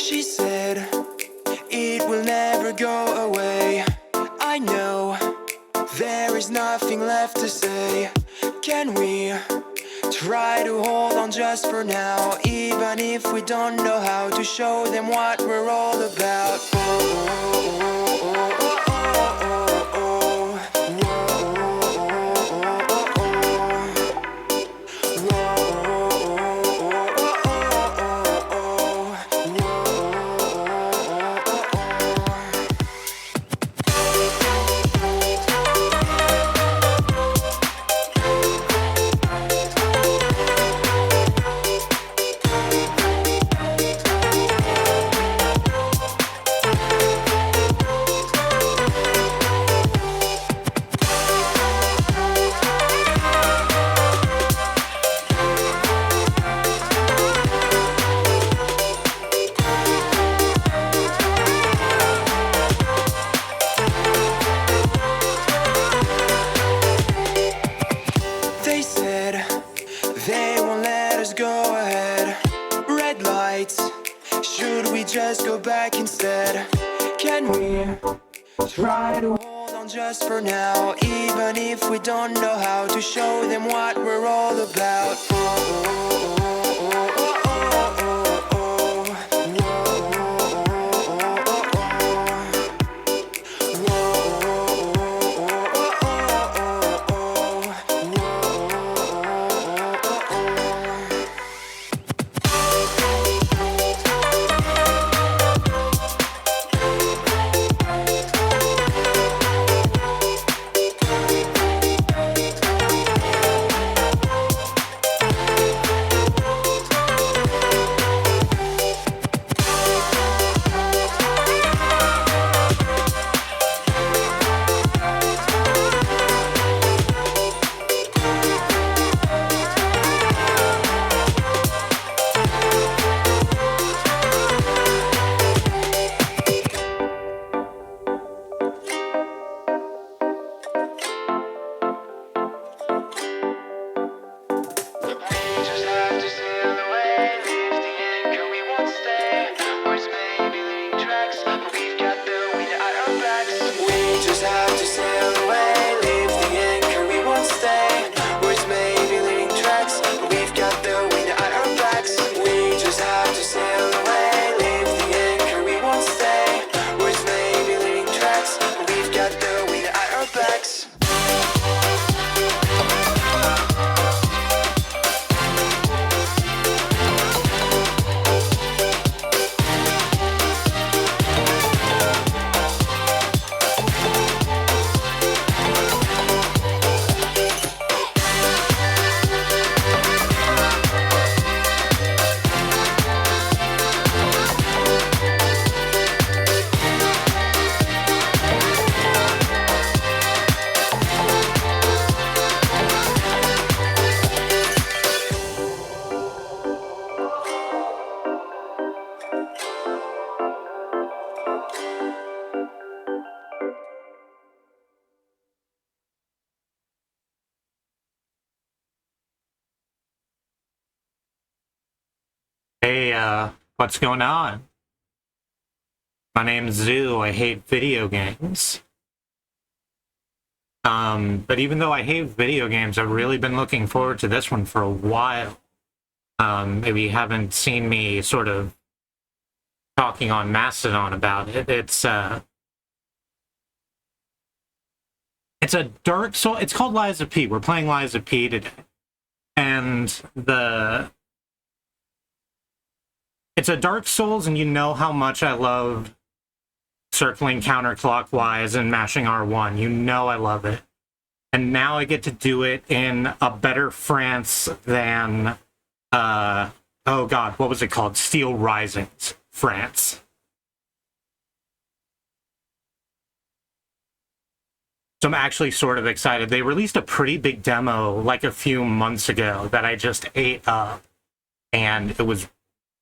She said it will never go away. I know there is nothing left to say. Can we try to hold on just for now, even if we don't know how to show them what we're all about? They said they won't let us go ahead. Red lights, should we just go back instead? Can we try to hold on just for now, even if we don't know how to show them what we're all about? Hey, what's going on? My name's Zoo. I hate video games. But even though I hate video games, I've really been looking forward to this one for a while. Maybe you haven't seen me sort of talking on Mastodon about it. It's a Dark Soul. It's called Lies of P. We're playing Lies of P today. And it's a Dark Souls, and you know how much I love circling counterclockwise and mashing R1. You know I love it. And now I get to do it in a better France than, oh god, what was it called? Steel Risings, France. So I'm actually sort of excited. They released a pretty big demo like a few months ago that I just ate up. And it was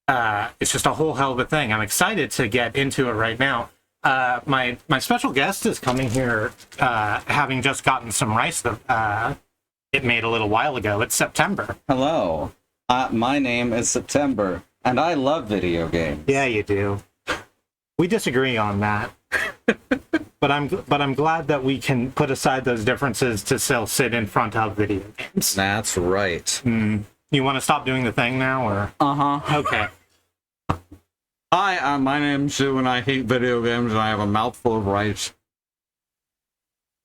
it's just a whole hell of a thing. I'm excited to get into it right now. My special guest is coming here, having just gotten some rice that it made a little while ago. It's September. Hello. My name is September. And I love video games. Yeah, you do. We disagree on that. But I'm glad that we can put aside those differences to still sit in front of video games. That's right. You want to stop doing the thing now, or? Uh-huh. Okay. Hi, my name's Sue, and I hate video games, and I have a mouthful of rice.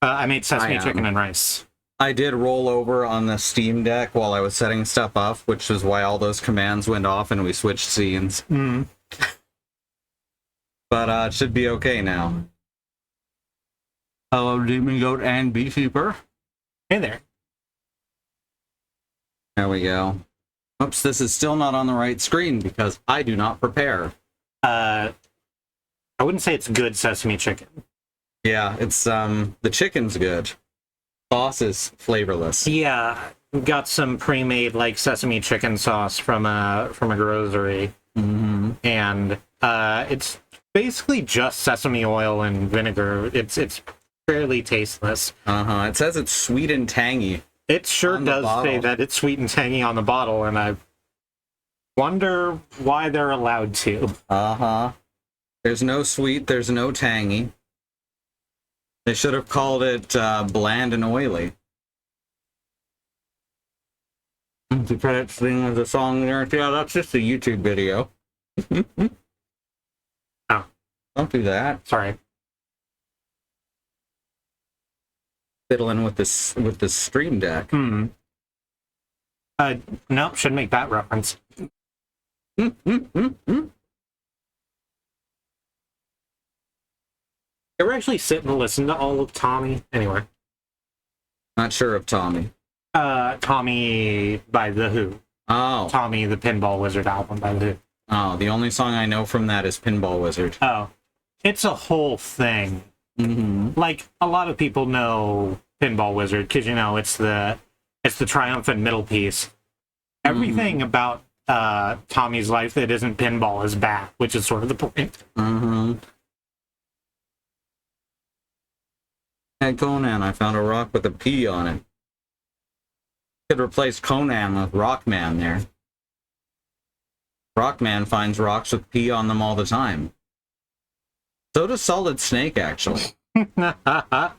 I made sesame I, chicken and rice. I did roll over on the Steam Deck while I was setting stuff up, which is why all those commands went off and we switched scenes. But it should be okay now. Hello, Demon Goat and Beekeeper. Hey there. There we go. Oops, this is still not on the right screen because I do not prepare. I wouldn't say it's good sesame chicken. Yeah, it's the chicken's good. Sauce is flavorless. Yeah, got some pre-made like sesame chicken sauce from a grocery, and it's basically just sesame oil and vinegar. It's fairly tasteless. It says it's sweet and tangy. It sure On the does say bottle. that it's sweet and tangy on the bottle, and I wonder why they're allowed to. There's no sweet, there's no tangy. They should have called it bland and oily. The credits thing as a song there. Yeah, that's just a YouTube video. Oh, Don't do that. sorry. Fiddling with this Stream Deck. Nope, shouldn't make that reference. Ever actually sit and listen to all of Tommy? Anyway. Not sure of Tommy. Tommy by The Who. Oh. Tommy the Pinball Wizard album by The Who. Oh, the only song I know from that is Pinball Wizard. Oh. It's a whole thing. Like, a lot of people know Pinball Wizard, because, you know, it's the triumphant middle piece. Everything about Tommy's life that isn't pinball is bad, which is sort of the point. Hey, Conan, I found a rock with a P on it. Could replace Conan with Rockman there. Rockman finds rocks with P on them all the time. So does Solid Snake, actually. I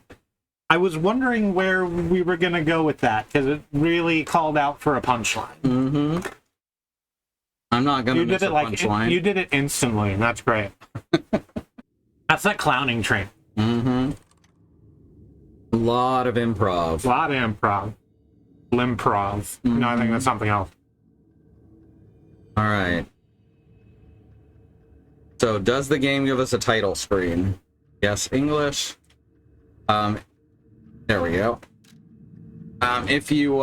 was wondering where we were going to go with that, because it really called out for a punchline. I'm not gonna You miss did it a like punchline. you did it instantly, and that's great. That's that clowning train. A lot of improv. A lot of improv. Limprov. No, I think that's something else. All right. So, does the game give us a title screen? Yes, English. There we go. If you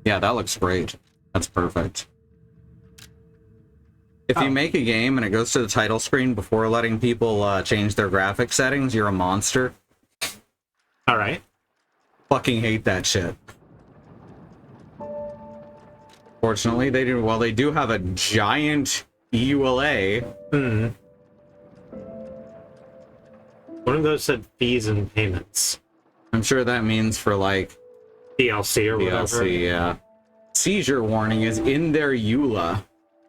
yeah, that looks great. That's perfect. If you make a game and it goes to the title screen before letting people change their graphic settings, you're a monster. All right. Fucking hate that shit. Fortunately, they do. While they do have a giant EULA. One of those said fees and payments. I'm sure that means for like DLC or whatever. DLC. Yeah. Seizure warning is in their EULA.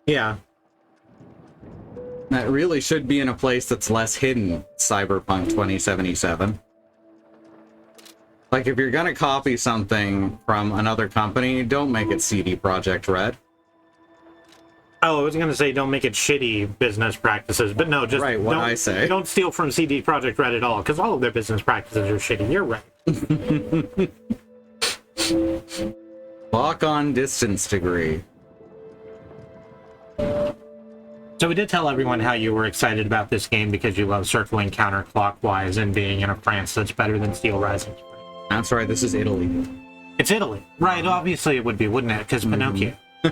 Yeah. That really should be in a place that's less hidden. Cyberpunk 2077. Like, if you're gonna copy something from another company, don't make it CD Projekt Red. Oh, I was gonna say don't make it shitty business practices, but no, just Right, what don't, I say. Don't steal from CD Projekt Red at all, because all of their business practices are shitty. You're right. Lock on distance degree. So we did tell everyone how you were excited about this game because you love circling counterclockwise and being in a France that's better than Steel Rising. That's right, this is Italy. It's Italy. Right, obviously it would be, wouldn't it? Because Pinocchio. I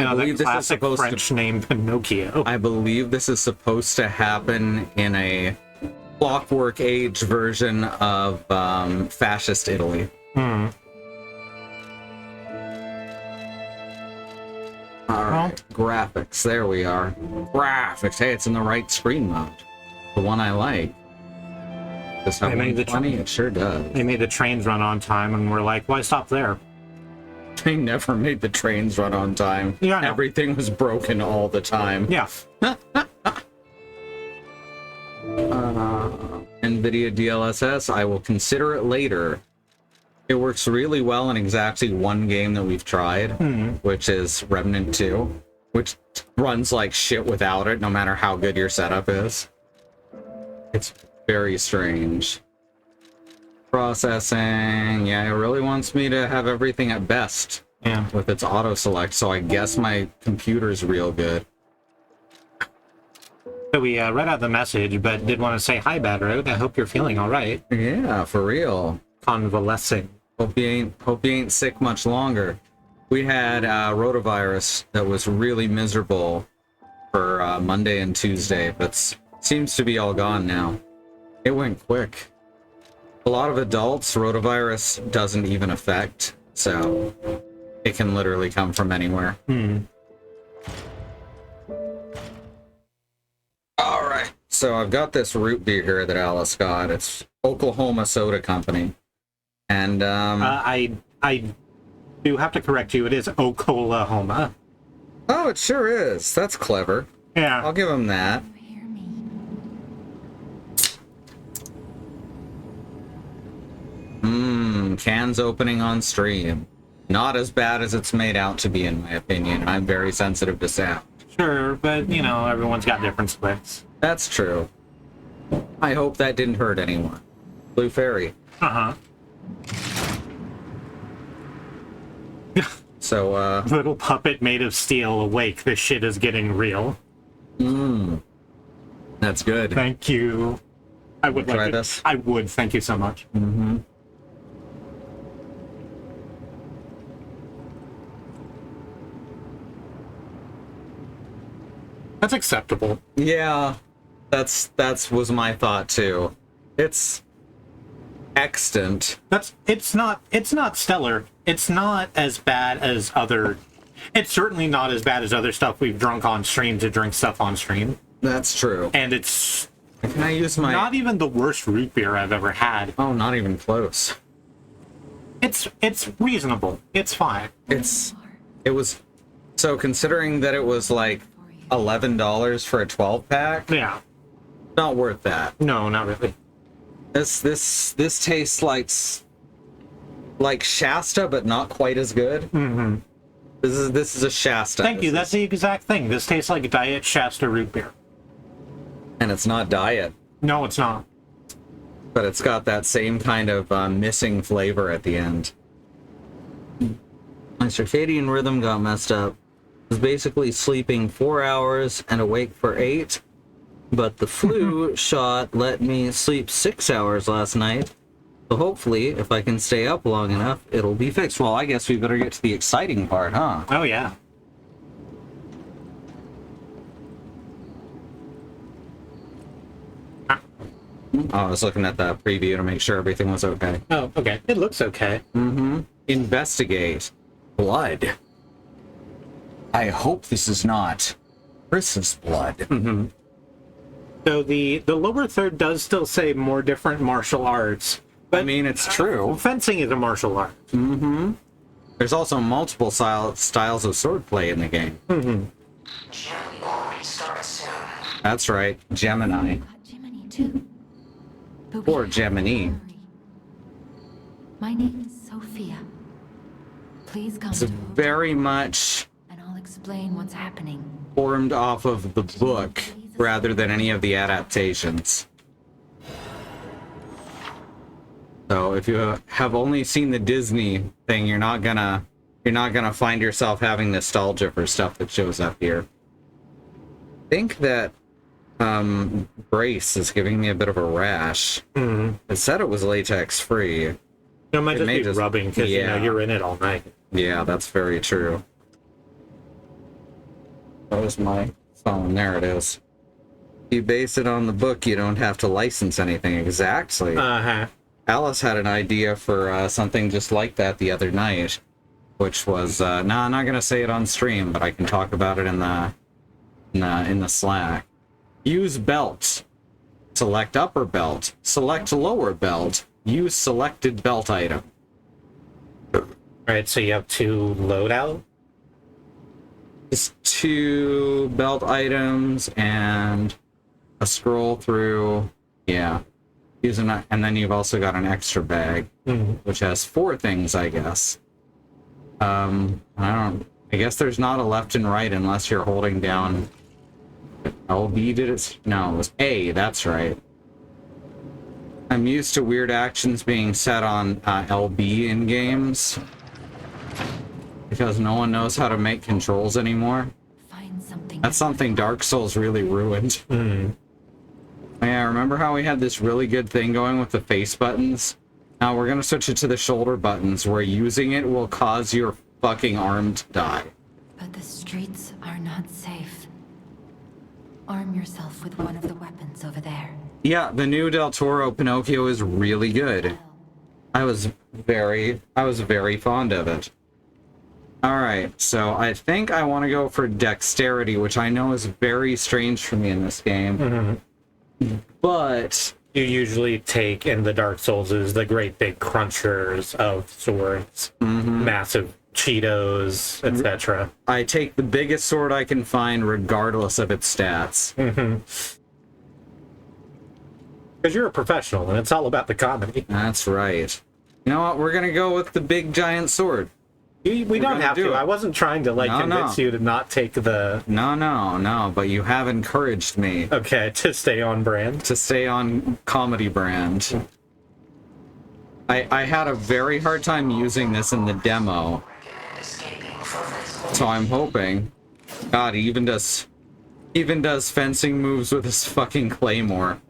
know believe that this is classic supposed to- French name Pinocchio. I believe this is supposed to happen in a Clockwork Age version of fascist Italy. Alright, graphics, there we are. Graphics, hey, it's in the right screen mode. The one I like. Does that They made the 120? It sure does. They made the trains run on time, and we're like, why stop there? They never made the trains run on time. Yeah, I know. Everything was broken all the time. Yeah. NVIDIA DLSS, I will consider it later. It works really well in exactly one game that we've tried, which is Remnant 2, which runs like shit without it, no matter how good your setup is. It's very strange. Processing, yeah, it really wants me to have everything at best Yeah. with its auto select, so I guess my computer's real good. So we read out the message, but did want to say hi, Bad Road. I hope you're feeling all right. Yeah, for real. Convalescing. Hope you ain't sick much longer. We had rotavirus that was really miserable for Monday and Tuesday, but seems to be all gone now. It went quick. A lot of adults, rotavirus doesn't even affect, so it can literally come from anywhere. All right, so I've got this root beer here that Alice got. It's Oklahoma Soda Company, and I do have to correct you. It is Oklahoma. oh, it sure is. That's clever. Yeah. I'll give him that. Hear me. Cans opening on stream. Not as bad as it's made out to be, in my opinion. I'm very sensitive to sound. Sure, but you know, everyone's got different splits. That's true. I hope that didn't hurt anyone. Blue Fairy. Uh-huh. So, Little puppet made of steel, awake. This shit is getting real. that's good. Thank you. I would Try like to, this? I would. Thank you so much. That's acceptable. Yeah, that's was my thought too. It's extant. It's not stellar. It's not as bad as other. It's certainly not as bad as other stuff we've drunk on stream to drink stuff on stream. That's true. And it's Can I use my... not even the worst root beer I've ever had. Oh, not even close. It's reasonable. It's fine. It was... So considering that it was like $11 for a 12-pack, Yeah. not worth that. No, not really. This tastes like Shasta, but not quite as good. Mm-hmm. This is a Shasta. Thank you. That's the exact thing. This tastes like Diet Shasta root beer. And it's not diet, No, it's not. but it's got that same kind of missing flavor at the end. My circadian rhythm got messed up. I was basically sleeping 4 hours and awake for 8, but the flu shot let me sleep 6 hours last night. So hopefully, if I can stay up long enough, it'll be fixed. Well, I guess we better get to the exciting part, huh? Oh, yeah. Oh, I was looking at the preview to make sure everything was okay. Oh, okay. It looks okay. Investigate. Blood. I hope this is not Chris's blood. So the lower third does still say more different martial arts. But I mean, it's true. fencing is a martial art. There's also multiple styles of swordplay in the game. That's right, Gemini. Got Jiminy too. But Poor we Gemini. hurry. My name is Sophia. Please come It's to very much and I'll explain what's happening. formed off of the book rather than any of the adaptations. So if you have only seen the Disney thing, you're not gonna find yourself having nostalgia for stuff that shows up here. I think that Brace is giving me a bit of a rash. It said it was latex free. It might just may be just- rubbing because yeah. you're in it all night. Yeah, that's very true. That was my phone. There it is. If you base it on the book, you don't have to license anything. Exactly. Uh-huh. Alice had an idea for something just like that the other night, which was no, I'm not gonna say it on stream, but I can talk about it in the Slack. Use belts. Select upper belt. Select lower belt. Use selected belt item. Right, so you have 2 loadout. Just 2 belt items and a scroll through. Yeah. Using that, and then you've also got an extra bag, which has 4 things, I guess. I guess there's not a left and right unless you're holding down LB. Did it? No, it was A. That's right. I'm used to weird actions being set on LB in games because no one knows how to make controls anymore. Find something. That's something Dark Souls really ruined. Yeah, remember how we had this really good thing going with the face buttons? Now we're gonna switch it to the shoulder buttons, where using it will cause your fucking arm to die. But the streets are not safe. Arm yourself with one of the weapons over there. Yeah, the new Del Toro Pinocchio is really good. I was very fond of it. Alright, so I think I want to go for dexterity, which I know is very strange for me in this game. But You usually take in the Dark Souls is the great big crunchers of swords, massive Cheetos, etc. I take the biggest sword I can find regardless of its stats. Because you're a professional and it's all about the comedy. That's right. You know what? We're gonna go with the big giant sword. We don't gonna have do to. it. I wasn't trying to convince you to not take the No, but you have encouraged me to stay on brand. to stay on comedy brand. I had a very hard time using this in the demo. So I'm hoping. God, he even does fencing moves with his fucking claymore.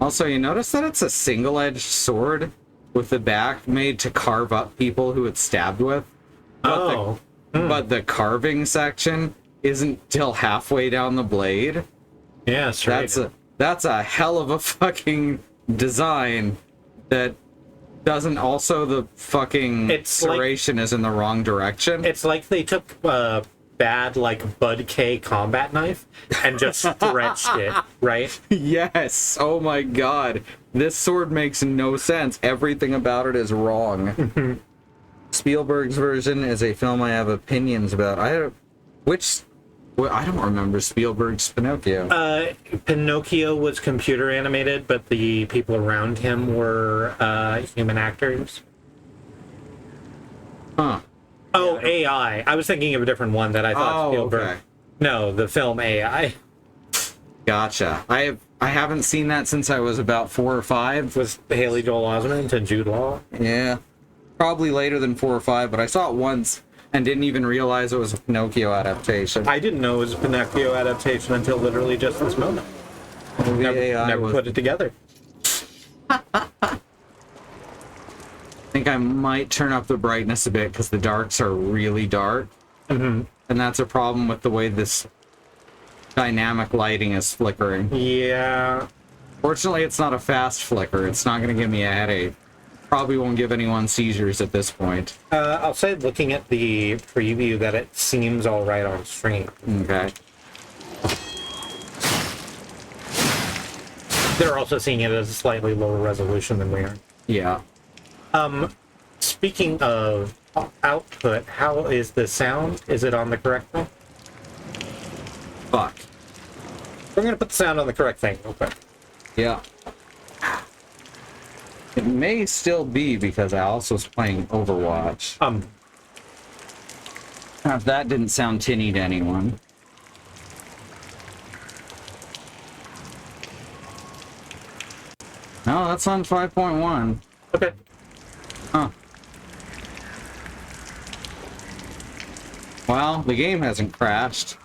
Also, you notice that it's a single-edged sword with the back made to carve up people who it's stabbed with? But the carving section isn't till halfway down the blade. Yeah, straight. That's a hell of a fucking design that doesn't also the fucking serration is in the wrong direction. It's like they took a bad Bud K combat knife and just stretched it, right? Yes. Oh my god. This sword makes no sense. Everything about it is wrong. Spielberg's version is a film I have opinions about. I don't remember Spielberg's Pinocchio. Pinocchio was computer animated, but the people around him were human actors. Huh. Oh, AI. I was thinking of a different one that I thought Spielberg. Okay. No, the film AI. Gotcha. I haven't seen that since I was about 4 or 5. Was Haley Joel Osment and Jude Law. Yeah. Probably later than 4 or 5, but I saw it once and didn't even realize it was a Pinocchio adaptation. I didn't know it was a Pinocchio adaptation until literally just this moment. Never put it together. I think I might turn up the brightness a bit because the darks are really dark. And that's a problem with the way this dynamic lighting is flickering. Yeah. Fortunately, it's not a fast flicker. It's not going to give me a headache. Probably won't give anyone seizures at this point. I'll say, looking at the preview, that it seems all right on stream. Okay. They're also seeing it as a slightly lower resolution than we are. Yeah. Speaking of output, how is the sound? Is it on the correct thing? Fuck. We're going to put the sound on the correct thing real quick. Yeah. It may still be because I also was playing Overwatch. If that didn't sound tinny to anyone. No, that's on 5.1. Okay. Huh. Well, the game hasn't crashed.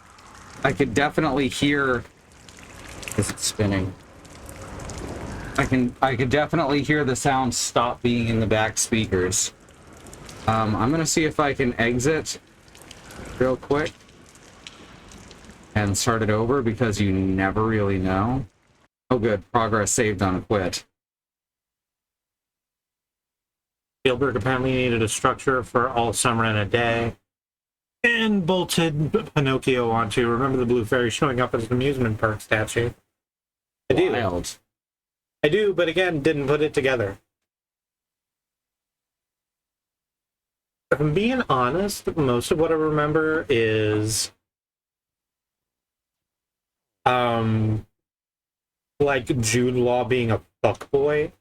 I could definitely hear... Is it spinning? I could definitely hear the sound stop being in the back speakers. I'm gonna see if I can exit real quick and start it over because you never really know. Oh good, progress saved on quit. Spielberg apparently needed a structure for All Summer in a Day and bolted Pinocchio onto Remember the Blue Fairy showing up as an amusement park statue. Wild. I do, but again, didn't put it together. If I'm being honest, most of what I remember is like Jude Law being a fuckboy.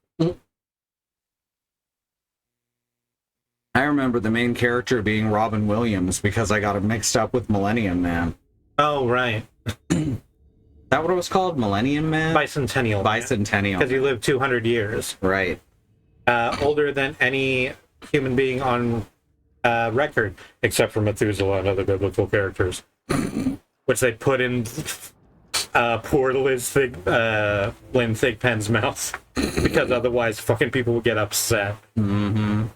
I remember the main character being Robin Williams because I got him mixed up with Millennium Man. Oh, right. Is that what it was called? Millennium Man? Bicentennial. Bicentennial. Because he lived 200 years. Right. Older than any human being on record, except for Methuselah and other biblical characters, which they put in poor Lynn Thigpen's mouth, because otherwise fucking people would get upset. Mm-hmm.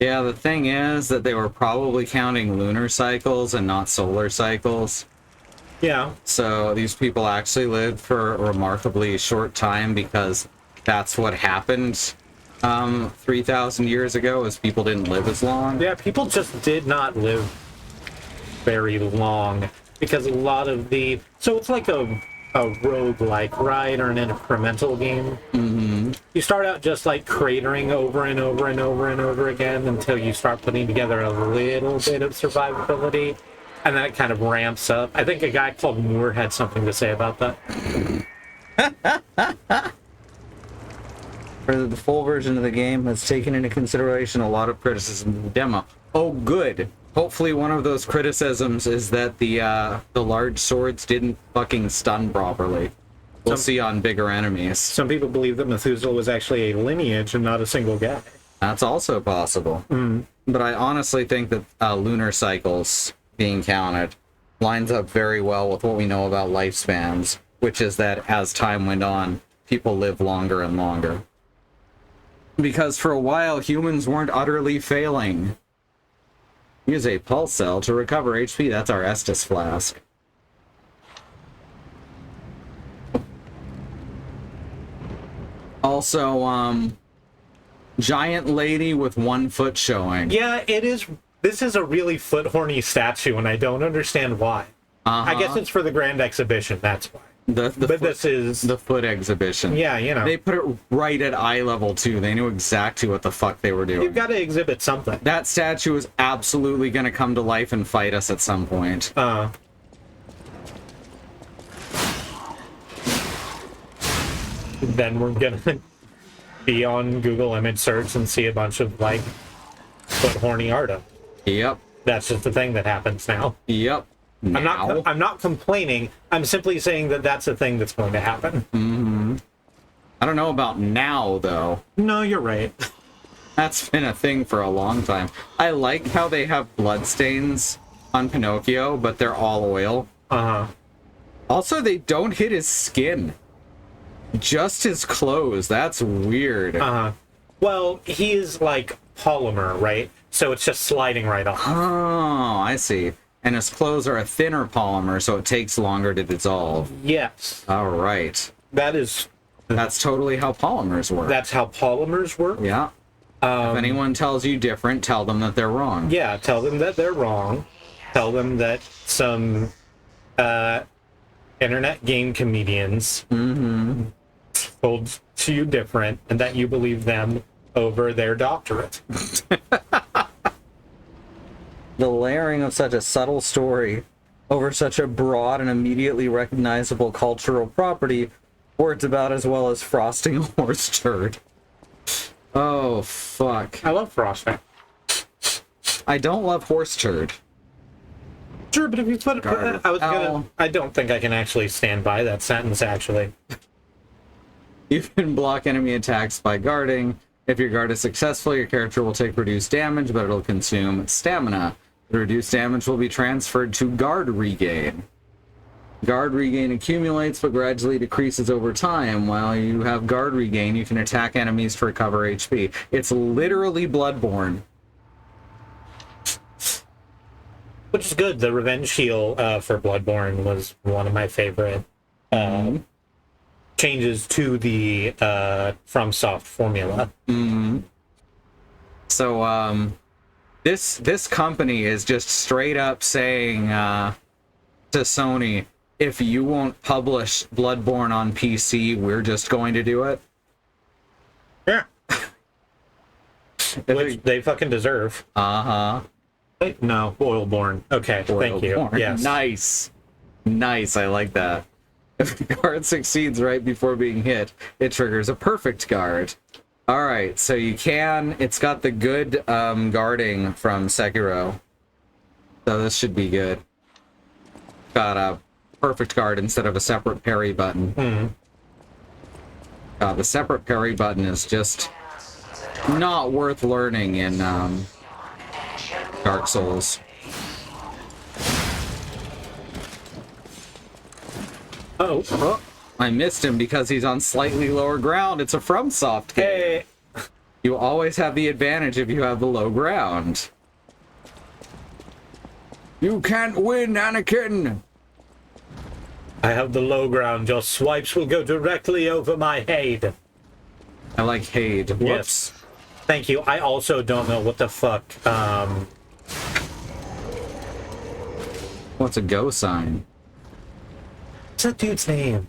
Yeah, the thing is that they were probably counting lunar cycles and not solar cycles. Yeah. So these people actually lived for a remarkably short time because that's what happened 3,000 years ago, is people didn't live as long. Yeah, people just did not live very long because a lot of the... So it's like a roguelike, right? Or an incremental game. Mm-hmm. You start out just like cratering over and over and over and over again until you start putting together a little bit of survivability, and then it kind of ramps up. I think a guy called Moore had something to say about that. For the full version of the game has taken into consideration a lot of criticism of the demo. Oh, good. Hopefully one of those criticisms is that the large swords didn't fucking stun properly. We'll see on bigger enemies. Some people believe that Methuselah was actually a lineage and not a single guy. That's also possible. But I honestly think that lunar cycles being counted lines up very well with what we know about lifespans, which is that as time went on, people live longer and longer. Because for a while, humans weren't utterly failing. Use a pulse cell to recover HP. That's our Estus flask. Also, giant lady with 1 foot showing. Yeah, it is. This is a really foot horny statue, and I don't understand why. I guess it's for the grand exhibition. That's why. This is the foot exhibition. Yeah, you know. They put it right at eye level too. They knew exactly what the fuck they were doing. You've got to exhibit something. That statue is absolutely going to come to life and fight us at some point. Then we're gonna be on Google image search and see a bunch of like foot horny art of. Yep. That's just the thing that happens now. Yep. I'm not complaining. I'm simply saying that that's a thing that's going to happen. Mm-hmm. I don't know about now, though. No, you're right. That's been a thing for a long time. I like how they have bloodstains on Pinocchio, but they're all oil. Also, they don't hit his skin. Just his clothes. That's weird. Well, he is like polymer, right? So it's just sliding right off. Oh, I see. And his clothes are a thinner polymer, so it takes longer to dissolve. Yes. All right. That's totally how polymers work. That's how polymers work? Yeah. If anyone tells you different, tell them that they're wrong. Yeah, tell them that they're wrong. Tell them that some internet game comedians told you different, and that you believe them over their doctorate. The layering of such a subtle story over such a broad and immediately recognizable cultural property worked about as well as frosting a horse turd. Oh, fuck. I love frosting. I don't love horse turd. Sure, but if you put I don't think I can actually stand by that sentence, actually. You can block enemy attacks by guarding. If your guard is successful, your character will take reduced damage, but it'll consume stamina. The reduced damage will be transferred to guard regain. Guard regain accumulates, but gradually decreases over time. While you have guard regain, you can attack enemies to recover HP. It's literally Bloodborne. Which is good. The revenge heal for Bloodborne was one of my favorite changes to the FromSoft formula. So, this company is just straight up saying to Sony, if you won't publish Bloodborne on PC, we're just going to do it. Yeah. Which they fucking deserve. Uh-huh. Wait, no, Oilborn. Okay, thank you. Oilborn. Yes. Nice. Nice, I like that. If the guard succeeds right before being hit, it triggers a perfect guard. Alright, so you can... It's got the good guarding from Sekiro. So this should be good. Got a perfect guard instead of a separate parry button. The separate parry button is just not worth learning in Dark Souls. Oh, I missed him because he's on slightly lower ground. It's a FromSoft game. hey. You always have the advantage if you have the low ground. You can't win, Anakin! I have the low ground. Your swipes will go directly over my head. I like Hade. Whoops. Yes. Thank you. I also don't know what the fuck. What's a go sign? What's that dude's name?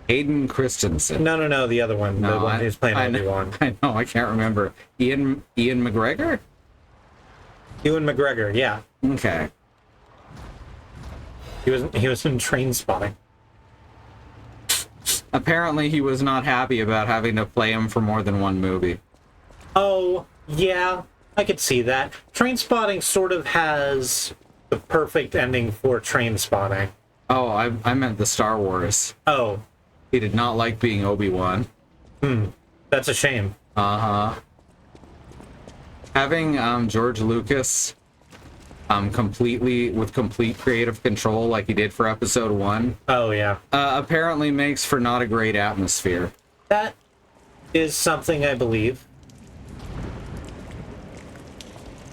Hayden Christensen. No, the other one. The one who's playing Obi-Wan. I know, I can't remember. Ian McGregor? Ewan McGregor, yeah. Okay. He was in Train Spotting. Apparently he was not happy about having to play him for more than one movie. Oh, yeah. I could see that. Train Spotting sort of has the perfect ending for Train Spotting. Oh, I meant the Star Wars. Oh. He did not like being Obi-Wan. That's a shame. Uh-huh. Having George Lucas complete creative control like he did for episode 1 Oh, yeah. apparently makes for not a great atmosphere. That is something I believe.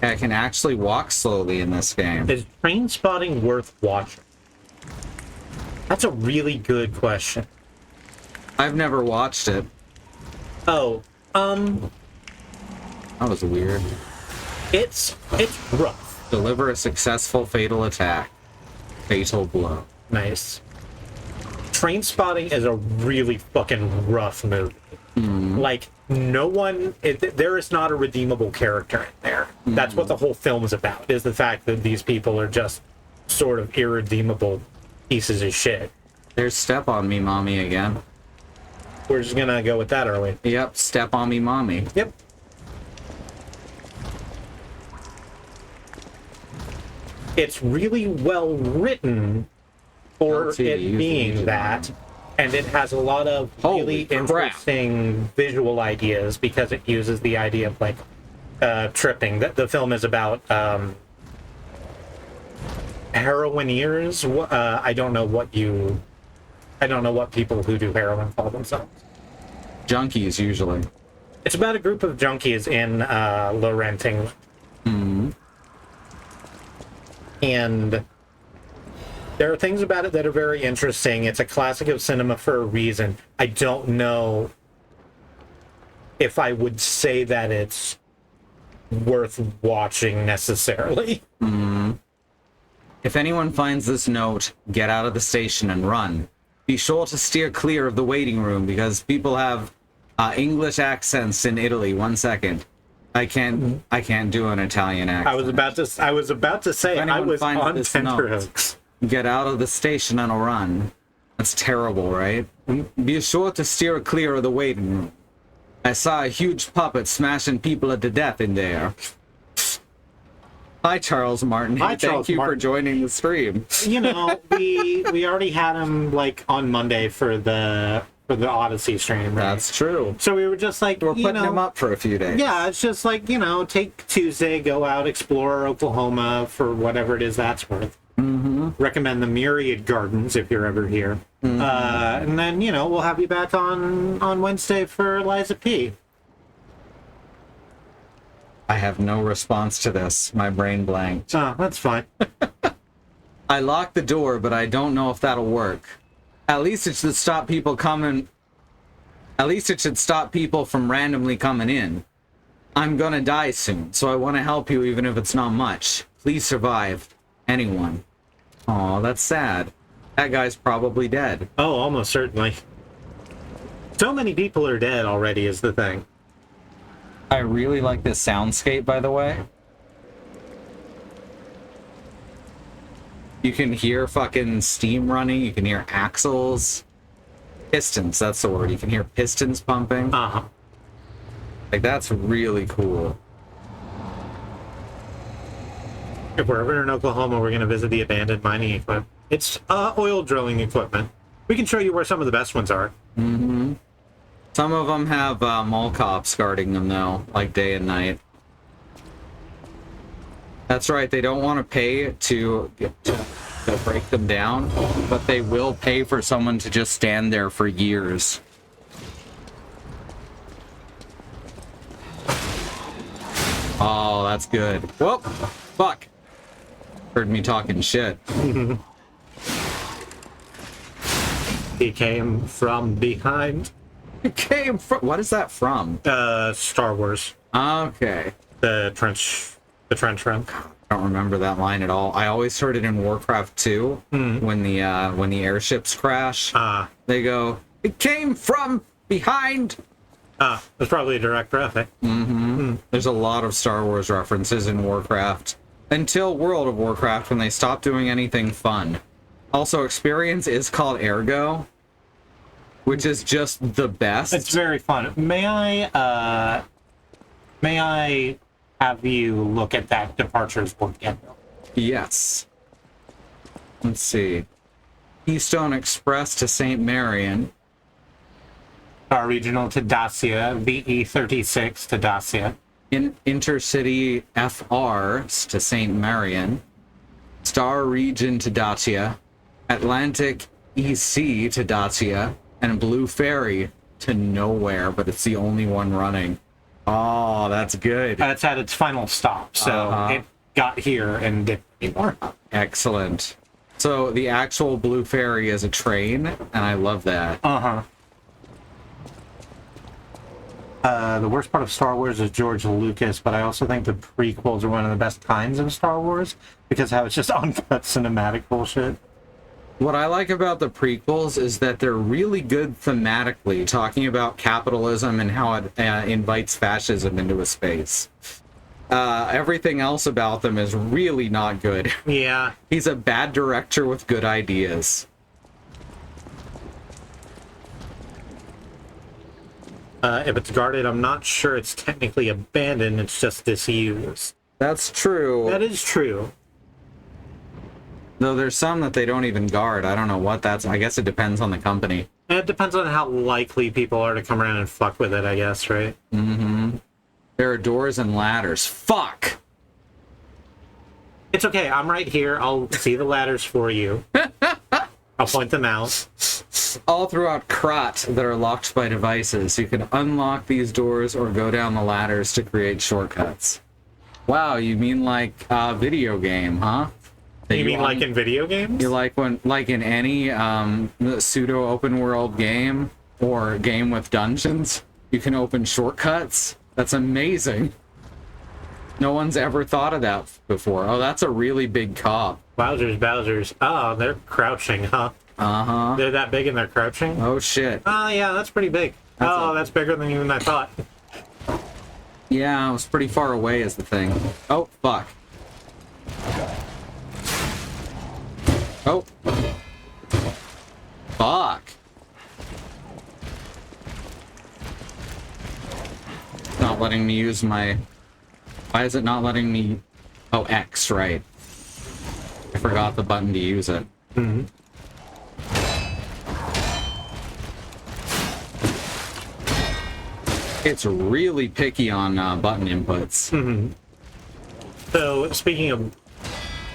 I can actually walk slowly in this game. Is Train Spotting worth watching? That's a really good question. I've never watched it. Oh, That was weird. it's rough. Deliver a successful fatal attack. Fatal blow. Nice. Train Spotting is a really fucking rough movie. Like, no one... there is not a redeemable character in there. That's what the whole film is about, is the fact that these people are just sort of irredeemable pieces of shit. There's Step on Me Mommy again. We're just gonna go with that, are we? Yep, Step on Me Mommy. Yep. It's really well written for LT, it use being the that, and it has a lot of Holy really crap. interesting visual ideas because it uses the idea of like tripping. The film is about heroineers. I don't know what people who do heroin call themselves. Junkies, usually. It's about a group of junkies in Laurent, England. And there are things about it that are very interesting. It's a classic of cinema for a reason. I don't know if I would say that it's worth watching necessarily. If anyone finds this note, get out of the station and run. Be sure to steer clear of the waiting room because people have English accents in Italy. 1 second. I can't do an Italian accent. I was about to say I was on tenterhooks. Get out of the station and run. That's terrible, right? Be sure to steer clear of the waiting room. I saw a huge puppet smashing people to death in there. Hi, Charles Martin. Hi, Thank Charles you for Martin. joining the stream. You know, we already had him like on Monday for the Odyssey stream, right? That's true. So we were just like, We're putting him up for a few days. Yeah, it's just like, take Tuesday, go out, explore Oklahoma for whatever it is that's worth. Recommend the Myriad Gardens if you're ever here. And then, we'll have you back on Wednesday for Liza P. I have no response to this. My brain blanked. Oh, that's fine. I locked the door, but I don't know if that'll work. At least it should stop people coming. At least it should stop people from randomly coming in. I'm gonna die soon, so I want to help you even if it's not much. Please survive. Anyone. Aw, that's sad. That guy's probably dead. Oh, almost certainly. So many people are dead already is the thing. I really like this soundscape, by the way. You can hear fucking steam running. You can hear axles. Pistons, that's the word. You can hear pistons pumping. Uh-huh. Like, that's really cool. If we're ever in Oklahoma, we're going to visit the abandoned mining equipment. It's oil drilling equipment. We can show you where some of the best ones are. Mm-hmm. Some of them have mall cops guarding them, though, like day and night. That's right, they don't want to pay to break them down, but they will pay for someone to just stand there for years. Oh, that's good. Whoop! Fuck! Heard me talking shit. He came from behind. It came from... What is that from? Star Wars. Okay. The trench run. I don't remember that line at all. I always heard it in Warcraft 2 when the airships crash. They go, "It came from behind." That's probably a direct ref, eh? There's a lot of Star Wars references in Warcraft until World of Warcraft when they stopped doing anything fun. Also, Experience is called Ergo, which is just the best. It's very fun. May I have you look at that departures book again? Yes. Let's see. Keystone Express to St. Marion. Star Regional to Dacia, VE36 to Dacia. Intercity FRs to St. Marion. Star Region to Dacia. Atlantic EC to Dacia. And Blue Ferry to nowhere, but it's the only one running. Oh, that's good. It's at its final stop, so it got here and didn't anymore. Excellent. So the actual Blue Ferry is a train, and I love that. The worst part of Star Wars is George Lucas, but I also think the prequels are one of the best kinds of Star Wars because how it's just uncut cinematic bullshit. What I like about the prequels is that they're really good thematically, talking about capitalism and how it invites fascism into a space. Everything else about them is really not good. Yeah. He's a bad director with good ideas. If it's guarded, I'm not sure it's technically abandoned, it's just disused. That's true. That is true. Though there's some that they don't even guard. I don't know what that's... I guess it depends on the company. And it depends on how likely people are to come around and fuck with it, I guess, right? Mm-hmm. There are doors and ladders. Fuck! It's okay, I'm right here. I'll see the ladders for you. I'll point them out. All throughout Krat that are locked by devices. You can unlock these doors or go down the ladders to create shortcuts. Wow, you mean like a video game, huh? You mean like in video games? You like in any pseudo open world game or game with dungeons, you can open shortcuts? That's amazing. No one's ever thought of that before. Oh, that's a really big cop. Bowsers. Oh, they're crouching, huh? Uh-huh. They're that big and they're crouching? Oh, shit. Oh, yeah, that's pretty big. That's bigger than even I thought. Yeah, it was pretty far away is the thing. Oh, fuck. Oh. Fuck. It's not letting me use my... Why is it not letting me... Oh, X, right. I forgot the button to use it. Mm-hmm. It's really picky on button inputs. Mm-hmm. So, speaking of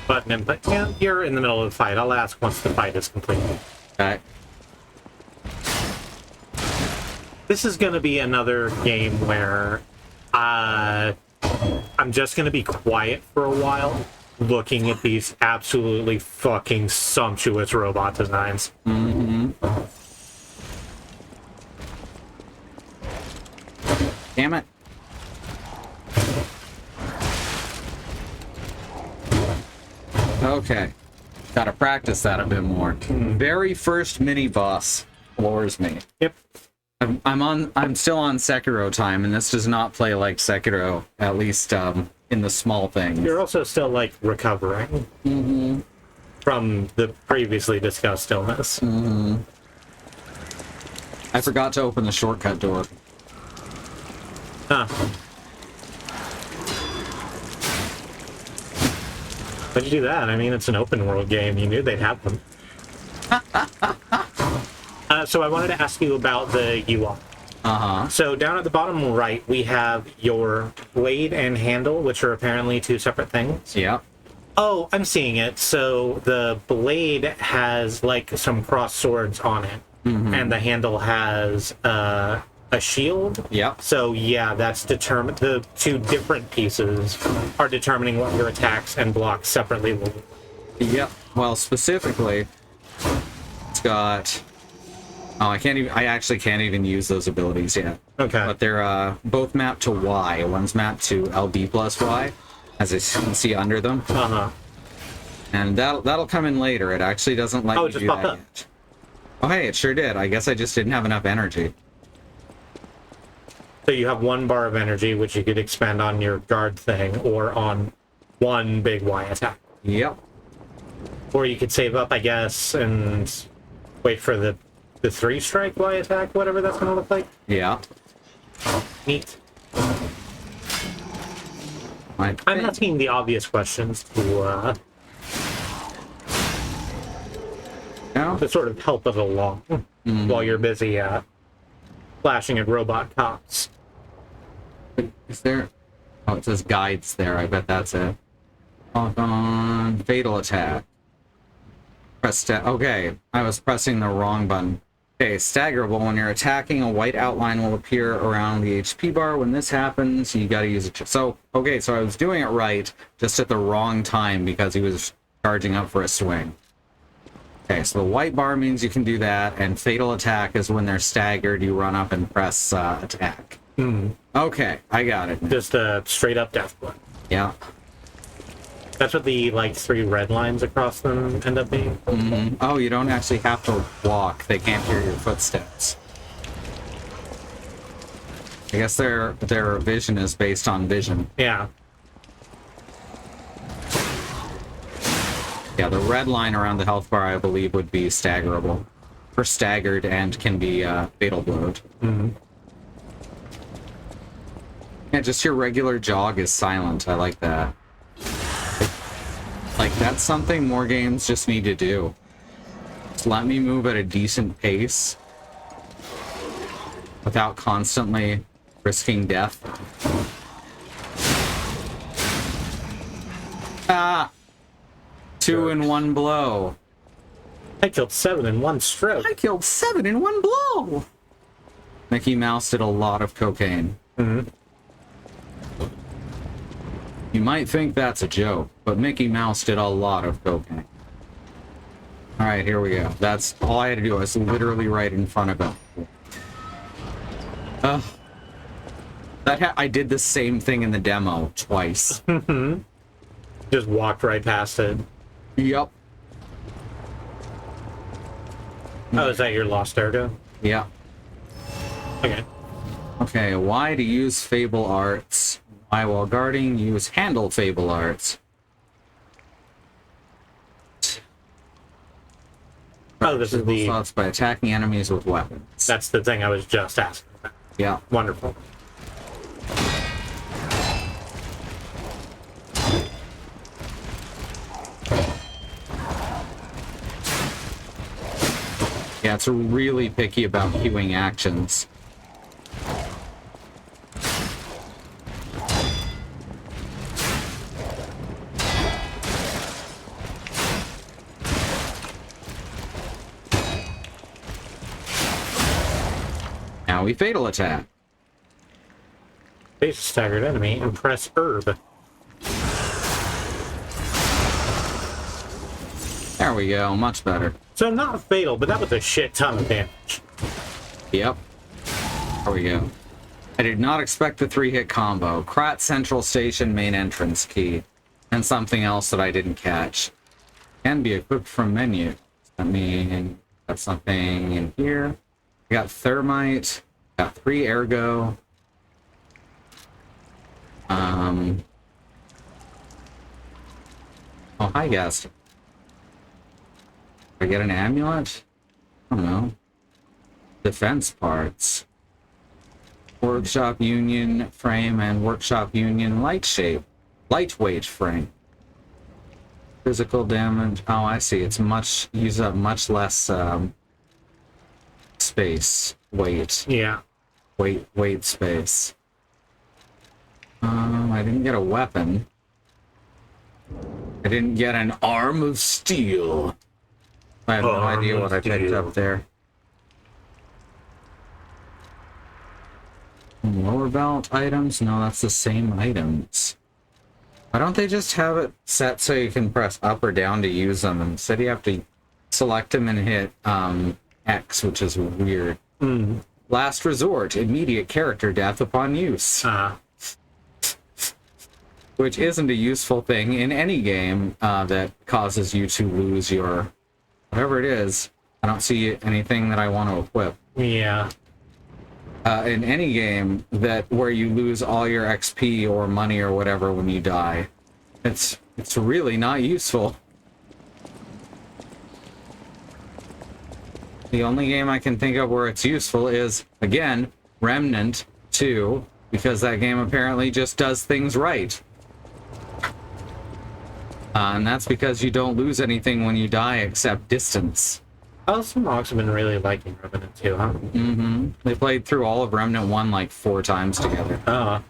button input, yeah, you're in the middle of the fight. I'll ask once the fight is complete. Okay. This is going to be another game where I'm just going to be quiet for a while, looking at these absolutely fucking sumptuous robot designs. Mm-hmm. Damn it. Okay. Gotta practice that a bit more. Very first mini boss floors me. Yep. I'm still on Sekiro time, and this does not play like Sekiro, at least in the small things. You're also still like recovering from the previously discussed illness. I forgot to open the shortcut door. Huh. Why'd you do that? I mean, it's an open world game. You knew they'd have them. So I wanted to ask you about the UI. So down at the bottom right, we have your blade and handle, which are apparently two separate things. Yeah. Oh, I'm seeing it. So the blade has like some crossed swords on it, and the handle has a shield. Yep. So yeah, that's determined. The two different pieces are determining what your attacks and blocks separately will do. Yep. Well, specifically, it's got. Oh, I actually can't even use those abilities yet. Okay. But they're both mapped to Y. One's mapped to LB plus Y, as you can see under them. And that'll come in later. It actually doesn't let Oh, you it just do popped that up. yet. Oh, hey, it sure did. I guess I just didn't have enough energy. So you have one bar of energy, which you could expend on your guard thing or on one big Y attack. Yep. Or you could save up, I guess, and wait for the 3-strike Y attack, whatever that's going to look like. Yeah. Neat. I'm I'm asking the obvious questions to sort of help it along while you're busy flashing at robot cops. Is there? Oh, it says guides there. I bet that's it. Lock on fatal attack. Press okay, I was pressing the wrong button. Okay, staggerable. When you're attacking, a white outline will appear around the HP bar. When this happens, you got to use it. So, okay, so I was doing it right, just at the wrong time because he was charging up for a swing. Okay, so the white bar means you can do that, and fatal attack is when they're staggered, you run up and press attack. Okay, I got it. Just a straight up death blow. Yeah. That's what the like 3 red lines across them end up being. Oh, you don't actually have to walk. They can't hear your footsteps. I guess their vision is based on vision. Yeah. Yeah, the red line around the health bar, I believe, would be staggerable. Or staggered and can be fatal blowed. Yeah, just your regular jog is silent. I like that. Like, that's something more games just need to do. Just let me move at a decent pace without constantly risking death. Ah! 2 in 1 blow. I killed 7 in 1 stroke. I killed 7 in 1 blow! Mickey Mouse did a lot of cocaine. You might think that's a joke, but Mickey Mouse did a lot of cocaine. Alright, here we go. That's all I had to do. I was literally right in front of him. I did the same thing in the demo twice. Just walked right past it. Yep. Oh, is that your lost ergo? Yeah. Okay. Okay, why to use Fable Arts? Why, while guarding, use Handle Fable Arts. Oh, this is Fable the... slots by attacking enemies with weapons. That's the thing I was just asking about. Yeah. Wonderful. Yeah, it's really picky about queuing actions. Now we fatal attack. Face a staggered enemy and press herb. There we go, much better. So not fatal, but that was a shit ton of damage. Yep. There we go. I did not expect the 3-hit combo. Krat Central Station main entrance key. And something else that I didn't catch. Can be equipped from menu. Let me have something in here. I got thermite. Got 3 ergo. Oh, hi, guys. Did I get an amulet? I don't know. Defense parts. Workshop Union frame and Workshop Union lightweight frame. Physical damage. Oh, I see. It's uses up much less space. Weight. Yeah. Weight space. I didn't get a weapon. I didn't get an arm of steel. I have no idea what I picked up there. Lower belt items? No, that's the same items. Why don't they just have it set so you can press up or down to use them? Instead you have to select them and hit X, which is weird. Last resort, immediate character death upon use. Which isn't a useful thing in any game that causes you to lose your... whatever it is. I don't see anything that I want to equip. Yeah. In any game where you lose all your XP or money or whatever when you die. It's really not useful. The only game I can think of where it's useful is, again, Remnant 2, because that game apparently just does things right. And that's because you don't lose anything when you die except distance. Oh, some Mogs have been really liking Remnant 2, huh? Mm-hmm. They played through all of Remnant 1 like 4 times together. Oh.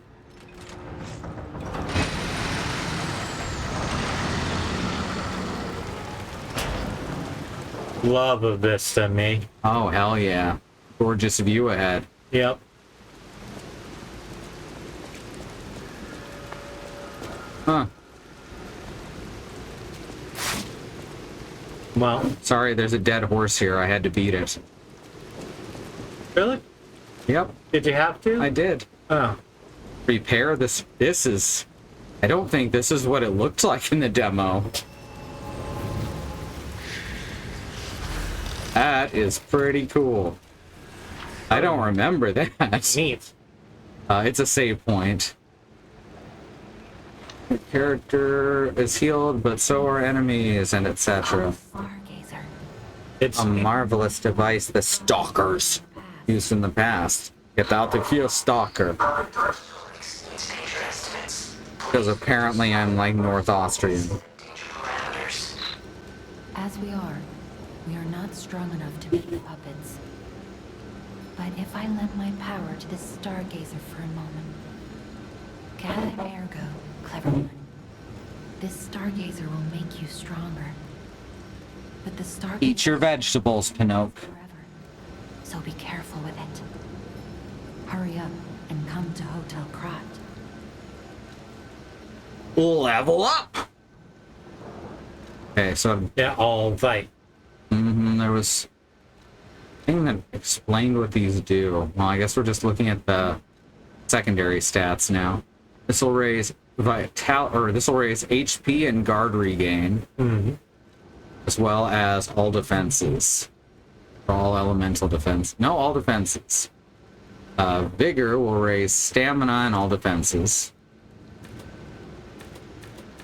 Love a Vista, me. Oh, hell yeah. Gorgeous view ahead. Yep. Huh. Well, Sorry, there's a dead horse here. I had to beat it. really? Yep, Did you have to? I did. Oh. Repair this. This is... I don't think this is what it looked like in the demo. That is pretty cool. I don't remember that. Neat. It's a save point. Your character is healed, but so are enemies, and etc. Stargazer. It's A marvelous device the stalkers used in the past. Get out to kill stalker. Because apparently I'm like North Austrian. As we are not strong enough to beat the puppets. But if I lend my power to this Stargazer for a moment, Gala ergo, clever one. This Stargazer will make you stronger. But the Stargazer Eat your vegetables, Pinocchio. forever. So be careful with it. Hurry up and come to Hotel Krat. Level up! Okay, so yeah, all right. there was a thing that explained what these do. Well, I guess we're just looking at the secondary stats now. This will raise HP and guard regain, as well as all defenses. All elemental defense. No, all defenses. Vigor will raise stamina and all defenses.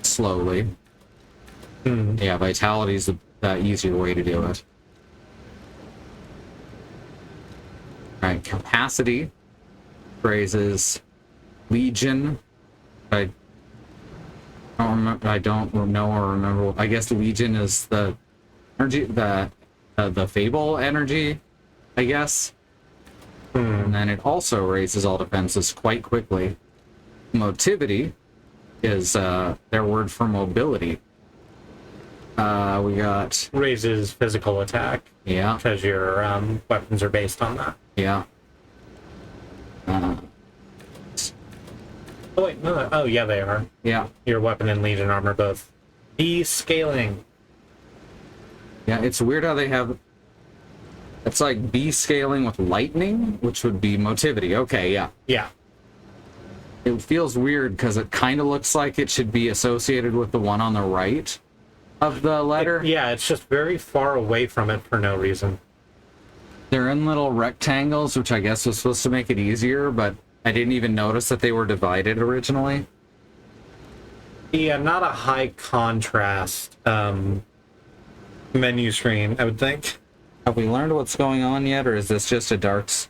Slowly. Yeah, vitality is the easier way to do it. Alright, capacity raises Legion. I don't know or remember. I guess Legion is the energy, the Fable energy, I guess. And then it also raises all defenses quite quickly. Motivity is their word for mobility. We got... Raises physical attack. Yeah. Because your weapons are based on that. Yeah. Oh, wait, no. Oh, yeah, they are. Yeah. Your weapon and Legion armor both. Descaling. Yeah, it's weird how they have... It's like B-scaling with lightning, which would be motivity. Okay, yeah. Yeah. It feels weird because it kind of looks like it should be associated with the one on the right of the letter. Yeah, it's just very far away from it for no reason. They're in little rectangles, which I guess was supposed to make it easier, but I didn't even notice that they were divided originally. Yeah, not a high contrast menu screen, I would think. Have we learned what's going on yet, or is this just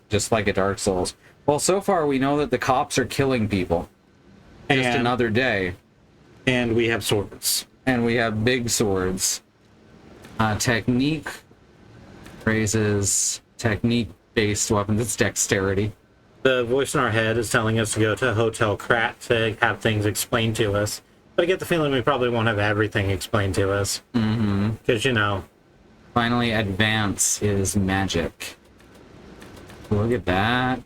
just like a Dark Souls? Well, so far we know that the cops are killing people. Just And- another day. And we have swords. And we have big swords. Technique raises technique-based weapons. It's dexterity. The voice in our head is telling us to go to Hotel Krat to have things explained to us. But I get the feeling we probably won't have everything explained to us. Mm-hmm. Because, you know... Finally, advance is magic. Look at that.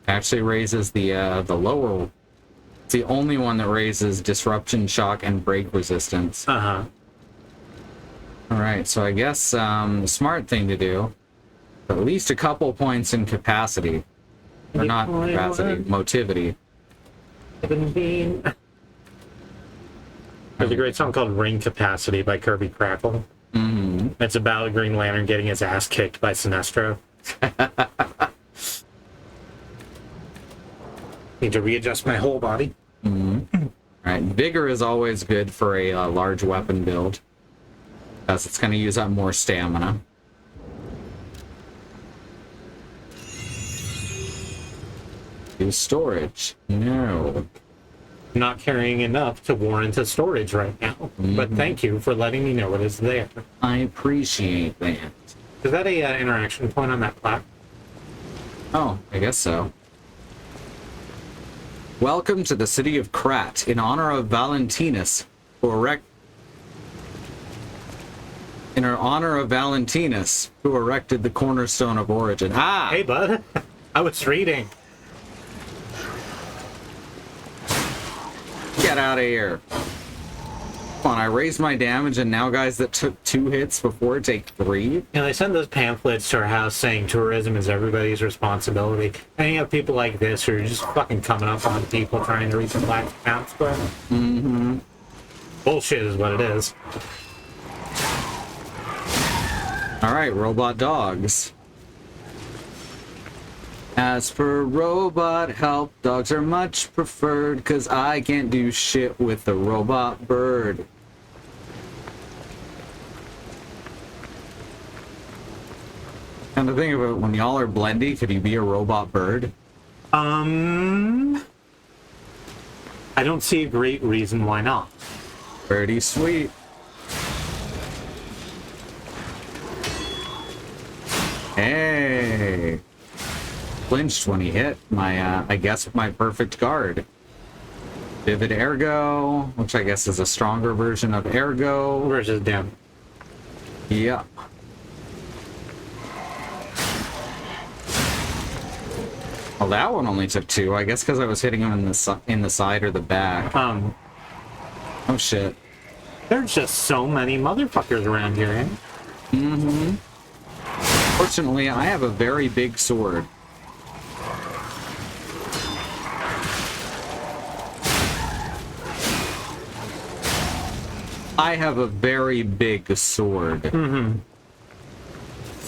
Actually raises the lower... It's the only one that raises disruption, shock, and break resistance. Uh-huh. Alright, so I guess the smart thing to do, at least a couple points in capacity. Or not capacity, motivity. There's a great song called Ring Capacity by Kirby Crackle. Mm-hmm. It's about Green Lantern getting his ass kicked by Sinestro. Need to readjust my whole body. Alright, vigor is always good for a large weapon build, because it's going to use up more stamina. Use storage. No. Not carrying enough to warrant a storage right now. But thank you for letting me know it is there. I appreciate that. Is that a interaction point on that plaque? Oh, I guess so. Welcome to the city of Krat, in honor of Valentinus, who erected the cornerstone of origin. Ah! Hey, bud. I was reading. Get out of here. Come on, I raised my damage, and now guys that took 2 hits before take 3? You know, they send those pamphlets to our house saying tourism is everybody's responsibility. And you have people like this who are just fucking coming up on people trying to reach the Black Town Square. Mm-hmm. Bullshit is what it is. Alright, robot dogs. As for robot help, dogs are much preferred, 'cause I can't do shit with the robot bird. And to think of it, when y'all are blendy, could you be a robot bird? I don't see a great reason why not. Pretty sweet. Hey! Flinched when he hit my, I guess, my perfect guard. Vivid Ergo, which I guess is a stronger version of Ergo. Versus Dim. Yep. Well, that one only took 2. I guess because I was hitting him in the side or the back. Oh shit. There's just so many motherfuckers around here, eh? Mm-hmm. Fortunately, I have a very big sword. I have a very big sword. Mm-hmm.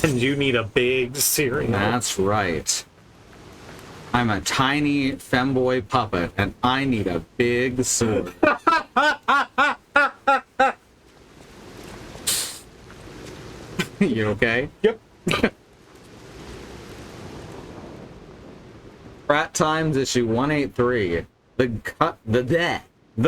And you need a big cereal. That's right. I'm a tiny femboy puppet, and I need a big sword. You okay? Yep. Krat Times issue 183. The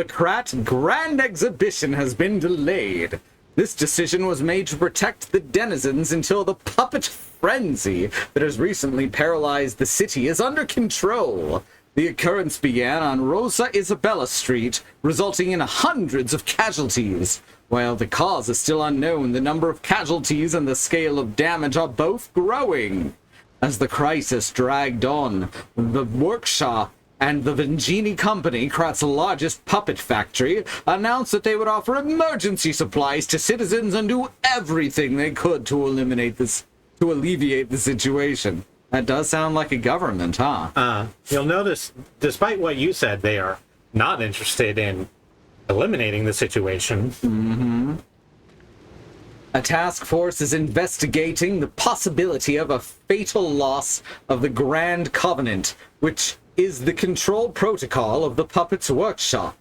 Krat Grand Exhibition has been delayed. This decision was made to protect the denizens until the puppet frenzy that has recently paralyzed the city is under control. The occurrence began on Rosa Isabella Street, resulting in hundreds of casualties. While the cause is still unknown, the number of casualties and the scale of damage are both growing. As the crisis dragged on, the workshop and the Vengini Company, Krat's largest puppet factory, announced that they would offer emergency supplies to citizens and do everything they could to alleviate the situation. That does sound like a government, huh? You'll notice, despite what you said, they are not interested in eliminating the situation. Mm-hmm. A task force is investigating the possibility of a fatal loss of the Grand Covenant, which is the control protocol of the Puppets Workshop.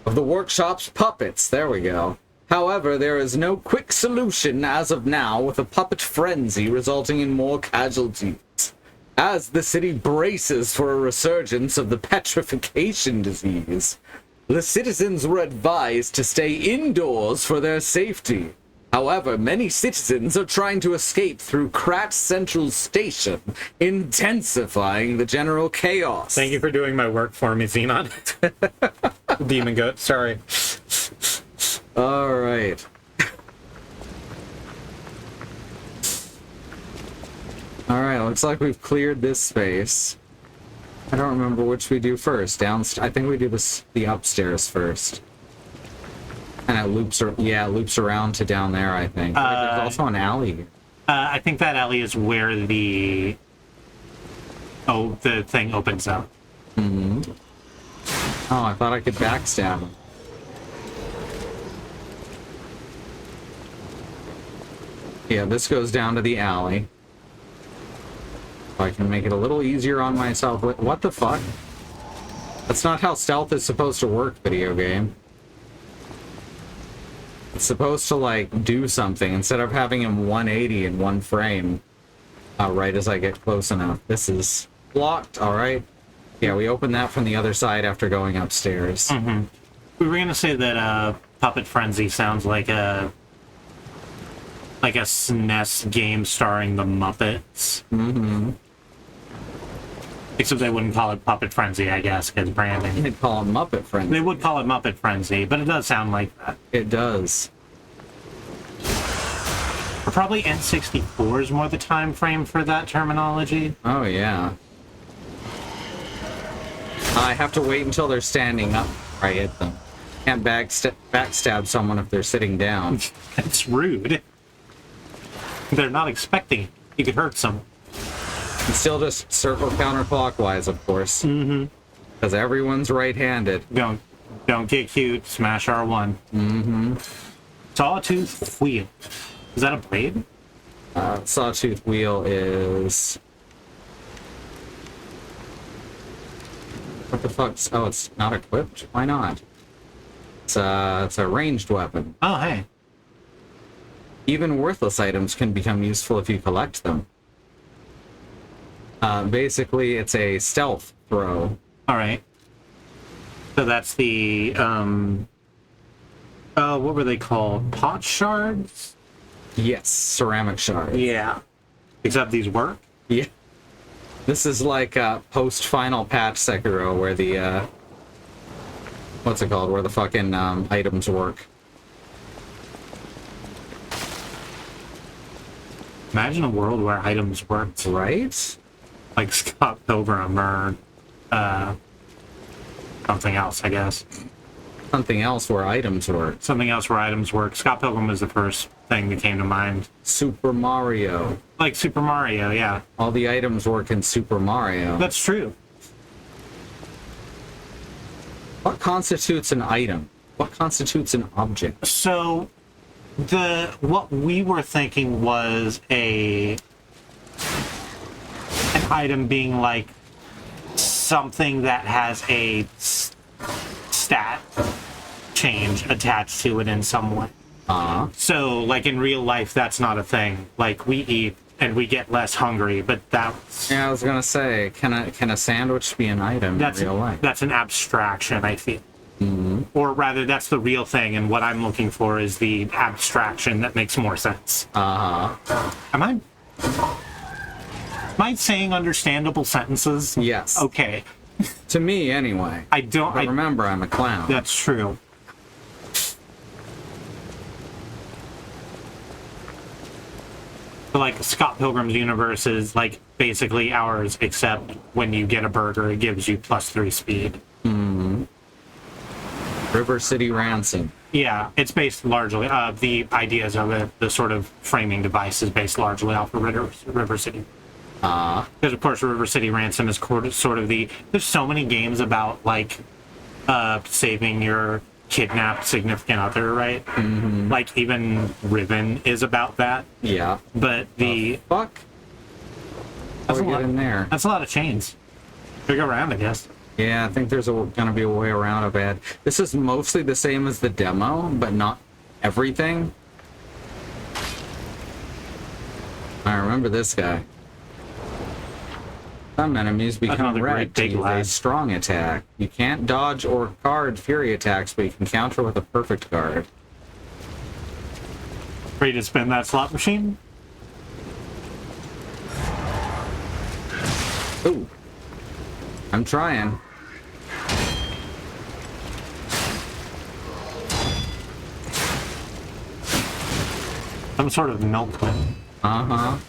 Of the workshop's puppets, there we go. However, there is no quick solution as of now, with a puppet frenzy resulting in more casualties. As the city braces for a resurgence of the petrification disease, the citizens were advised to stay indoors for their safety. However, many citizens are trying to escape through Krat Central Station, intensifying the general chaos. Thank you for doing my work for me, Xenon. Demon Goat, sorry. All right. All right, looks like we've cleared this space. I don't remember which we do first. I think we do the upstairs first. And it loops, loops around to down there, I think. Wait, there's also an alley. I think that alley is where the thing opens up. Mm-hmm. Oh, I thought I could backstab him. Yeah, this goes down to the alley. So I can make it a little easier on myself. What the fuck? That's not how stealth is supposed to work, video game. It's supposed to, like, do something instead of having him 180 in one frame right as I get close enough. This is blocked, alright. Yeah, we opened that from the other side after going upstairs. Mm-hmm. We were gonna say that Puppet Frenzy sounds like a SNES game starring the Muppets. Mm-hmm. Except they wouldn't call it Puppet Frenzy, I guess, because branding. They'd call it Muppet Frenzy. They would call it Muppet Frenzy, but it does sound like that. It does. Or probably N64 is more the time frame for that terminology. Oh, yeah. I have to wait until they're standing up before I hit them. Can't backstab someone if they're sitting down. That's rude. They're not expecting it. You could hurt someone. And still just circle counterclockwise, of course. Mm-hmm. Because everyone's right-handed. Don't get cute. Smash R1. Mm-hmm. Sawtooth wheel. Is that a blade? Sawtooth wheel is... What the fuck? Oh, it's not equipped? Why not? It's a ranged weapon. Oh, hey. Even worthless items can become useful if you collect them. Basically, it's a stealth throw. All right. So that's the what were they called? Pot shards? Yes, ceramic shards. Yeah. Except these work? Yeah. This is like post-final patch Sekiro, where the what's it called? Where the fucking items work. Imagine a world where items worked. Right? Like Scott Pilgrim or something else, I guess. Something else where items work. Something else where items work. Scott Pilgrim was the first thing that came to mind. Super Mario. Like Super Mario, yeah. All the items work in Super Mario. That's true. What constitutes an item? What constitutes an object? So what we were thinking was an item being like something that has a stat change attached to it in some way. So like in real life, that's not a thing. Like we eat and we get less hungry, but that's... Yeah, I was gonna say, can a sandwich be an item in real life? That's an abstraction, I feel. Mm-hmm. Or rather, that's the real thing, and what I'm looking for is the abstraction that makes more sense. Am I saying understandable sentences? Yes. Okay. To me, anyway. But remember, I'm a clown. That's true. But like Scott Pilgrim's universe is like basically ours, except when you get a burger, it gives you +3 speed. Mm-hmm. River City Ransom. Yeah, it's based largely, the ideas of it, the sort of framing device is based largely off of River City. Because of course River City Ransom is sort of there's so many games about like saving your kidnapped significant other, right? Mm-hmm. Like even Riven is about that. Yeah. But the Fuck. How do we get in there? That's a lot of chains. We go around, I guess. Yeah, I think there's gonna be a way around it, bad. This is mostly the same as the demo, but not everything. I remember this guy. Some enemies become Another red great to big use a lad. strong attack. You can't dodge or guard fury attacks, but you can counter with a perfect guard. Ready to spin that slot machine? Ooh. I'm trying. Some sort of milkman. Uh-huh.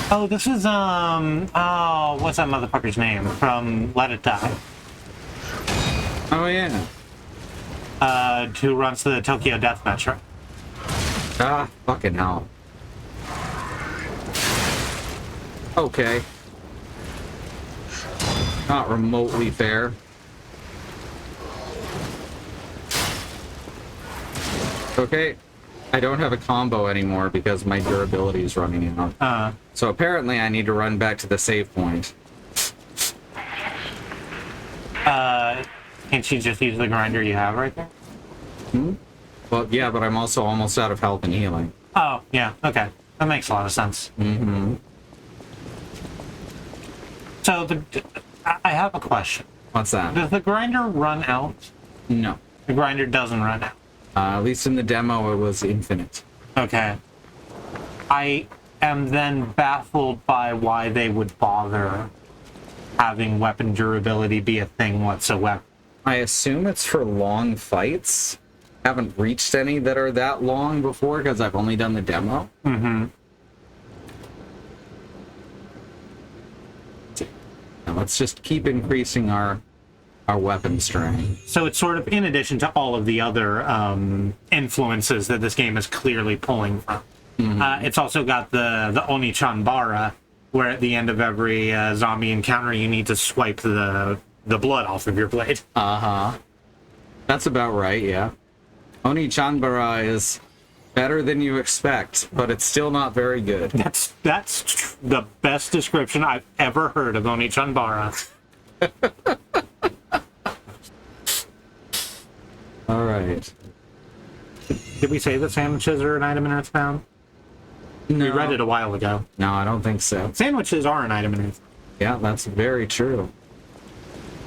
Oh, this is, oh, what's that motherfucker's name? From Let It Die. Oh, yeah. Who runs the Tokyo Deathmatch, right? Ah, fucking hell. Okay. Not remotely fair. Okay. I don't have a combo anymore because my durability is running out. So apparently I need to run back to the save point. Can't you just use the grinder you have right there? Well, yeah, but I'm also almost out of health and healing. Oh, yeah, okay. That makes a lot of sense. Mm-hmm. So, I have a question. What's that? Does the grinder run out? No. The grinder doesn't run out. At least in the demo, it was infinite. Okay. I am then baffled by why they would bother having weapon durability be a thing whatsoever. I assume it's for long fights. Haven't reached any that are that long before because I've only done the demo. Mm-hmm. Now let's just keep increasing our weapon strength. So it's sort of in addition to all of the other influences that this game is clearly pulling from. It's also got the Oni-chan-bara, where at the end of every zombie encounter you need to swipe the blood off of your blade. Uh-huh. That's about right, yeah. Oni-chanbara is better than you expect, but it's still not very good. That's the best description I've ever heard of Oni-chan-bara. All right. Did we say that sandwiches are an item in Earthbound? No. We read it a while ago. No, I don't think so. Sandwiches are an item in Earthbound. Yeah, that's very true.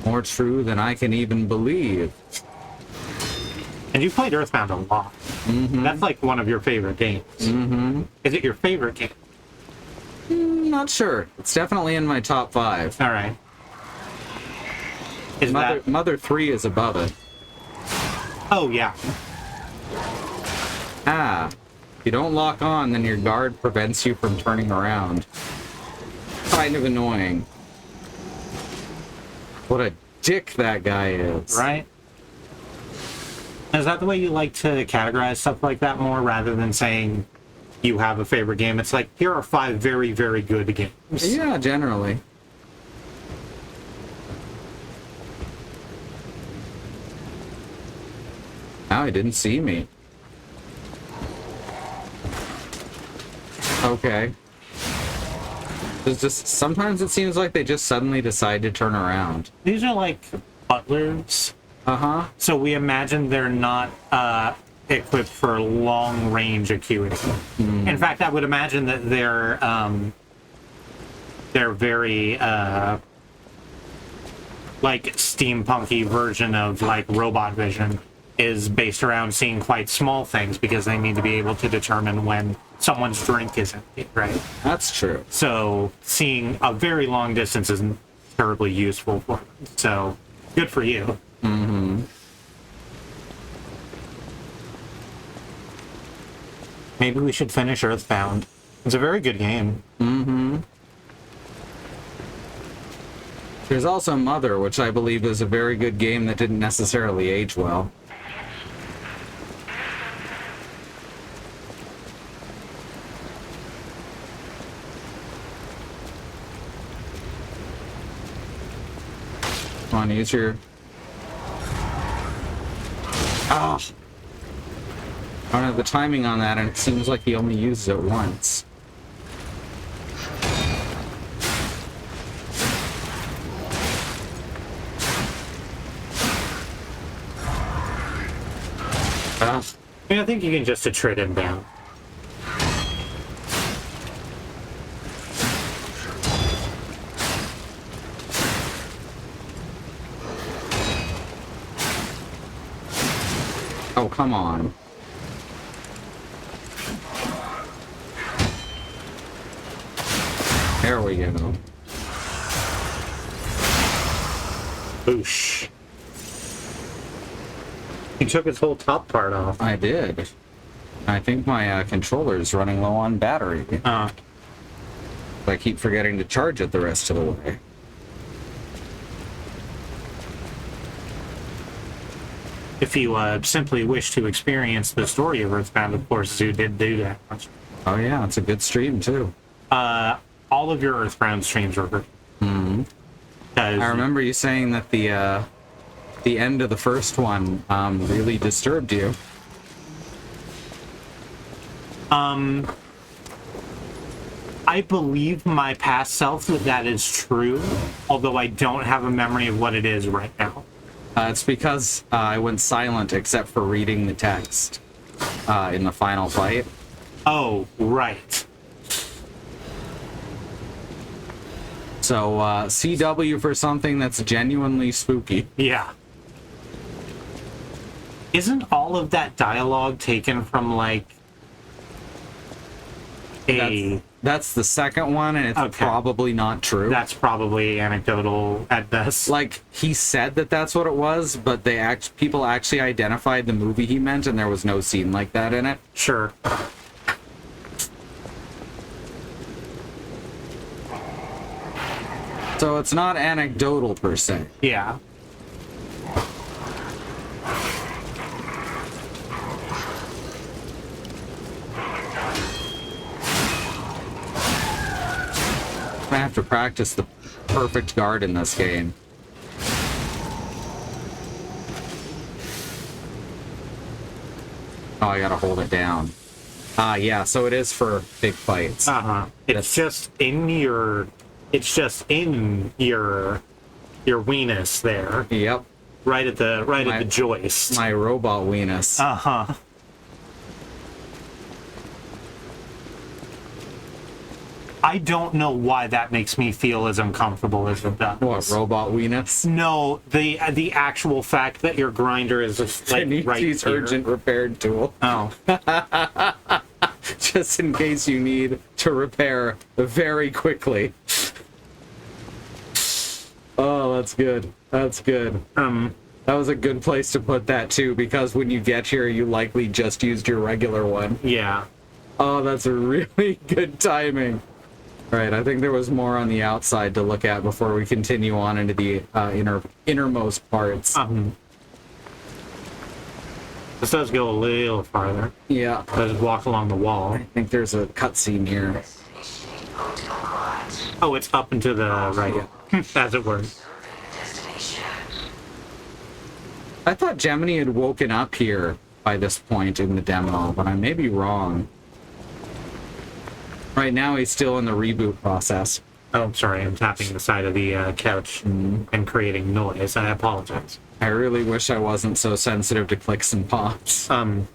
More true than I can even believe. And you played Earthbound a lot. Mm-hmm. That's like one of your favorite games. Mm-hmm. Is it your favorite game? Not sure. It's definitely in my top 5. All right. Is that? Mother 3 is above it. Oh yeah. Ah. If you don't lock on, then your guard prevents you from turning around. Kind of annoying. What a dick that guy is. Right. Is that the way you like to categorize stuff like that more, rather than saying you have a favorite game? It's like, here are 5 very, very good games. Yeah, generally. Now he didn't see me. Okay. There's just sometimes it seems like they just suddenly decide to turn around. These are like butlers. Uh-huh. So we imagine they're not equipped for long range acuity. In fact, I would imagine that they're very like steampunky version of like robot vision is based around seeing quite small things because they need to be able to determine when someone's drink is empty, right? That's true. So seeing a very long distance isn't terribly useful for them. So good for you. Mm-hmm. Maybe we should finish Earthbound. It's a very good game. Mm-hmm. There's also Mother, which I believe is a very good game that didn't necessarily age well. Come on, use your... Ah! I don't have the timing on that, and it seems like he only uses it once. Ah! I mean, I think you can just attrit him down. Oh, come on. There we go. Boosh. He took his whole top part off. I did. I think my controller is running low on battery. I keep forgetting to charge it the rest of the way. If you simply wish to experience the story of Earthbound, of course, Zoo did do that. Oh yeah, it's a good stream too. All of your Earthbound streams were good. Mm-hmm. I remember you saying that the end of the first one really disturbed you. I believe my past self that is true, although I don't have a memory of what it is right now. It's because I went silent except for reading the text in the final fight. Oh, right. So, CW for something that's genuinely spooky. Yeah. Isn't all of that dialogue taken from, like, a... That's the second one, and it's probably not true. That's probably anecdotal at best. Like, he said that that's what it was, but people actually identified the movie he meant, and there was no scene like that in it. Sure. So it's not anecdotal per se. Yeah. I have to practice the perfect guard in this game. Oh, I gotta hold it down. Yeah, so it is for big fights. It's just in your weenus there. Yep. Right at the joist. My robot weenus. I don't know why that makes me feel as uncomfortable as it does. What, robot weenus? No, the actual fact that your grinder is just like right here. Urgent repair tool. Oh. Just in case you need to repair very quickly. Oh, that's good. That's good. That was a good place to put that too, because when you get here, you likely just used your regular one. Yeah. Oh, that's a really good timing. Right, I think there was more on the outside to look at before we continue on into the innermost parts. This does go a little farther. Yeah. Let's walk along the wall. I think there's a cutscene here. Oh, it's up and to the right, as it were. I thought Gemini had woken up here by this point in the demo, but I may be wrong. Right now, he's still in the reboot process. Oh, I'm sorry. I'm tapping the side of the couch and creating noise. I apologize. I really wish I wasn't so sensitive to clicks and pops. Had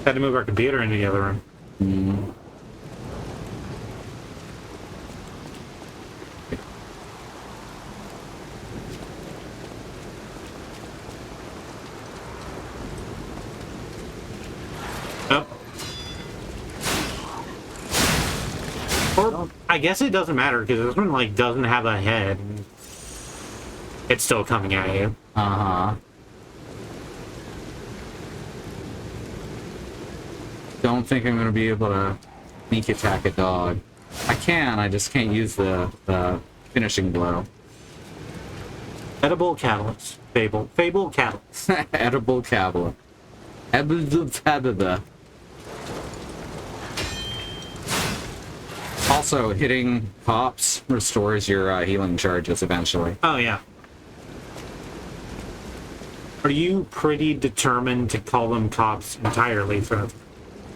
to move our computer into the other room. Oh. Or, I guess it doesn't matter, because this one, like, doesn't have a head. It's still coming at you. Uh-huh. Don't think I'm going to be able to sneak attack a dog. I can, I just can't use the finishing blow. Edible catalyst. Fable catalyst. Edible catalyst. Also, hitting pops restores your healing charges eventually. Oh, yeah. Are you pretty determined to call them cops entirely throughout?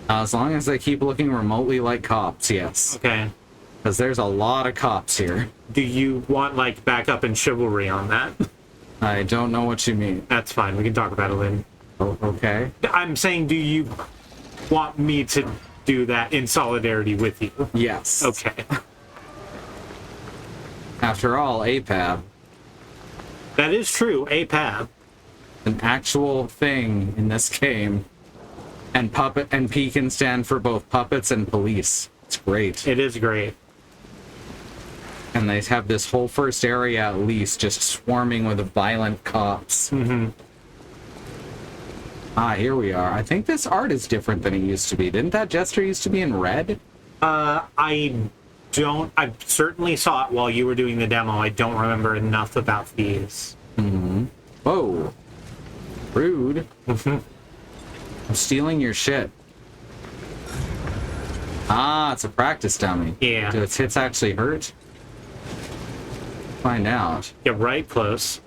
As long as they keep looking remotely like cops, yes. Okay. Because there's a lot of cops here. Do you want, like, backup and chivalry on that? I don't know what you mean. That's fine. We can talk about it later. Oh, okay. I'm saying, do you want me to do that in solidarity with you? Yes. Okay. After all, APAB, That is true. APAB. an actual thing in this game. And puppet and P can stand for both puppets and police. It's great. It is great. And they have this whole first area at least just swarming with violent cops. Mm-hmm. Ah, here we are. I think this art is different than it used to be. Didn't that gesture used to be in red? I certainly saw it while you were doing the demo. I don't remember enough about these. Whoa. Rude. I'm stealing your shit. Ah, it's a practice dummy. Yeah. Do its hits actually hurt? Find out. Get right close.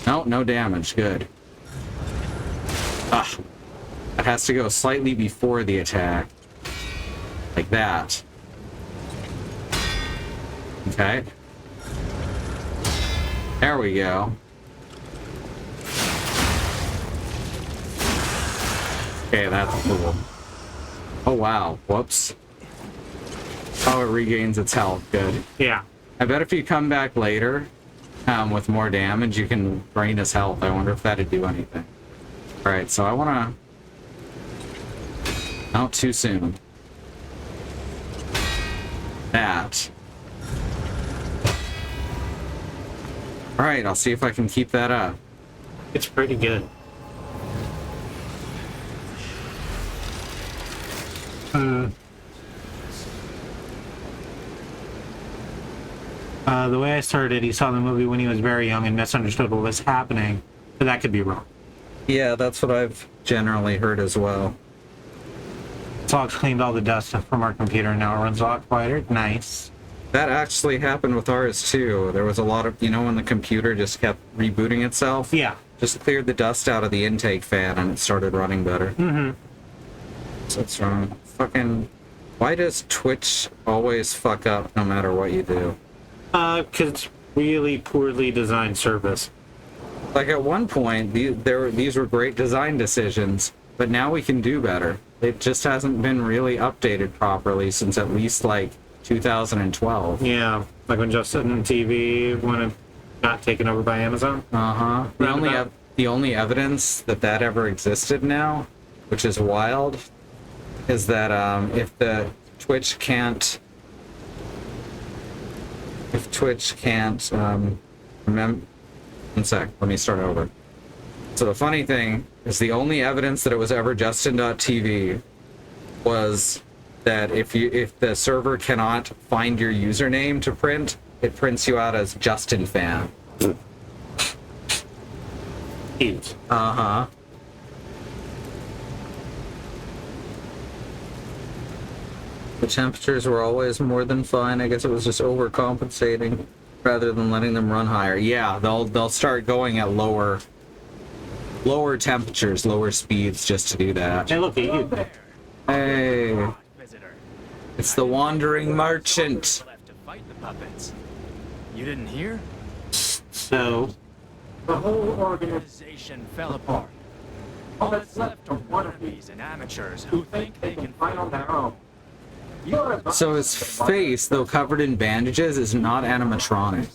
No, no damage. Good. Ah. It has to go slightly before the attack. Like that. Okay. There we go. Okay, that's cool. Oh, wow. Whoops. Oh, it regains its health. Good. Yeah. I bet if you come back later with more damage, you can drain his health. I wonder if that'd do anything. Alright, so I want to... Not too soon. That. Alright, I'll see if I can keep that up. It's pretty good. The way I started, he saw the movie when he was very young and misunderstood what was happening, but that could be wrong. Yeah, that's what I've generally heard as well. Sox cleaned all the dust from our computer and now it runs a lot quieter. Nice. That actually happened with ours too. There was a lot of, when the computer just kept rebooting itself. Yeah. Just cleared the dust out of the intake fan and it started running better. Mm-hmm. So it's wrong. Fucking, why does Twitch always fuck up no matter what you do? Because it's really poorly designed service. Like at one point, these were great design decisions, but now we can do better. It just hasn't been really updated properly since at least like 2012. Yeah, like when Justin TV when it got taken over by Amazon. Uh-huh. The only evidence that ever existed now, which is wild, is that if Twitch can't remember. One sec, let me start over. So the funny thing is the only evidence that it was ever Justin.tv was that if the server cannot find your username to print, it prints you out as Justin fan. Huge. Uh-huh. The temperatures were always more than fine. I guess it was just overcompensating rather than letting them run higher. Yeah, they'll start going at lower temperatures, lower speeds just to do that. Hey, look at you. Hey, it's the wandering merchant. Left to fight the puppets. You didn't hear? So, The whole organization fell apart. All that's left are wannabes and amateurs who think they can fight on their own. So his face, though covered in bandages, is not animatronic.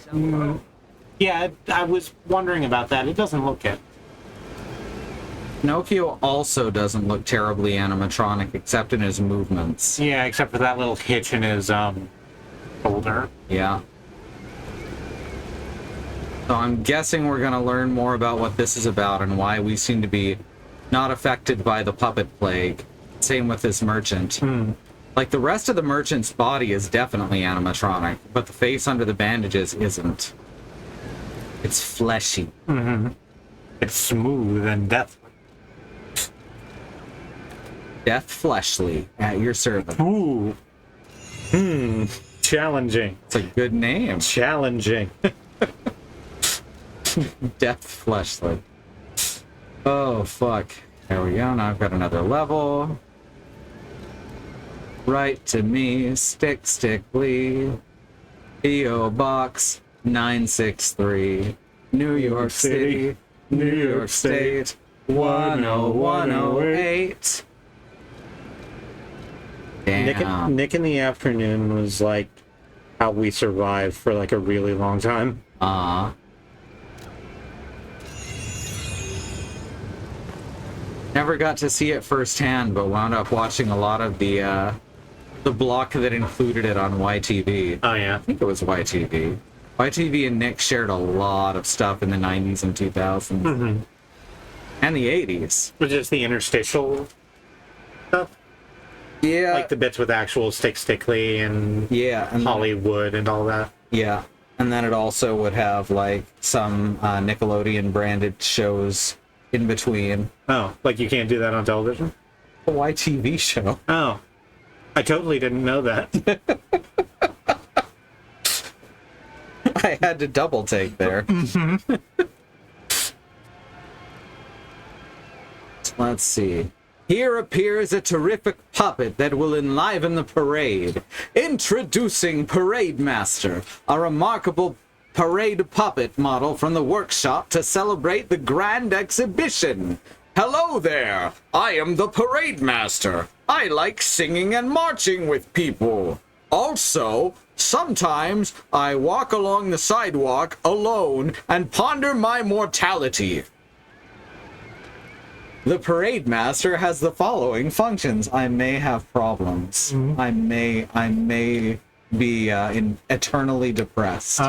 yeah, I was wondering about that. It doesn't look it. Pinocchio also doesn't look terribly animatronic, except in his movements. Yeah, except for that little hitch in his shoulder. Yeah. So I'm guessing we're going to learn more about what this is about and why we seem to be not affected by the puppet plague. Same with this merchant. Like, the rest of the merchant's body is definitely animatronic, but the face under the bandages isn't. It's fleshy. It's smooth and deathly. Death Fleshly at your service. Ooh. Challenging. It's a good name. Challenging. Death Fleshly. Oh, fuck. There we go. Now I've got another level. Write to me, stickly. P.O. Box 963. New York City, New York State, 10108. Damn. Nick in the Afternoon was like how we survived for like a really long time. Never got to see it firsthand, but wound up watching a lot of the block that included it on YTV. Oh yeah. I think it was YTV. YTV and Nick shared a lot of stuff in the 90s and 2000s. Mm-hmm. And the 80s. But just the interstitial stuff? Yeah. Like the bits with actual Stickly and yeah, and Hollywood and all that. yeah. And then it also would have like some Nickelodeon branded shows in between. Oh, like you can't do that on television? A YTV show. Oh. I totally didn't know that. I had to double take there. Let's see. Here appears a terrific puppet that will enliven the parade. Introducing Parade Master, a remarkable parade puppet model from the workshop to celebrate the grand exhibition. Hello there, I am the Parade Master. I like singing and marching with people. Also, sometimes I walk along the sidewalk alone and ponder my mortality. The Parade Master has the following functions. I may have problems. I may be eternally depressed.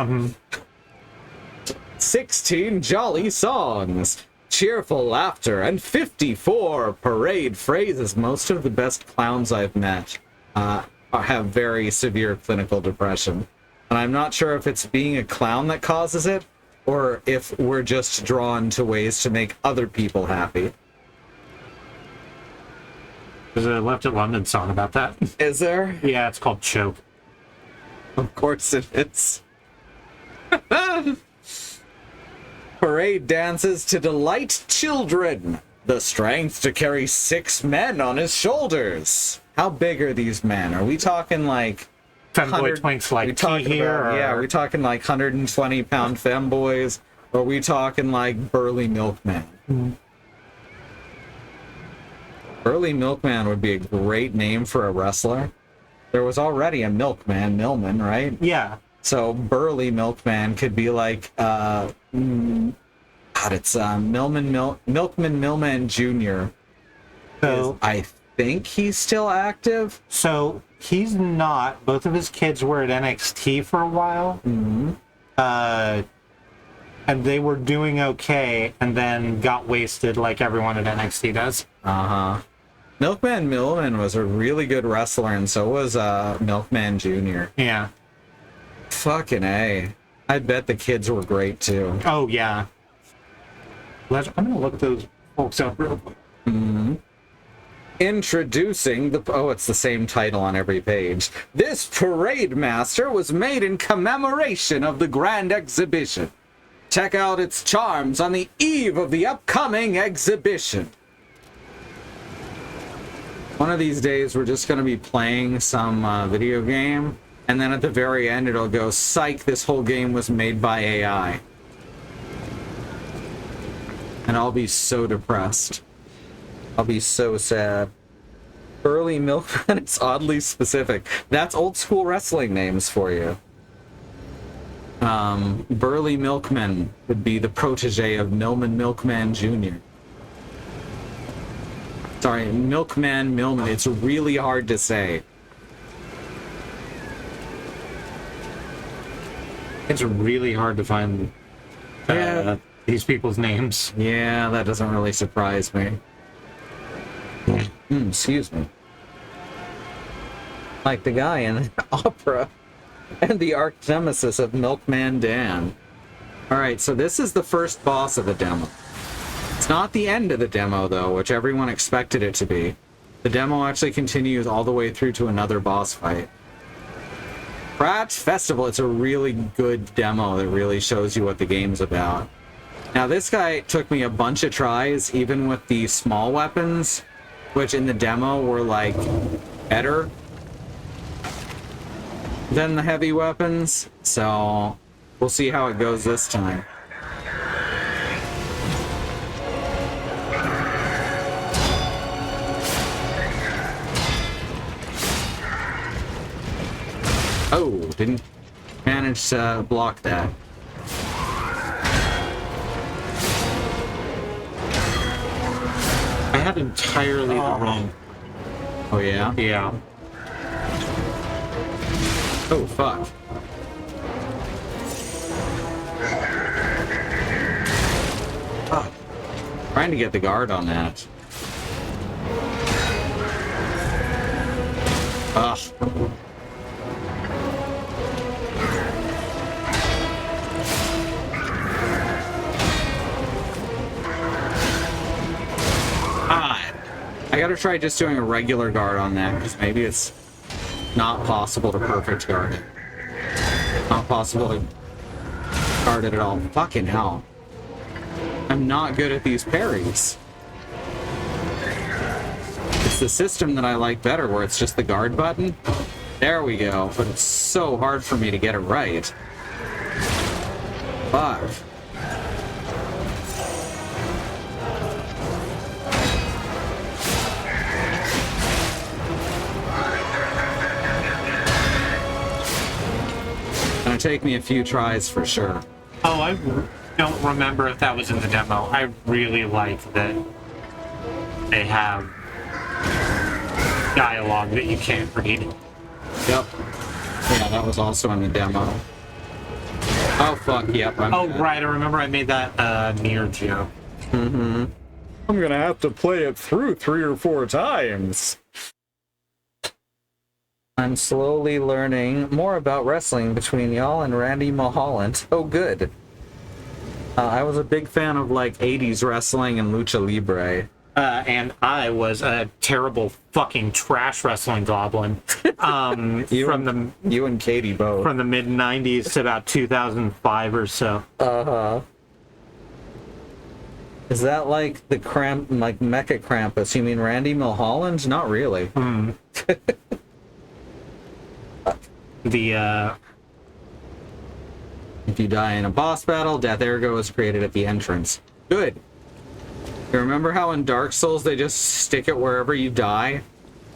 16 jolly songs, cheerful laughter, and 54 parade phrases. Most of the best clowns I've met have very severe clinical depression. And I'm not sure if it's being a clown that causes it, or if we're just drawn to ways to make other people happy. There's a Left at London song about that. Is there? Yeah, it's called Choke. Of course it is. Parade dances to delight children. The strength to carry 6 men on his shoulders. How big are these men? Are we talking like Femboy twinks like tea here? Or... Yeah, are we talking like 120-pound femboys? Or are we talking like burly milkmen? Burly Milkman would be a great name for a wrestler. There was already a Milkman, Millman, right? Yeah. So Burly Milkman could be like, Millman Millman Jr. So I think he's still active. So he's not. Both of his kids were at NXT for a while. Mm-hmm. And they were doing okay, and then got wasted like everyone at NXT does. Uh-huh. Milkman Millman was a really good wrestler, and so was Milkman Jr. Yeah. Fucking A. I bet the kids were great, too. Oh, yeah. I'm gonna look those folks up real quick. Mm-hmm. Introducing the... Oh, it's the same title on every page. This Parade Master was made in commemoration of the Grand Exhibition. Check out its charms on the eve of the upcoming exhibition. One of these days, we're just going to be playing some video game, and then at the very end, it'll go, psych, this whole game was made by AI. And I'll be so depressed. I'll be so sad. Burly Milkman, it's oddly specific. That's old school wrestling names for you. Burly Milkman would be the protege of Millman Milkman Jr. Sorry, Milkman Millman. It's really hard to say. It's really hard to find these people's names. Yeah, that doesn't really surprise me. Excuse me. Like the guy in Opera and the arch nemesis of Milkman Dan. Alright, so this is the first boss of the demo. It's not the end of the demo, though, which everyone expected it to be. The demo actually continues all the way through to another boss fight. Pratt Festival, it's a really good demo that really shows you what the game's about. Now this guy took me a bunch of tries, even with the small weapons, which in the demo were like better than the heavy weapons. So we'll see how it goes this time. Oh, didn't manage to block that. I had entirely the wrong. Oh yeah? Yeah. Oh fuck. Ah, trying to get the guard on that. Ugh. I gotta try just doing a regular guard on that, because maybe it's not possible to perfect guard it. Not possible to guard it at all. Fucking hell. I'm not good at these parries. It's the system that I like better, where it's just the guard button. There we go, but it's so hard for me to get it right. Fuck. Gonna take me a few tries for sure. Oh, I don't remember if that was in the demo. I really like that they have dialogue that you can't read. Yep. Yeah, that was also in the demo. Oh fuck, yep. I'm Oh, dead. right, I remember I made that near joke. Mm-hmm. I'm gonna have to play it through 3 or 4 times. I'm slowly learning more about wrestling between y'all and Randy Mulholland. Oh, good. I was a big fan of like 80s wrestling and lucha libre. And I was a terrible fucking trash wrestling goblin. You and Katie both. From the mid 90s to about 2005 or so. Uh-huh. Is that like the like Mecha Krampus? You mean Randy Mulholland? Not really. If you die in a boss battle, Death Ergo is created at the entrance. Good. You remember how in Dark Souls they just stick it wherever you die?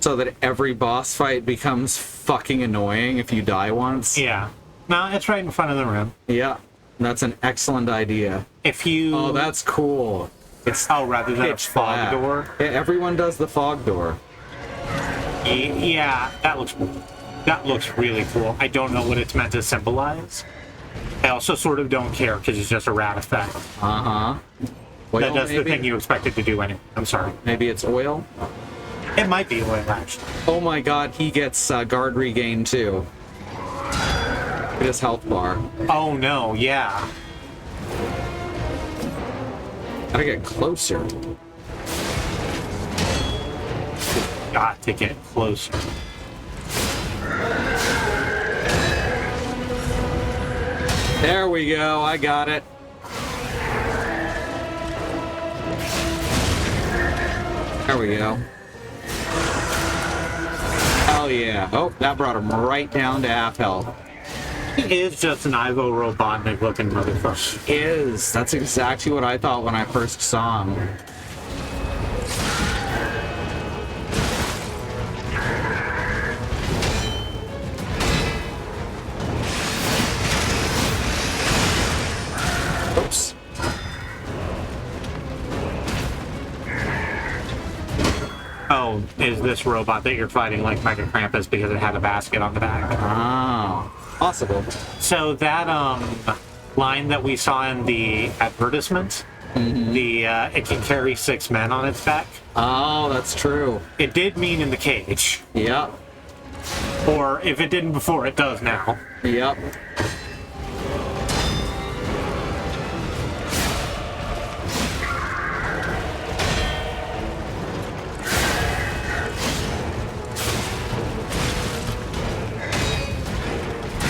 So that every boss fight becomes fucking annoying if you die once? Yeah. No, it's right in front of the room. Yeah. That's an excellent idea. If you... Oh, that's cool. It's rather than a pitch fog black. door. Yeah, everyone does the fog door. Yeah, that looks really cool. I don't know what it's meant to symbolize. I also sort of don't care because it's just a rat effect. Uh-huh. That does the thing you expect it to do anyway. I'm sorry. Maybe it's oil? It might be oil, actually. Oh my god, he gets guard regain too. It is health bar. Oh no, yeah. Gotta get closer. Got to get closer. There we go, I got it. There we go. Hell yeah. Oh, that brought him right down to half health. He is just an Ivo Robotnik looking motherfucker. Is. That's exactly what I thought when I first saw him. Oops. Oh, is this robot that you're fighting like Mecha Krampus because it had a basket on the back? Oh, possible. So that line that we saw in the advertisement, it can carry 6 men on its back. Oh, that's true. It did mean in the cage, Yep. or if it didn't before, it does now. Yep.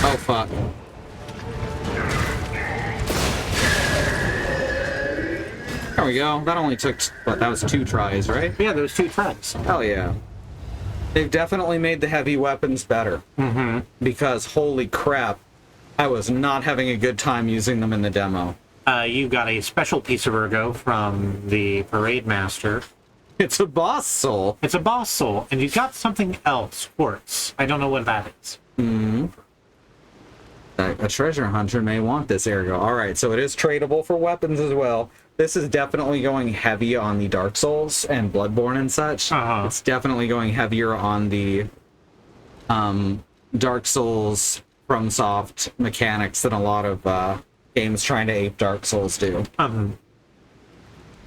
Oh, fuck. There we go. That only took, what, that was 2 tries, right? Yeah, those 2 tries. Hell yeah. They've definitely made the heavy weapons better. Mm-hmm. Because, holy crap, I was not having a good time using them in the demo. You got a special piece of Ergo from the Parade Master. It's a boss soul. It's a boss soul, and you got something else, quartz. I don't know what that is. A treasure hunter may want this Ergo. Alright, so it is tradable for weapons as well. This is definitely going heavy on the Dark Souls and Bloodborne and such. Uh-huh. It's definitely going heavier on the Dark Souls FromSoft mechanics than a lot of games trying to ape Dark Souls do.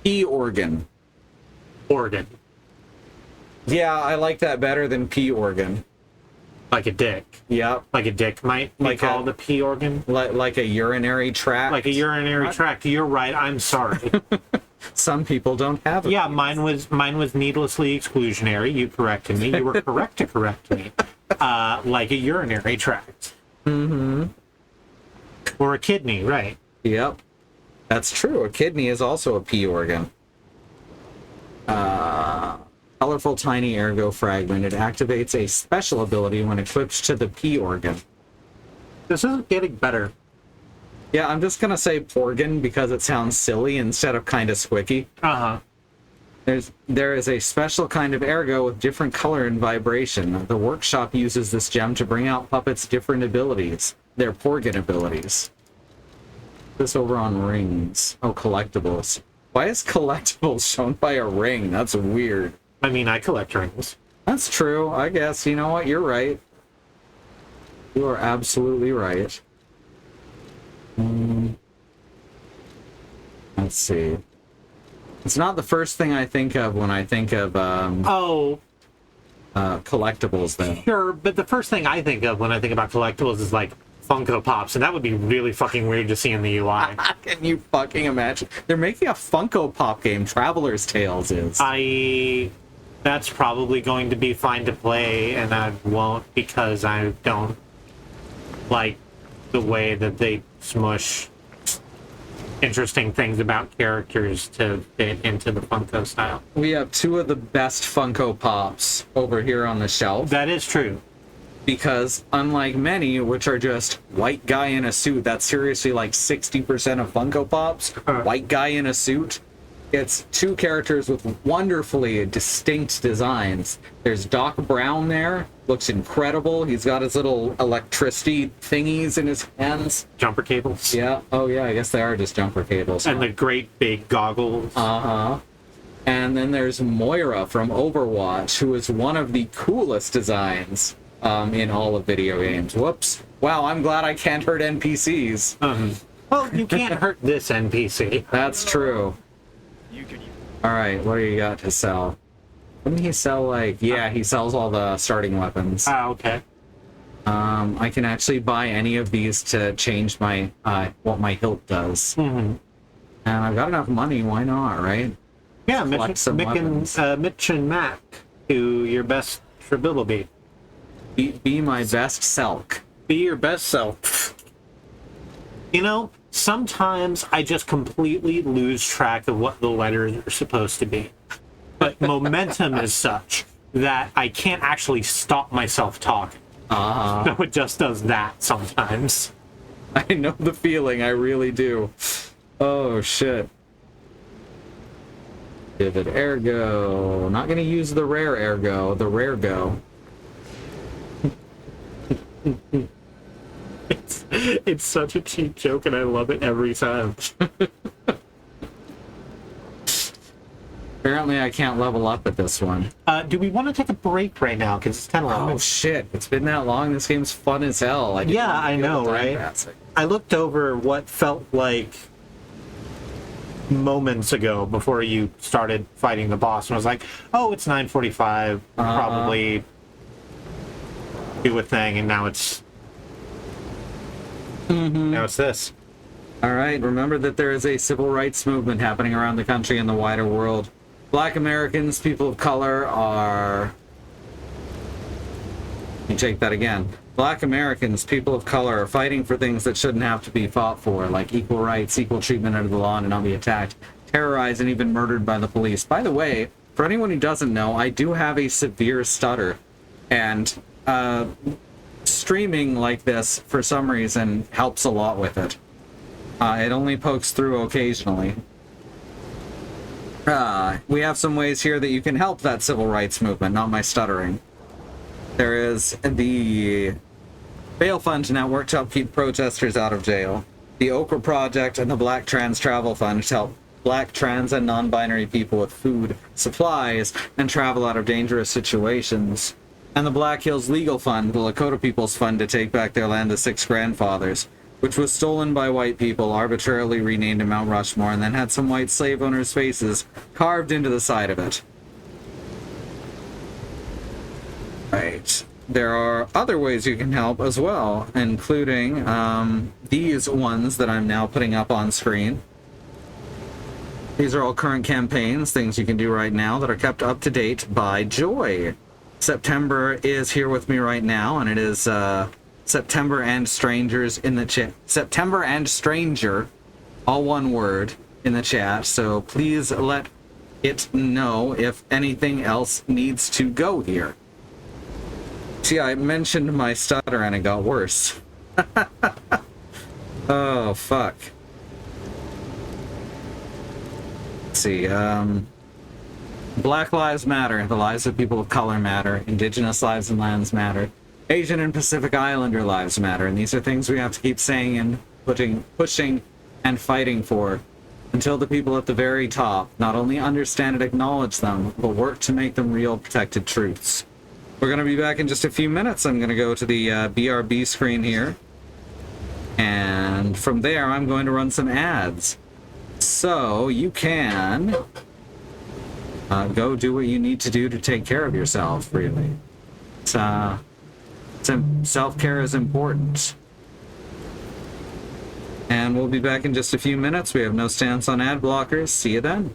P-Organ. Organ. Yeah, I like that better than P-Organ. Like a dick. Yep. Like a dick might be Like called a P organ. Like a urinary tract. Like a urinary tract. You're right. I'm sorry. Some people don't have it. Yeah, mine was needlessly exclusionary. You corrected me. You were correct to correct me. Like a urinary tract. Mm-hmm. Or a kidney, right? Yep. That's true. A kidney is also a P organ. Colorful tiny ergo fragment. It activates a special ability when equipped to the P organ. This isn't getting better. Yeah, I'm just gonna say porgan because it sounds silly instead of kind of squicky. Uh-huh. There is a special kind of ergo with different color and vibration. The workshop uses this gem to bring out puppets' different abilities. Their porgan abilities. This over on rings. Oh, collectibles. Why is collectibles shown by a ring? That's weird. I mean, I collect rings. That's true, I guess. You know what? You're right. You are absolutely right. Let's see. It's not the first thing I think of when I think of collectibles, though. Sure, but the first thing I think of when I think about collectibles is like Funko Pops, and that would be really fucking weird to see in the UI. Can you fucking imagine? They're making a Funko Pop game, Traveler's Tales is. That's probably going to be fine to play, and I won't because I don't like the way that they smush interesting things about characters to fit into the Funko style. We have 2 of the best Funko Pops over here on the shelf. That is true. Because unlike many, which are just white guy in a suit, that's seriously like 60% of Funko Pops, white guy in a suit. It's 2 characters with wonderfully distinct designs. There's Doc Brown there, looks incredible. He's got his little electricity thingies in his hands. Jumper cables. Yeah, oh yeah, I guess they are just jumper cables. And the great big goggles. Uh-huh. And then there's Moira from Overwatch, who is one of the coolest designs in all of video games. Whoops. Wow, I'm glad I can't hurt NPCs. Well, you can't hurt this NPC. That's true. Alright, what do you got to sell? Didn't he sell, like... Yeah, he sells all the starting weapons. Ah, okay. I can actually buy any of these to change my what my hilt does. And I've got enough money, why not, right? Yeah, Collect Mitch and Mac to your best Tribilby. Be my best self. Be your best self. You know, sometimes I just completely lose track of what the letters are supposed to be. But momentum is such that I can't actually stop myself talking. So it just does that sometimes. I know the feeling, I really do. Oh, shit. Vivid Ergo. Not gonna use the rare Ergo, the rare go. It's such a cheap joke, and I love it every time. Apparently I can't level up at this one. Do we want to take a break right now? Because it's 10:11. Oh shit, it's been that long. This game's fun as hell. Yeah, I know, right? I looked over what felt like moments ago before you started fighting the boss, and I was like, oh, it's 9:45, probably do a thing, and now it's... Now it's this. Alright, remember that there is a civil rights movement happening around the country and the wider world. Black Americans, people of color are... Let me take that again. Black Americans, people of color, are fighting for things that shouldn't have to be fought for, like equal rights, equal treatment under the law, and not be attacked. terrorized and even murdered by the police. By the way, for anyone who doesn't know, I do have a severe stutter, and streaming like this, for some reason, helps a lot with it. It only pokes through occasionally. We have some ways here that you can help that civil rights movement, not my stuttering. There is the Bail Fund Network to help keep protesters out of jail, the Okra Project, and the Black Trans Travel Fund to help Black, trans, and non-binary people with food, supplies, and travel out of dangerous situations, and the Black Hills Legal Fund, the Lakota People's Fund to take back their land to 6 grandfathers, which was stolen by white people, arbitrarily renamed to Mount Rushmore, and then had some white slave owners' faces carved into the side of it. Right. There are other ways you can help as well, including these ones that I'm now putting up on screen. These are all current campaigns, things you can do right now that are kept up to date by Joy. September is here with me right now, and it is September and Strangers in the chat. September and Stranger, all one word, in the chat. So please let it know if anything else needs to go here. See, I mentioned my stutter and it got worse. Oh, fuck. Let's see, Black Lives Matter, the lives of people of color matter, Indigenous lives and lands matter, Asian and Pacific Islander lives matter, and these are things we have to keep saying and pushing and fighting for until the people at the very top not only understand and acknowledge them, but work to make them real protected truths. We're going to be back in just a few minutes. I'm going to go to the BRB screen here, and from there I'm going to run some ads. So you can go do what you need to do to take care of yourself, really. Self-care is important. And we'll be back in just a few minutes. We have no stance on ad blockers. See you then.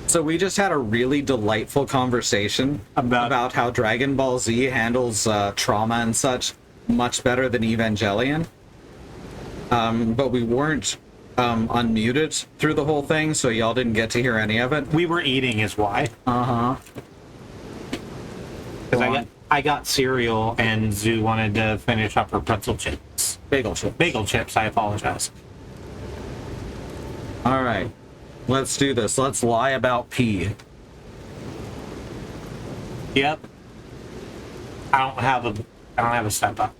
So we just had a really delightful conversation about how Dragon Ball Z handles trauma and such much better than Evangelion. But we weren't unmuted through the whole thing, so y'all didn't get to hear any of it. We were eating is why. Uh-huh. Because I got cereal and Zoo wanted to finish up her pretzel chips. Bagel chip. Bagel chips, I apologize. All right. Let's do this. Let's lie about P. Yep. I don't have a step up.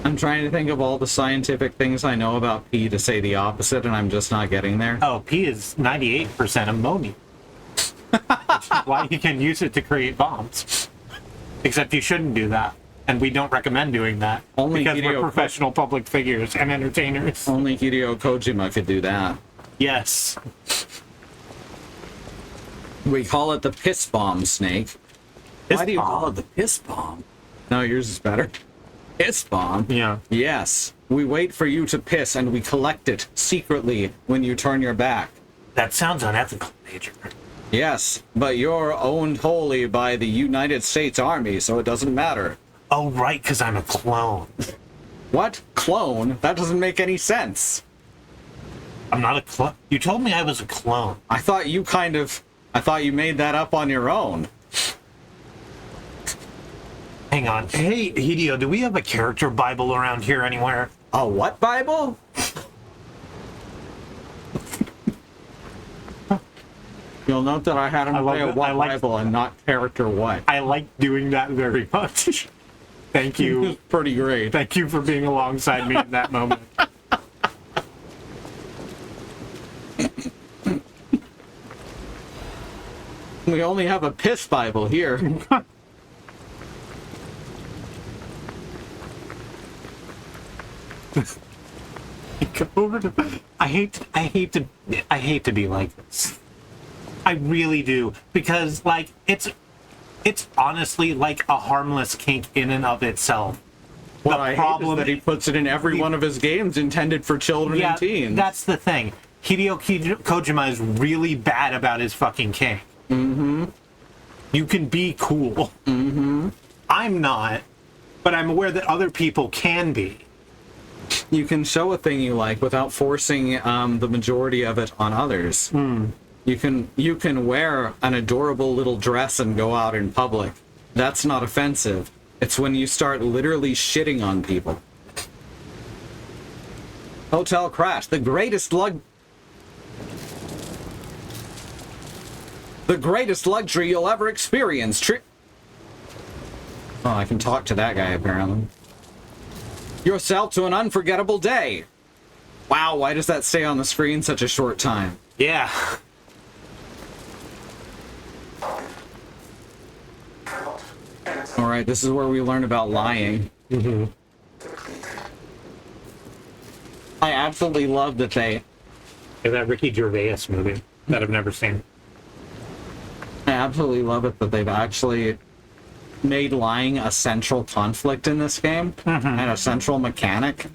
I'm trying to think of all the scientific things I know about P to say the opposite, and I'm just not getting there. Oh, P is 98% ammonia. Why you can use it to create bombs. Except you shouldn't do that. And we don't recommend doing that. Only because we're Hideo professional public figures and entertainers. Only Hideo Kojima could do that. Yes. We call it the piss bomb, Snake. Why do you call it the piss bomb? No, yours is better. Piss bomb? Yeah. Yes. We wait for you to piss and we collect it secretly when you turn your back. That sounds unethical, Major. Yes, but you're owned wholly by the United States Army, so it doesn't matter. Oh, right, because I'm a clone. What? Clone? That doesn't make any sense. I'm not a clone. You told me I was a clone. I thought you made that up on your own. Hang on. Hey, Hideo, do we have a character Bible around here anywhere? A what Bible? You'll note that I had him say a what Bible and not character what. I like doing that very much. Thank you. It's pretty great. Thank you for being alongside me in that moment. We only have a piss Bible here. Go over to. I hate to be like this. I really do, because like it's honestly like a harmless kink in and of itself. What I hate is that he puts it in every one of his games intended for children and teens. That's the thing. Hideo Kojima is really bad about his fucking kink. Mm-hmm. You can be cool. Mm-hmm. I'm not, but I'm aware that other people can be. You can show a thing you like without forcing the majority of it on others. You can wear an adorable little dress and go out in public. That's not offensive. It's when you start literally shitting on people. Hotel Crash, the greatest luxury you'll ever experience. Oh, I can talk to that guy apparently. Yourself to an unforgettable day. Wow, why does that stay on the screen such a short time? Yeah. Alright, this is where we learn about lying. Mm-hmm. I absolutely love that they... That Ricky Gervais movie that I've never seen. I absolutely love it that they've actually made lying a central conflict in this game, and a central mechanic.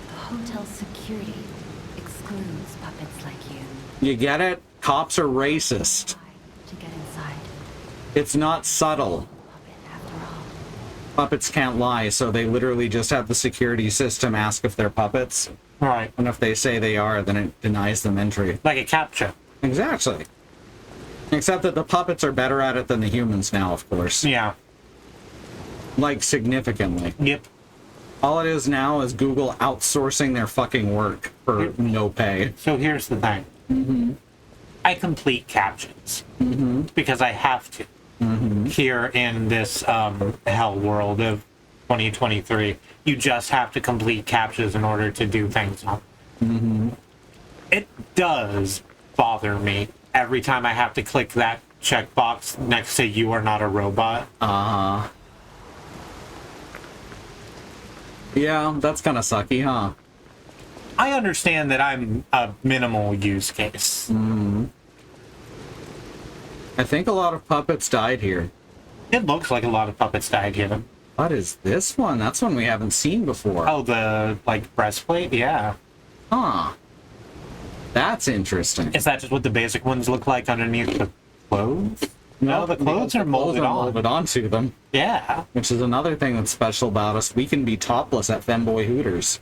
The hotel's security excludes puppets like you. You get it? Cops are racist. To get inside. It's not subtle. Puppet, after all. Puppets can't lie, so they literally just have the security system ask if they're puppets. Right. And if they say they are, then it denies them entry. Like a captcha. Exactly. Except that the puppets are better at it than the humans now, of course. Yeah. Like, significantly. Yep. All it is now is Google outsourcing their fucking work for no pay. So here's the thing. Mm-hmm. I complete captions because I have to here in this hell world of 2023. You just have to complete captures in order to do things. It does bother me every time I have to click that checkbox next to "You are not a robot." Yeah, that's kind of sucky, huh? I understand that I'm a minimal use case. I think a lot of puppets died here. It looks like a lot of puppets died here. What is this one? That's one we haven't seen before. Oh, the, like, breastplate? Yeah. Huh. That's interesting. Is that just what the basic ones look like underneath the clothes? No, the clothes are molded on. molded onto them, Yeah. which is another thing that's special about us. We can be topless at Femboy Hooters.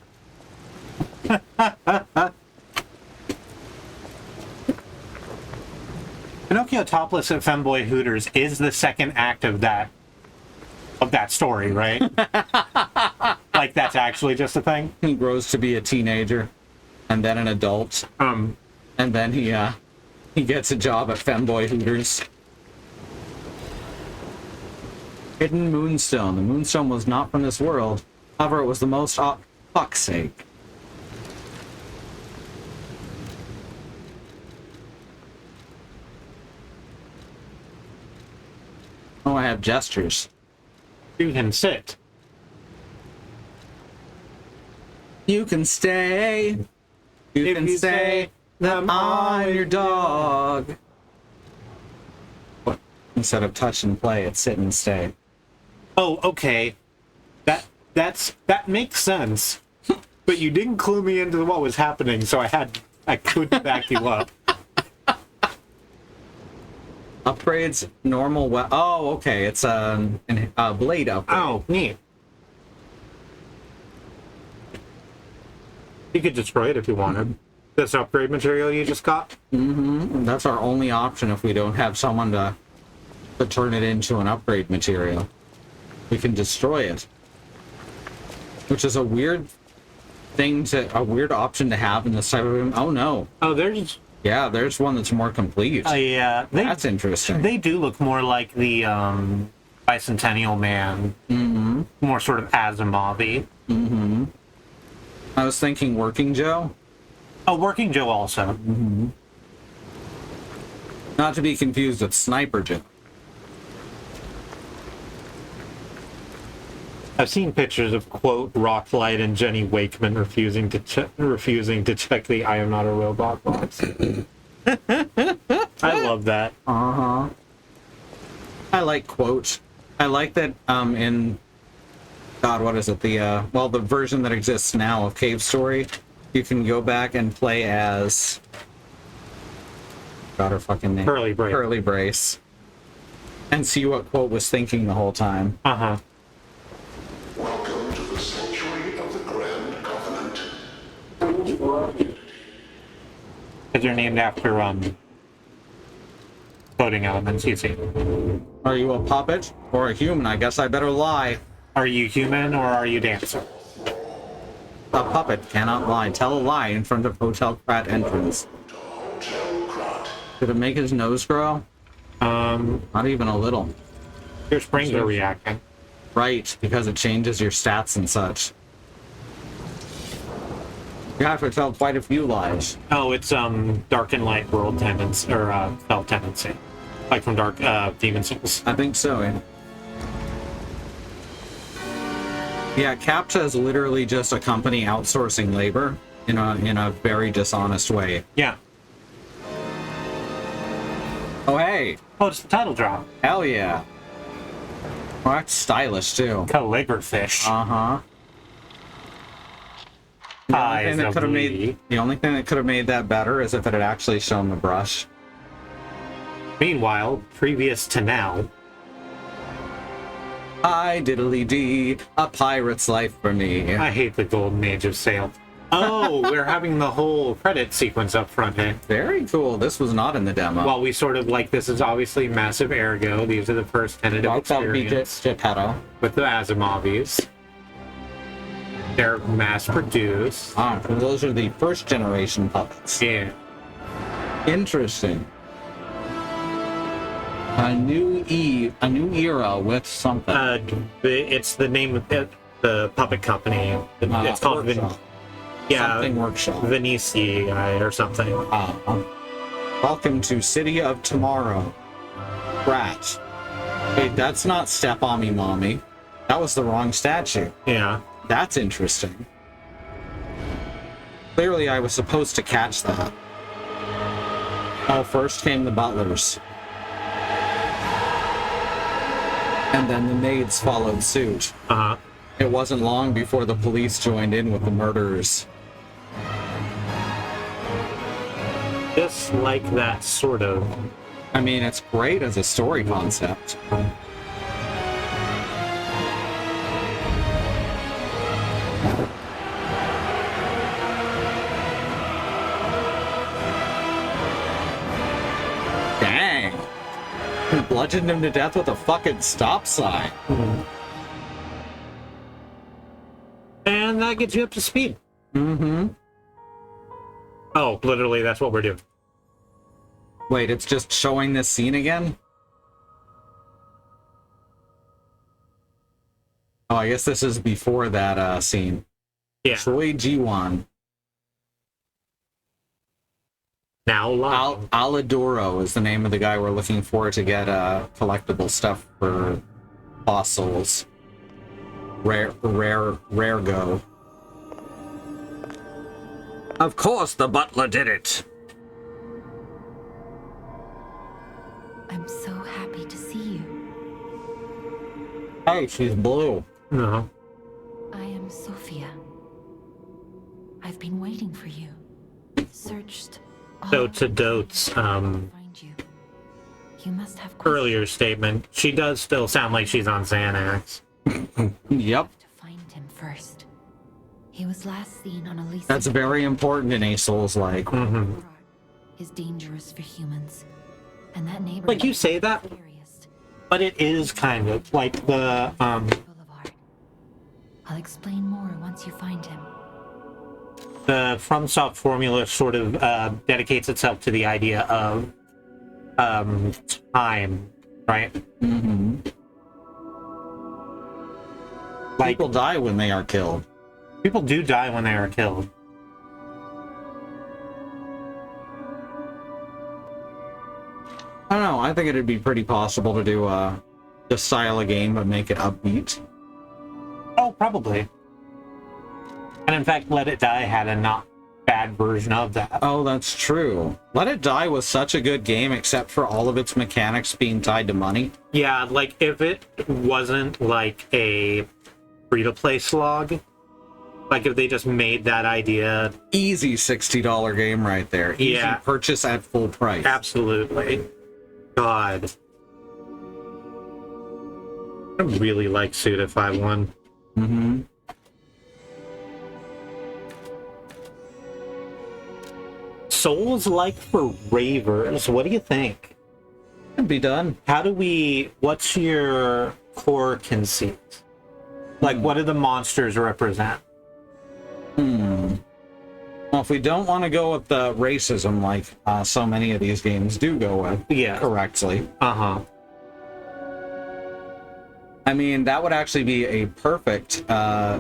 Pinocchio topless at Femboy Hooters is the second act of that story, right? Like that's actually just a thing. He grows to be a teenager, and then an adult, and then he gets a job at Femboy Hooters. Hidden Moonstone. The Moonstone was not from this world. However, it was the most... fuck's sake. Oh, I have gestures. You can sit. You can stay. You can say that I'm your dog. What? Instead of touch and play, it's sit and stay. Oh, okay. That makes sense. But you didn't clue me into what was happening, so I couldn't back you up. Upgrades normal oh, okay. It's a blade upgrade. Oh, neat. You could destroy it if you wanted. This upgrade material you just got? Mm-hmm. That's our only option if we don't have someone to turn it into an upgrade material. We can destroy it. Which is a weird option to have in this type of game. Oh no. Oh, there's... Yeah, there's one that's more complete. Yeah. That's interesting. They do look more like the Bicentennial Man. Mm-hmm. More sort of Asimov-y. Mm-hmm. I was thinking Working Joe. Oh, Working Joe also. Mm-hmm. Not to be confused with Sniper Joe. I've seen pictures of, quote, Rocklight and Jenny Wakeman refusing to check the I am not a robot box. I love that. Uh-huh. I like quote. I like that in God, what is it? The the version that exists now of Cave Story, you can go back and play as God, her fucking name. Curly Brace. Curly Brace. And see what Quote was thinking the whole time. Uh-huh. Welcome to the Sanctuary of the Grand Covenant. Because they're named after coding elements, you see. Are you a puppet or a human? I guess I better lie. Are you human or are you dancer? A puppet cannot lie. Tell a lie in front of Hotel Krat entrance. Hotel Krat. Did it make his nose grow? Not even a little. Your springs are reacting. Right, because it changes your stats and such. You have to tell quite a few lies. Oh, it's Dark and Light World tendency, or Spell tendency. Like from Dark Demon Souls. I think so, yeah. Yeah, CAPTCHA is literally just a company outsourcing labor in a very dishonest way. Yeah. Oh, hey! Oh, it's the title drop. Hell yeah! Well, that's stylish, too. Calligraphish. Uh-huh. Eyes of The only thing that could have made that better is if it had actually shown the brush. Meanwhile, previous to now, I diddly dee, a pirate's life for me. I hate the golden age of sail. Oh, we're having the whole credit sequence up front here. Very cool. This was not in the demo. Well, we sort of like, this is obviously massive ergo. These are the first tentative experience with the Asimovies. They're mass produced. Ah, so those are the first generation puppets. Yeah. Interesting. A new era with something. It's the name of it, the puppet company. It's called Something Workshop. Venice or something. Welcome to City of Tomorrow. Rat. Wait, that's not Step On Me Mommy. That was the wrong statue. Yeah. That's interesting. Clearly I was supposed to catch that. Oh, first came the butlers. And then the maids followed suit. Uh-huh. It wasn't long before the police joined in with the murderers. Dislike that sort of. I mean, it's great as a story concept. Dang. Bludgeoned him to death with a fucking stop sign. And that gets you up to speed. Mm-hmm. Oh, literally, that's what we're doing. Wait, it's just showing this scene again? Oh, I guess this is before that scene. Yeah. Troy G1. Now live. Aladoro is the name of the guy we're looking for to get collectible stuff for boss souls. Rare go. Of course the butler did it. I'm so happy to see you. Hey, she's blue. No. I am Sophia. I've been waiting for you. Searched all So to Dote's to find you. You must have earlier statement, she does still sound like she's on Xanax. Yep. to find him first. He was last seen on Elisa. That's very important in a Souls-like. Mm-hmm. Is dangerous for humans, and that neighborhood. Like you say that, Scariest. but it is kind of like the Boulevard. I'll explain more once you find him. the FromSoft formula sort of dedicates itself to the idea of time, right? Mm-hmm. Like People die when they are killed. people do die when they are killed. I don't know. I think it'd be pretty possible to do just style a game but make it upbeat. Oh, probably. And in fact, Let It Die had a not bad version of that. Oh, that's true. Let It Die was such a good game, except for all of its mechanics being tied to money. Yeah, like if it wasn't like a free-to-play slog, like if they just made that idea. Easy $60 game right there. Easy Yeah. purchase at full price. Absolutely. God. I really like Suda 5-1. Mm-hmm. Souls like for ravers. What do you think? Could be done. What's your core conceit? Like, what do the monsters represent? Well, if we don't want to go with the racism like so many of these games do go with Yeah. correctly, Uh-huh. I mean, that would actually be a perfect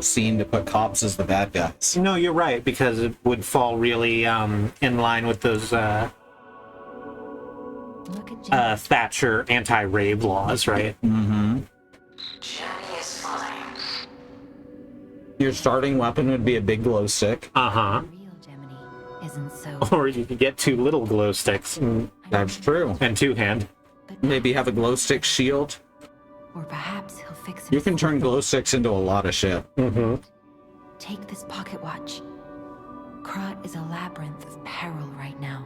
scene to put cops as the bad guys. No, you're right, because it would fall really in line with those Look at Jenny. Thatcher anti-rave laws, right? Mm-hmm. Your starting weapon would be a big glow stick. Uh-huh. Real Gemini isn't so. Or you could get 2 little glow sticks That's true. and 2-hand. But Maybe have a glow stick shield. or perhaps he'll fix You can himself. turn glow sticks into a lot of shit. Mm-hmm. Take this pocket watch. Krat is a labyrinth of peril right now.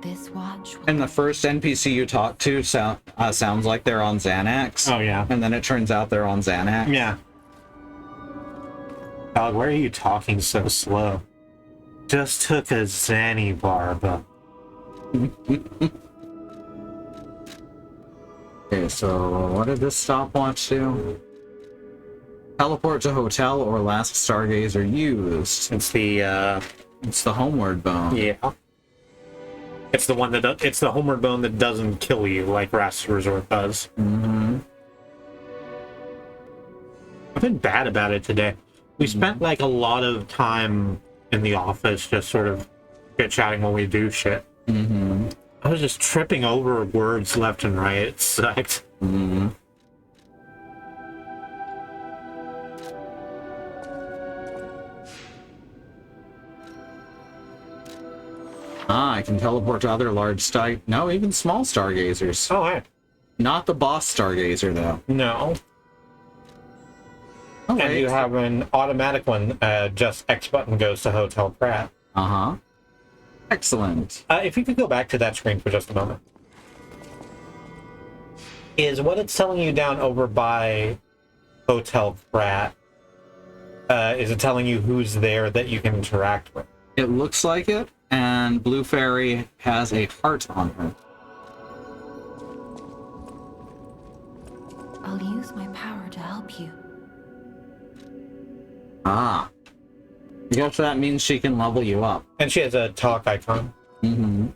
This watch will. And the first NPC you talk to sounds like they're on Xanax. Oh, yeah. And then it turns out they're on Xanax. Yeah. Dog, why are you talking so slow? Just took a Zanny barb. Okay, so what did this stopwatch do? Teleport to hotel or last stargazer used. It's the It's the homeward bone. yeah. It's the one that it's the homeward bone that doesn't kill you like Last Resort does. Mm-hmm. I've been bad about it today. We spent like a lot of time in the office just sort of chit-chatting when we do shit. Mm-hmm. I was just tripping over words left and right. It sucked. Mm-hmm. I can teleport to other large no, even small stargazers. Oh, hey. Not the boss stargazer, though. No. Oh, And you have an automatic one, just X button goes to Hotel Pratt. Uh-huh. Excellent. If you could go back to that screen for just a moment. Is what it's telling you down over by Hotel Pratt, is it telling you who's there that you can interact with? It looks like it, and Blue Fairy has a heart on her. I'll use my power to help you. Ah. I guess that means she can level you up. And she has a talk icon. Mm-hmm.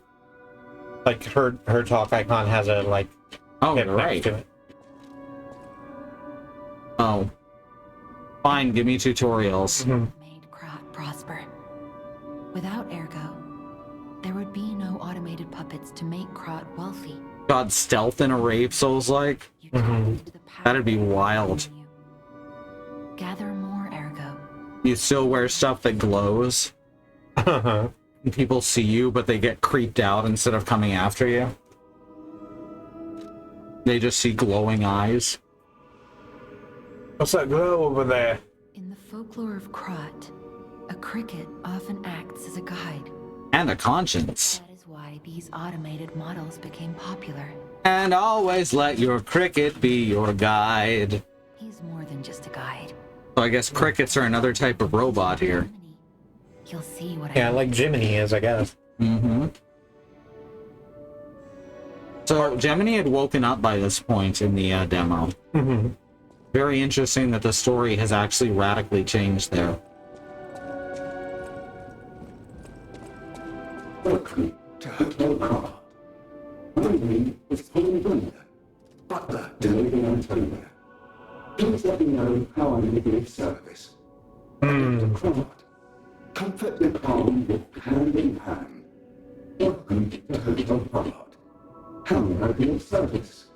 Like her talk icon has a like Oh, hip you're next right. to it. Oh. Fine, give me tutorials. Made Krat prosper. Without Ergo, there would be no automated puppets to make Krat wealthy. God, stealth in a rave, Souls-like? You tap into the power That'd be wild. within you. Gather more Ergo. You still wear stuff that glows. Uh-huh. People see you, but they get creeped out instead of coming after you. They just see glowing eyes. What's that glow over there? In the folklore of Krat, a cricket often acts as a guide. And a conscience. That is why these automated models became popular. And always let your cricket be your guide. He's more than just a guide. So I guess crickets are another type of robot here. Jiminy, you'll see what Yeah, I mean. like Jiminy is, I guess. Mm-hmm. So Gemini had woken up by this point in the demo. Mm-hmm. Very interesting that the story has actually radically changed there. Welcome to Hotel Car. My name is Paul Blunder, butler to Lady Antonia. Please let me know how I may be of service. Dr. Crawford, comfort and calm walk hand in hand. Welcome to Hotel Crawford. How may I be of service?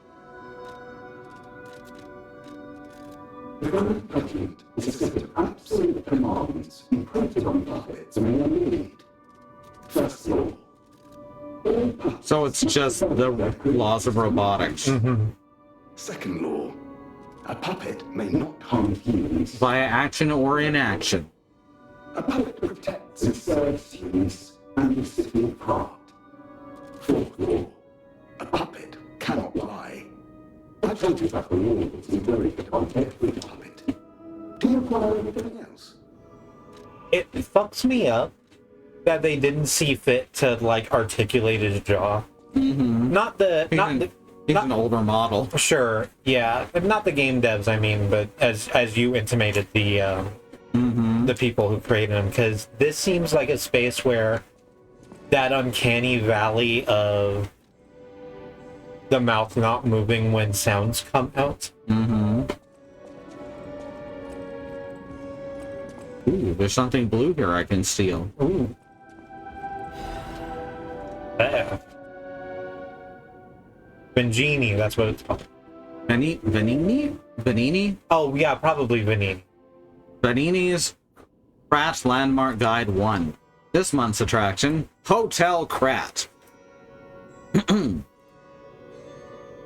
The Grand Judgment is a set of absolute commands imprinted on puppets may I need. First law. All puppets So it's just the laws of robotics. Second law. A puppet may not harm humans. Via action or inaction. A puppet protects and serves humans and the city of Prague. Fourth law. A puppet cannot lie. I told you that the law was encouraged on every puppet. Do you require anything else? It fucks me up that they didn't see fit to like articulate his jaw. Mm-hmm. Not the He's an older model. sure, yeah, not the game devs. I mean, but as you intimated, the people who created him, because this seems like a space where that uncanny valley of the mouth not moving when sounds come out. Mm-hmm. Ooh, there's something blue here I can steal. Ooh. There. Vangini, that's what it's called. Vanini? Oh, yeah, probably Vanini. Vanini's Krat Landmark Guide 1. This month's attraction, Hotel Krat.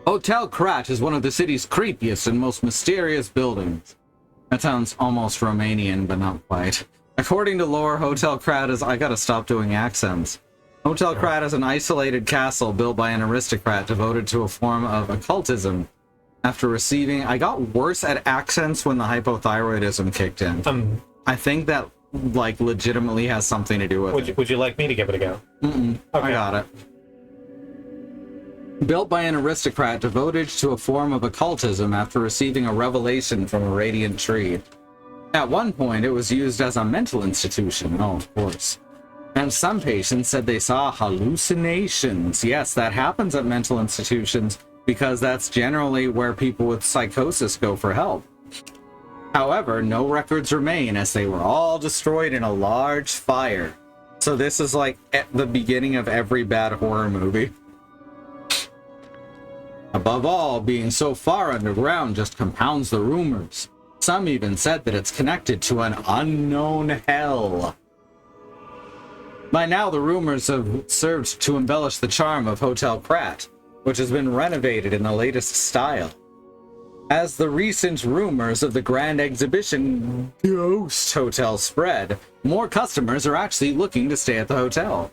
Hotel Krat is one of the city's creepiest and most mysterious buildings. That sounds almost Romanian, but not quite. According to lore, Hotel Krat is... I gotta stop doing accents. Hotel Krat is an isolated castle built by an aristocrat devoted to a form of occultism. After receiving... I got worse at accents when the hypothyroidism kicked in. I think that, like, legitimately has something to do with it. Would you like me to give it a go? I got it. Built by an aristocrat devoted to a form of occultism after receiving a revelation from a radiant tree. At one point, it was used as a mental institution. Oh, of course. And some patients said they saw hallucinations. Yes, that happens at mental institutions because that's generally where people with psychosis go for help. However, no records remain as they were all destroyed in a large fire. So this is like at the beginning of every bad horror movie. Above all, being so far underground just compounds the rumors. Some even said that it's connected to an unknown hell. By now, the rumors have served to embellish the charm of Hotel Krat, which has been renovated in the latest style. As the recent rumors of the Grand Exhibition Ghost Hotel spread, more customers are actually looking to stay at the hotel.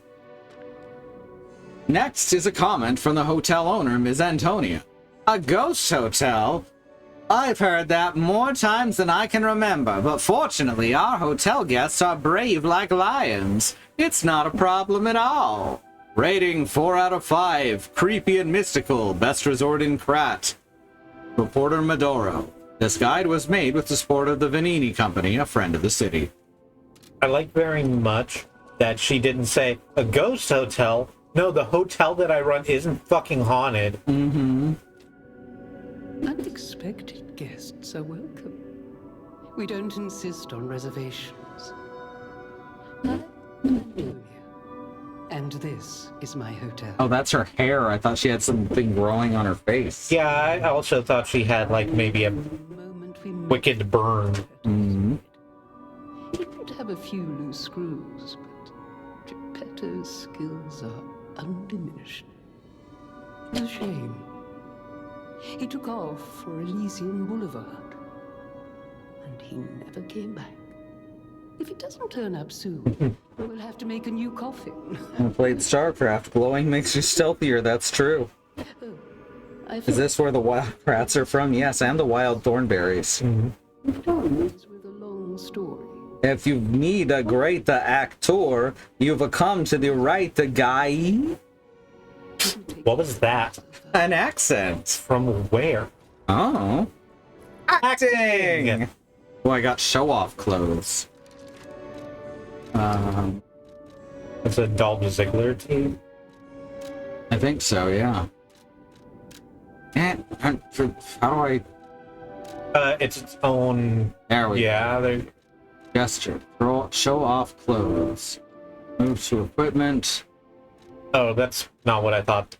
Next is a comment from the hotel owner, Ms. Antonia. A ghost hotel? I've heard that more times than I can remember, but fortunately our hotel guests are brave like lions. It's not a problem at all. Rating 4 out of 5. Creepy and mystical. Best resort in Krat. Reporter Medoro. This guide was made with the support of the Vanini Company, a friend of the city. I like very much that she didn't say a ghost hotel. No, the hotel that I run isn't fucking haunted. Mm-hmm. Unexpected guests are welcome. We don't insist on reservations. I'm Antonia, and this is my hotel. Oh, that's her hair. I thought she had something growing on her face. Yeah, I also thought she had like maybe a Moment we met, wicked burn. Mm-hmm. he could have a few loose screws, but Geppetto's skills are undiminished. A shame. He took off for Elysian Boulevard, and he never came back. If it doesn't turn up soon, we'll have to make a new coffin. I played StarCraft. Glowing makes you stealthier, that's true. Oh, I Is this where the wild rats are from? Yes, and the wild thornberries. Stories with a long story. If you need a great actor, you've come to the right guy. What was that? An accent. From where? Oh. Acting! Oh, I got show-off clothes. It's a Dolph Ziggler team. I think so, yeah. And how do I... It's its own. There we go. Yeah, they. Gesture. Show off clothes. Move to equipment. Oh, that's not what I thought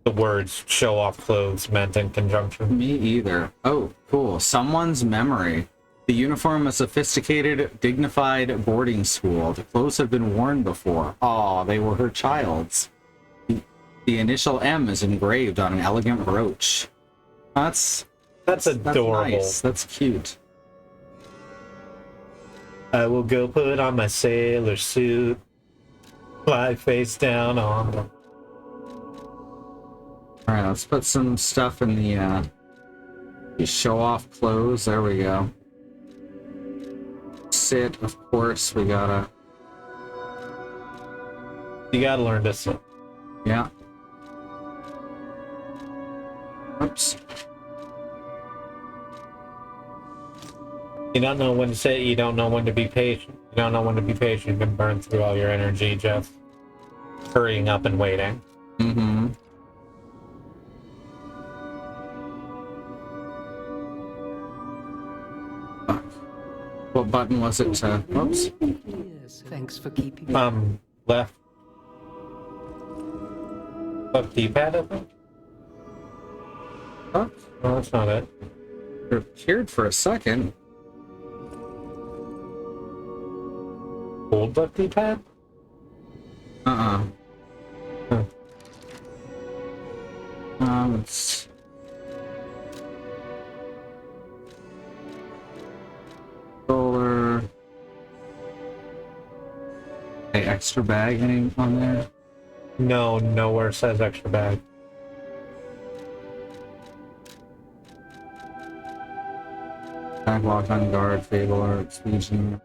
the words show off clothes meant in conjunction. Me either. Oh, cool. Someone's memory. The uniform, a sophisticated, dignified boarding school. The clothes have been worn before. Aw, they were her child's. The initial M is engraved on an elegant brooch. That's adorable. nice. That's cute. I will go put on my sailor suit, lie face down on the... Alright, let's put some stuff in the show off clothes. There we go. Sit, of course, we gotta... You gotta learn to sit. Yeah. Oops. You don't know when to sit, you don't know when to be patient. You don't know when to be patient, you can burn through all your energy just hurrying up and waiting. Mm-hmm. What button was it to... Oops. Yes, thanks for keeping Left. Left D-pad, I think? Oh, No, that's not it. it appeared for a second. Hold left D-pad? Uh-uh. Huh. It's... Solar... Hey, extra bag any on there? No, nowhere says extra bag. Backlog on guard, Fable Arts, Legion,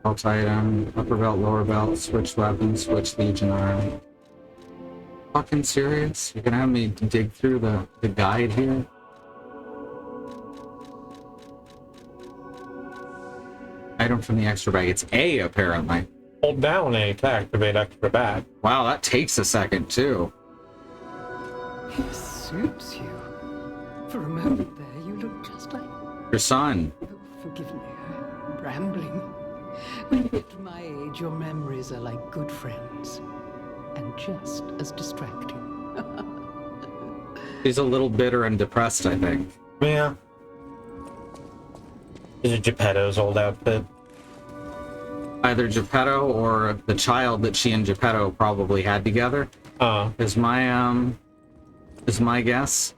belt item, upper belt, lower belt, switch weapon, switch Legion arm. Fucking serious? You're gonna have me dig through the guide here? Item from the extra bag. It's A, apparently. Hold down A to activate extra bag. Wow, that takes a second, too. It suits you. For a moment there, you look just like... Your son. Oh, forgive me, I'm rambling. When you get to my age, your memories are like good friends. And just as distracting. He's a little bitter and depressed, I think. Yeah. Is it Geppetto's old outfit? Either Geppetto or the child that she and Geppetto probably had together. Is my guess.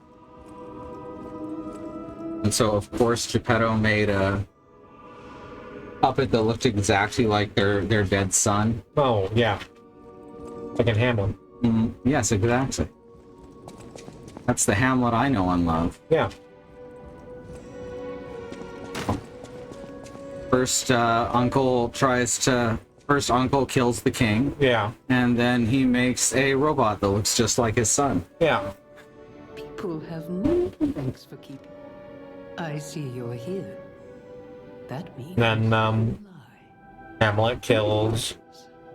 And so, of course, Geppetto made a puppet that looked exactly like their dead son. Oh, yeah. Like in Hamlin. Yes, exactly. That's the Hamlet I know and love. Yeah. First, Uncle kills the king, Yeah. and then he makes a robot that looks just like his son. Yeah. People have no thanks for keeping. I see you're here. That means Then, lie Hamlet kills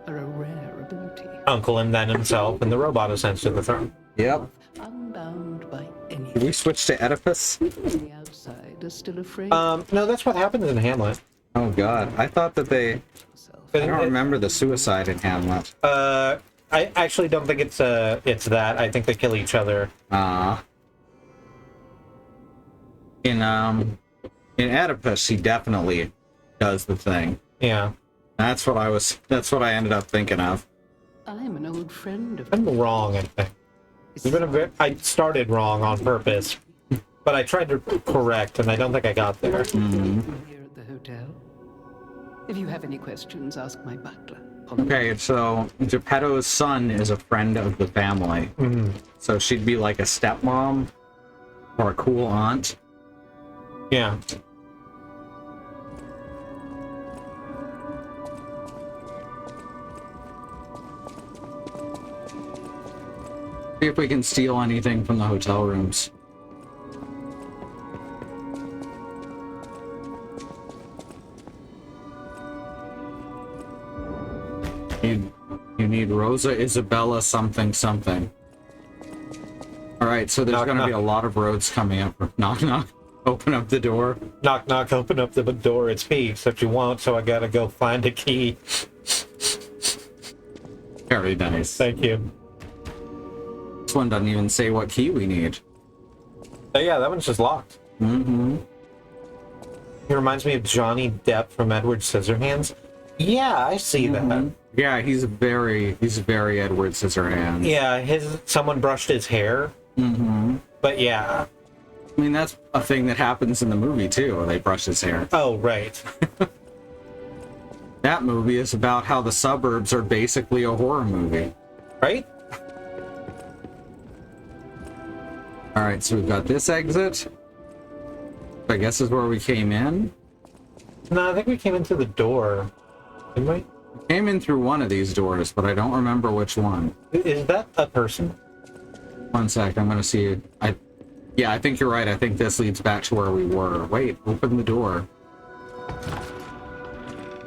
are a rare ability, Uncle and then himself, and the robot ascends to the throne. Yep. unbound by Did we anything. switch to Oedipus? People on the outside are still afraid No, that's what happens in Hamlet. Oh god, I thought that they... of yourself. I don't remember the suicide in Hamlet. I actually don't think it's that. I think they kill each other. In Oedipus, he definitely does the thing. Yeah. That's what I ended up thinking of. I'm an old friend of I'm wrong, I think. I started wrong on purpose, but I tried to correct, and I don't think I got there. here at the hotel. If you have any questions, ask my butler. Okay, so Geppetto's son is a friend of the family. So she'd be like a stepmom or a cool aunt. Yeah. See if we can steal anything from the hotel rooms. You need Rosa Isabella something something. Alright, so there's Knock, gonna be knock. a lot of roads coming up. Knock knock. Open up the door. Knock, knock, open up the door. It's me, except you won't, so I gotta go find a key. Very nice. Thank you. This one doesn't even say what key we need. Oh, yeah, that one's just locked. Mm-hmm. He reminds me of Johnny Depp from Edward Scissorhands. Yeah, I see that. Yeah, he's very Edward Scissorhands. Yeah, someone brushed his hair. But yeah. I mean, that's a thing that happens in the movie too. They brush his hair. Oh, right. That movie is about how the suburbs are basically a horror movie. Right? Alright, so we've got this exit. I guess is where we came in. No, I think we came into the door. Didn't we? We came in through one of these doors, but I don't remember which one. Is that a person? 1 sec, I'm gonna see. Yeah, I think you're right. I think this leads back to where we were. Wait, open the door.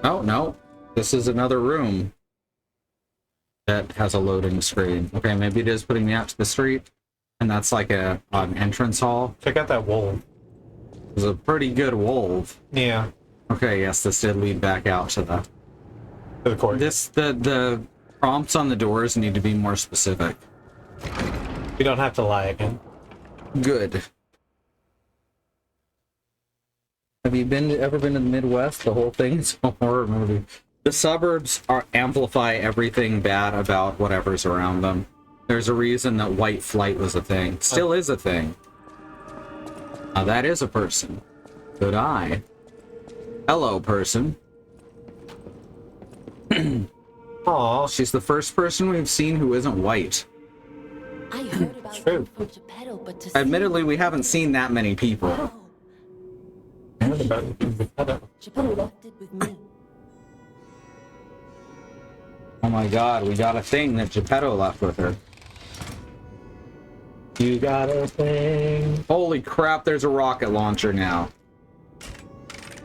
Oh, no. This is another room that has a loading screen. Okay, maybe it is putting me out to the street. And that's like an entrance hall. Check out that wolf. It's a pretty good wolf. Yeah. Okay, yes, this did lead back out to the... To the court. The prompts on the doors need to be more specific. You don't have to lie again. Good. Have you ever been to the Midwest? The whole thing is a horror movie. The suburbs amplify everything bad about whatever's around them. There's a reason that white flight was a thing. Still is a thing. Now that is a person. Good eye. Hello, person. Aw, She's the first person we've seen who isn't white. I heard about True. you from Geppetto, but to see Admittedly, we haven't seen that many people. Wow, I heard about it. Geppetto left it with me. Oh my god, we got a thing that Geppetto left with her. You got a thing. Holy crap, there's a rocket launcher now.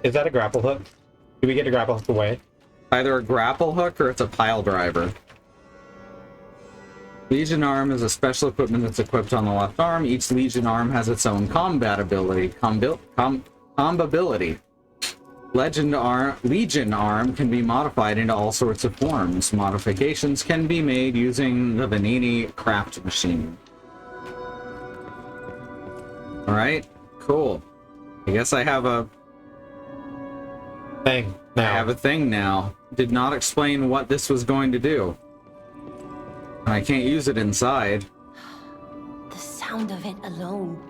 Is that a grapple hook? Do we get a grapple hook away? Either a grapple hook or it's a pile driver. Legion arm is a special equipment that's equipped on the left arm. Each Legion arm has its own combat ability. Combability. Legion arm can be modified into all sorts of forms. Modifications can be made using the Vanini craft machine. Alright, cool. I guess I have a Thing. I Now. have a thing now. Did not explain what this was going to do. And I can't use it inside. The sound of it alone.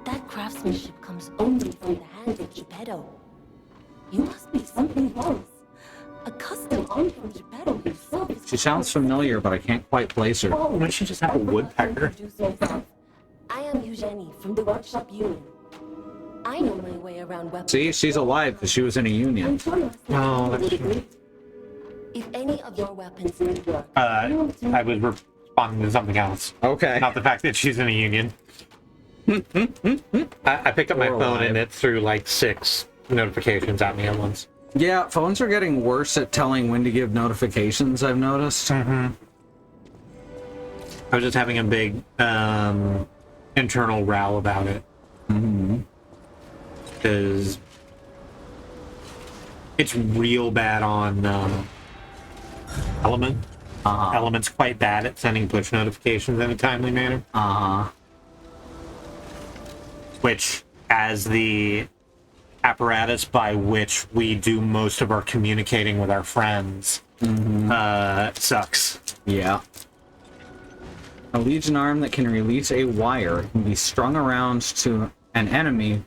That craftsmanship comes only from the hands of Geppetto. You must be something else. A custom arm from Geppetto himself is She sounds familiar, but I can't quite place her. Why she just have a woodpecker? introduce myself. I am Eugenie from the Workshop Union. I know my way around weapons. See, she's alive because she was in a union. Oh, that's true. If any of your weapons need work, I was responding to something else. Okay. Not the fact that she's in a union. I picked up my We're phone alive. and it threw like 6 notifications at me at once. Yeah, phones are getting worse at telling when to give notifications, I've noticed. I was just having a big internal row about it. Because it's real bad on Element. Element's quite bad at sending push notifications in a timely manner. Which, as the apparatus by which we do most of our communicating with our friends, sucks. Yeah. A Legion arm that can release a wire can be strung around to an enemy,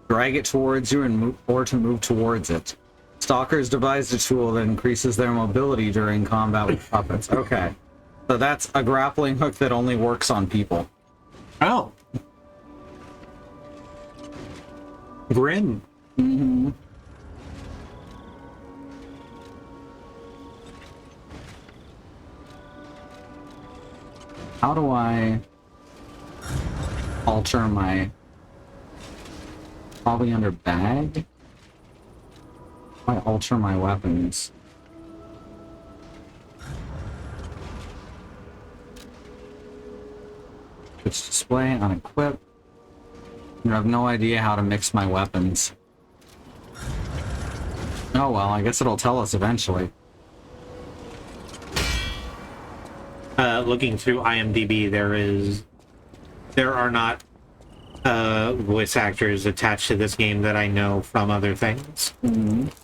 drag it towards you, and or to move towards it. Stalkers devised a tool that increases their mobility during combat with puppets. Okay. So that's a grappling hook that only works on people. Oh. Grim. How do I alter my... Probably under bag? How do I alter my weapons? Switch display, unequip. I have no idea how to mix my weapons. Oh well, I guess it'll tell us eventually. Looking through IMDb, there are not voice actors attached to this game that I know from other things.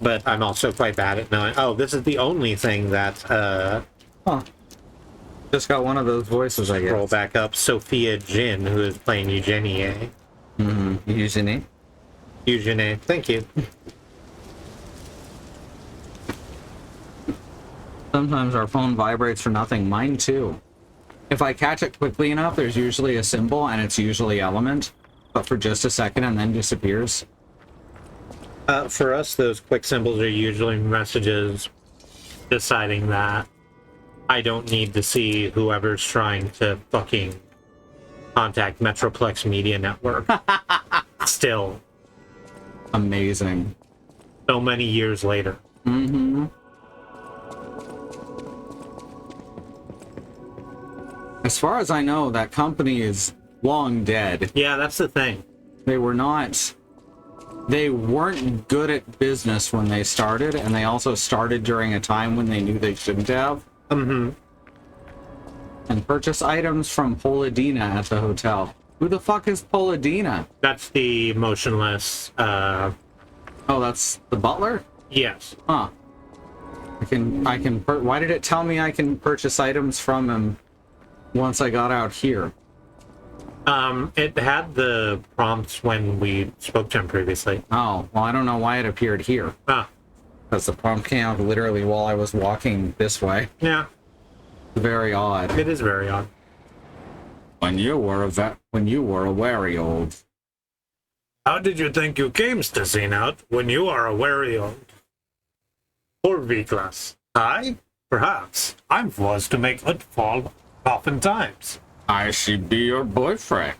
But I'm also quite bad at knowing. Oh, this is the only thing that Huh. Just got one of those voices, I guess. roll back up. Sophia Jin, who is playing Eugenie. Using Eugenie, thank you. Sometimes our phone vibrates for nothing. Mine too. If I catch it quickly enough, there's usually a symbol, and it's usually Element, but for just a second and then disappears. For us, those quick symbols are usually messages deciding that I don't need to see whoever's trying to fucking contact Metroplex Media Network. Still, Amazing. so many years later. As far as I know, that company is long dead. Yeah, that's the thing. They weren't good at business when they started, and they also started during a time when they knew they shouldn't have. And purchase items from Polydina at the hotel. Who the fuck is Polydina? That's the motionless, Oh, that's the butler? yes. Huh. Why did it tell me I can purchase items from him once I got out here? It had the prompts when we spoke to him previously. Oh, well, I don't know why it appeared here. Ah, Because the prompt came up literally while I was walking this way. yeah, Very odd. it is very odd. When you were a very old. How did you think you came, Stasinat, when you are a very old? Poor V-Class. I? Perhaps. I'm forced to make footfall oftentimes. I should be your boyfriend.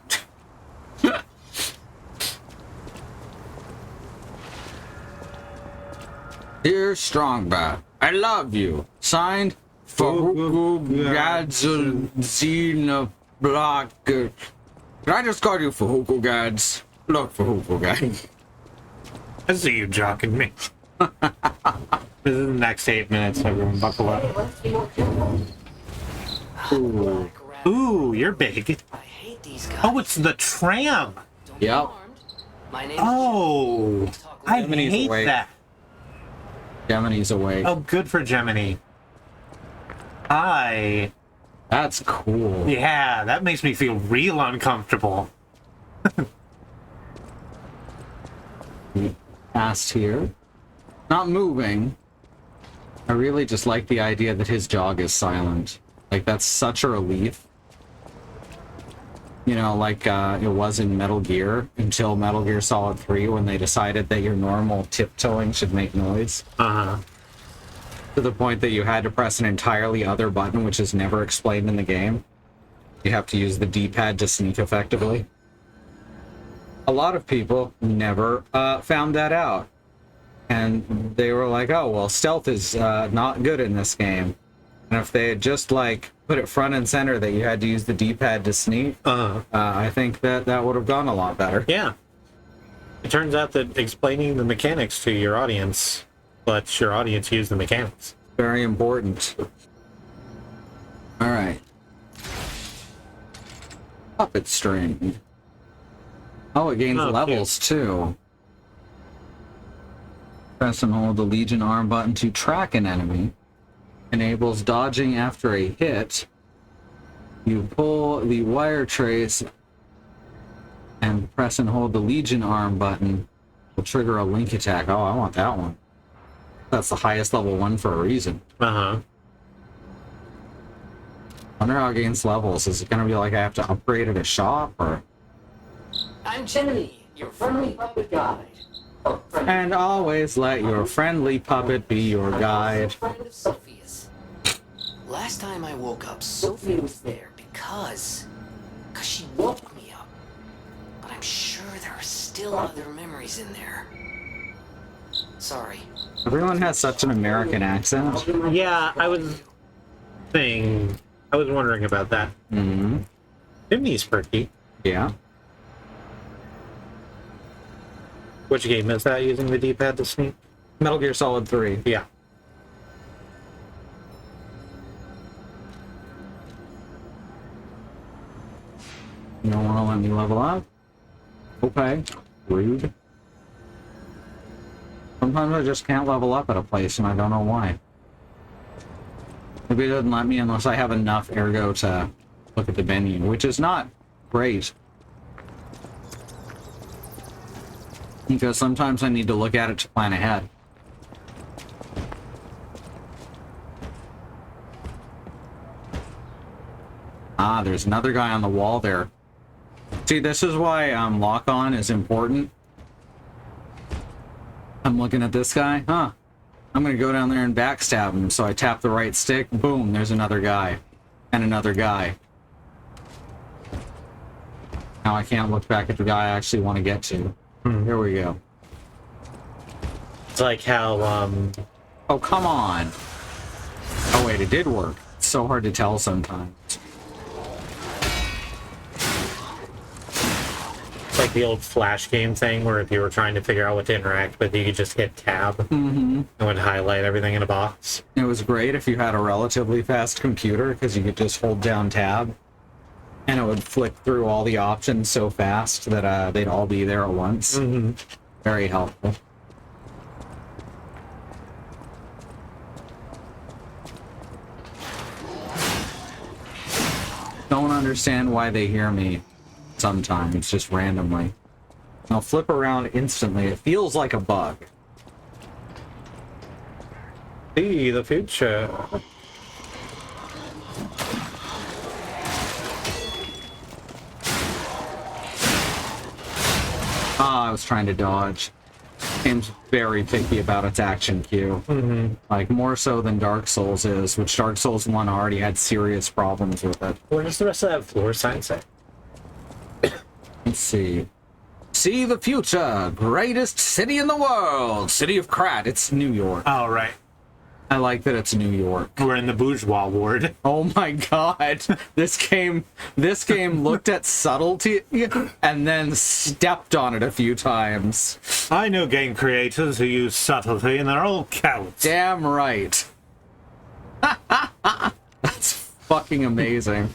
Dear Strongbat, I love you. Signed, Fahuku Gadzina Block. Can I just call you Fahuku Gads? Look, Fahuku Gads. I see you jocking me. This is the next 8 minutes, everyone buckle up. Ooh, you're big. I hate these guys. Oh, it's the tram. Yep. My name Oh, I Gemini's hate awake. that. Gemini's awake. Oh, good for Gemini. That's cool. Yeah, that makes me feel real uncomfortable. Past here. Not moving. I really just like the idea that his jog is silent. Like, that's such a relief. You know, like it was in Metal Gear, until Metal Gear Solid 3, when they decided that your normal tiptoeing should make noise. Uh-huh. To the point that you had to press an entirely other button, which is never explained in the game. You have to use the D-pad to sneak effectively. A lot of people never found that out. And they were like, oh, well, stealth is not good in this game. And if they had just, like, put it front and center that you had to use the D-pad to sneak, I think that would have gone a lot better. Yeah. It turns out that explaining the mechanics to your audience lets your audience use the mechanics. Very important. Alright. Puppet string. Oh, it gains levels, too. Press and hold the Legion arm button to track an enemy. Enables dodging after a hit. You pull the wire trace and press and hold the Legion arm button. Will trigger a link attack. Oh, I want that one. That's the highest level one for a reason. Uh-huh. Wonder how it gains levels. Is it gonna be like I have to upgrade at a shop, or? I'm Jenny, your friendly puppet guide. And always let your friendly puppet be your guide. Friend of Sophia's. Last time I woke up, Sophia was there because she woke me up. But I'm sure there are still other memories in there. Sorry. Everyone has such an American accent. Yeah, I was wondering about that. Mm-hmm. Jimmy's pretty. Yeah. Which game is that, using the D-pad to sneak? Metal Gear Solid 3. Yeah. You don't want to let me level up? Okay. Rude. Sometimes I just can't level up at a place, and I don't know why. Maybe it doesn't let me unless I have enough ergo to look at the menu, which is not great. Because sometimes I need to look at it to plan ahead. Ah, there's another guy on the wall there. See, this is why lock-on is important. I'm looking at this guy. Huh. I'm gonna go down there and backstab him. So I tap the right stick. Boom, there's another guy. And another guy. Now I can't look back at the guy I actually want to get to. Here we go. It's like how, Oh, come on! Oh, wait, it did work. It's so hard to tell sometimes. It's like the old Flash game thing where if you were trying to figure out what to interact with, you could just hit tab. Mm-hmm. It would highlight everything in a box. It was great if you had a relatively fast computer, because you could just hold down tab. And it would flick through all the options so fast that they'd all be there at once. Mm-hmm. Very helpful. Don't understand why they hear me sometimes, just randomly. I'll flip around instantly. It feels like a bug. See the future. Ah, I was trying to dodge. Game's very picky about its action queue. Mm-hmm. Like, more so than Dark Souls is, which Dark Souls 1 already had serious problems with it. What does the rest of that floor sign say? Let's see. See the future! Greatest city in the world! City of Krat. It's New York. Oh, right. I like that it's New York. We're in the bourgeois ward. Oh my god. This game looked at subtlety and then stepped on it a few times. I know game creators who use subtlety and they're all cowards. Damn right. That's fucking amazing.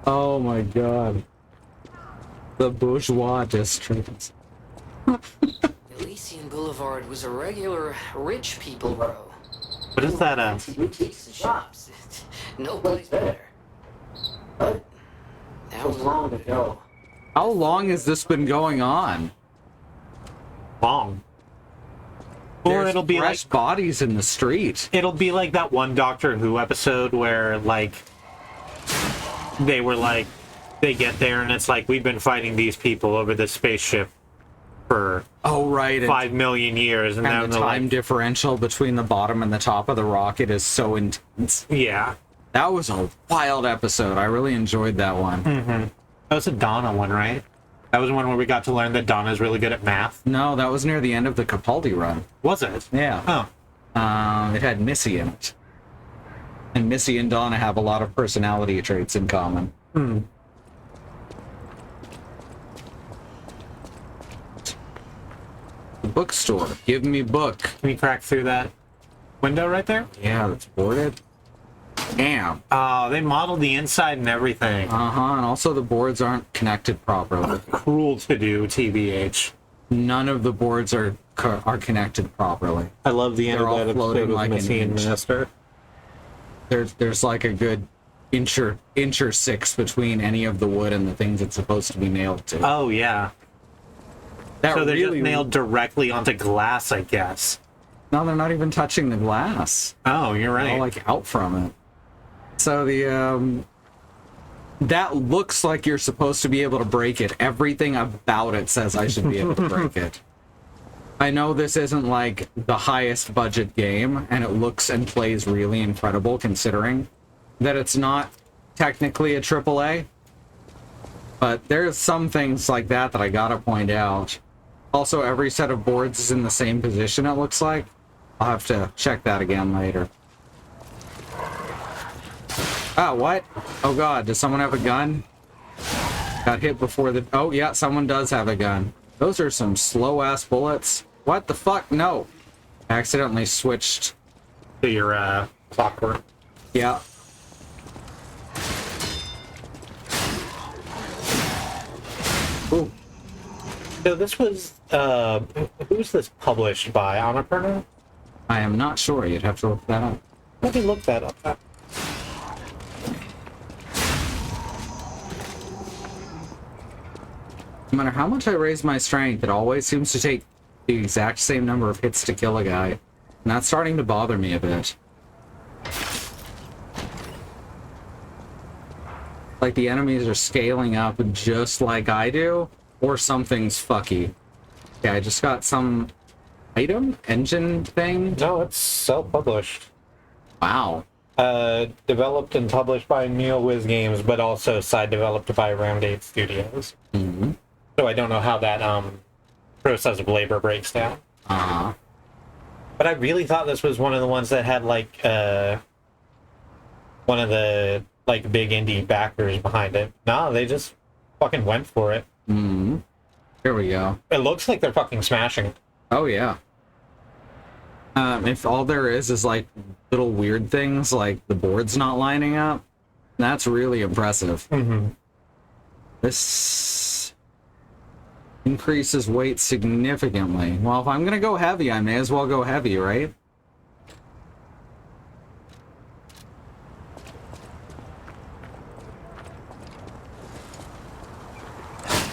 Oh my god. The bourgeois district. Elysian Boulevard was a regular rich people row. What is that, Decent shops. No place better. But that was long ago. How long has this been going on? long? Or There's it'll be fresh like bodies in the street. it'll be like that one Doctor Who episode where like they were like they get there and it's like we've been fighting these people over this spaceship for Oh, right. 5 million years, and And then the they're time like, differential between the bottom and the top of the rocket is so intense. yeah, That was a wild episode. I really enjoyed that one. that was a Donna one, right? That was one where we got to learn that Donna's really good at math. No, that was near the end of the Capaldi run. Was it? Yeah. Oh, It had Missy in it. And Missy and Donna have a lot of personality traits in common. The bookstore. Give me book. can you crack through that window right there? Yeah, that's boarded. Damn. Oh, they modeled the inside and everything. Uh-huh, and also the boards aren't connected properly. Cruel to do, TBH. None of the boards are connected properly. I love the end They're of all that floating episode with like an Missy and inch. Minister. There's like a good inch or six between any of the wood and the things it's supposed to be nailed to. Oh, yeah. That So they're really just nailed directly onto glass, I guess. No, they're not even touching the glass. Oh, you're They're right. all like out from it. So the that looks like you're supposed to be able to break it. Everything about it says I should be able to break it. I know this isn't like the highest budget game, and it looks and plays really incredible considering that it's not technically a AAA. But there's some things like that I gotta point out. Also, every set of boards is in the same position, it looks like. I'll have to check that again later. Ah, what? Oh god, does someone have a gun? Got hit before the... Oh, yeah, someone does have a gun. Those are some slow-ass bullets. What the fuck? No. Accidentally switched. To your clockwork. Yeah. Ooh. So this was, who's this published by? Annapurna? I am not sure. You'd have to look that up. Let me look that up. No matter how much I raise my strength, it always seems to take the exact same number of hits to kill a guy. And that's starting to bother me a bit. Like the enemies are scaling up just like I do, or something's fucky. Yeah, I just got some item engine thing. No, it's self-published. Wow. Developed and published by NeoWiz Games, but also side-developed by Round 8 Studios. Mm-hmm. So I don't know how that process of labor breaks down. Uh-huh. But I really thought this was one of the ones that had like one of the like big indie backers behind it. No, they just fucking went for it. Mm-hmm. Here we go. It looks like they're fucking smashing it. Oh, yeah. If all there is like little weird things, like the board's not lining up, that's really impressive. Mm-hmm. This increases weight significantly. Well, if I'm gonna go heavy, I may as well go heavy, right?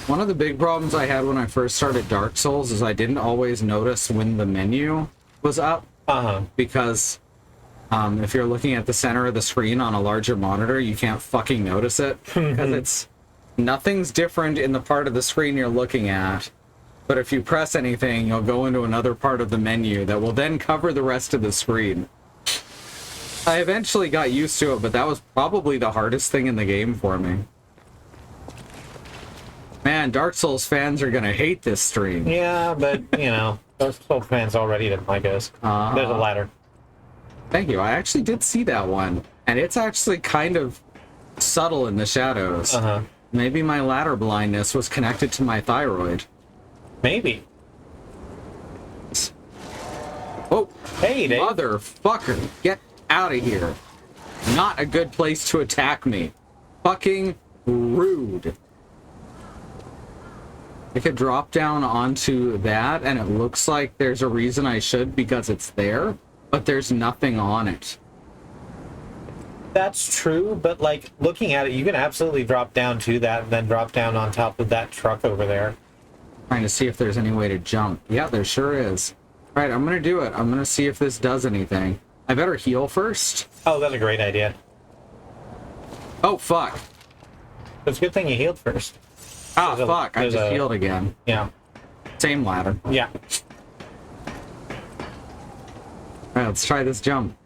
One of the big problems I had when I first started Dark Souls is I didn't always notice when the menu was up. Uh-huh. Because if you're looking at the center of the screen on a larger monitor, you can't fucking notice it. Because it's... Nothing's different in the part of the screen you're looking at. But if you press anything, you'll go into another part of the menu that will then cover the rest of the screen. I eventually got used to it, but that was probably the hardest thing in the game for me. Man, Dark Souls fans are gonna hate this stream. Yeah, but, you know, those Souls fans already didn't like us. There's a ladder. Thank you. I actually did see that one. And it's actually kind of subtle in the shadows. Uh-huh. Maybe my ladder blindness was connected to my thyroid. Maybe. Oh, Hey, Dave. motherfucker, get out of here. Not a good place to attack me. Fucking rude. I could drop down onto that, and it looks like there's a reason I should because it's there, but there's nothing on it. That's true, but, like, looking at it, you can absolutely drop down to that and then drop down on top of that truck over there. Trying to see if there's any way to jump. Yeah, there sure is. Right, I'm gonna do it. I'm gonna see if this does anything. I better heal first. Oh, that's a great idea. Oh, fuck. It's a good thing you healed first. Ah, There's a- fuck. I there's just a- healed again. Yeah. Same ladder. Yeah. Alright, let's try this jump.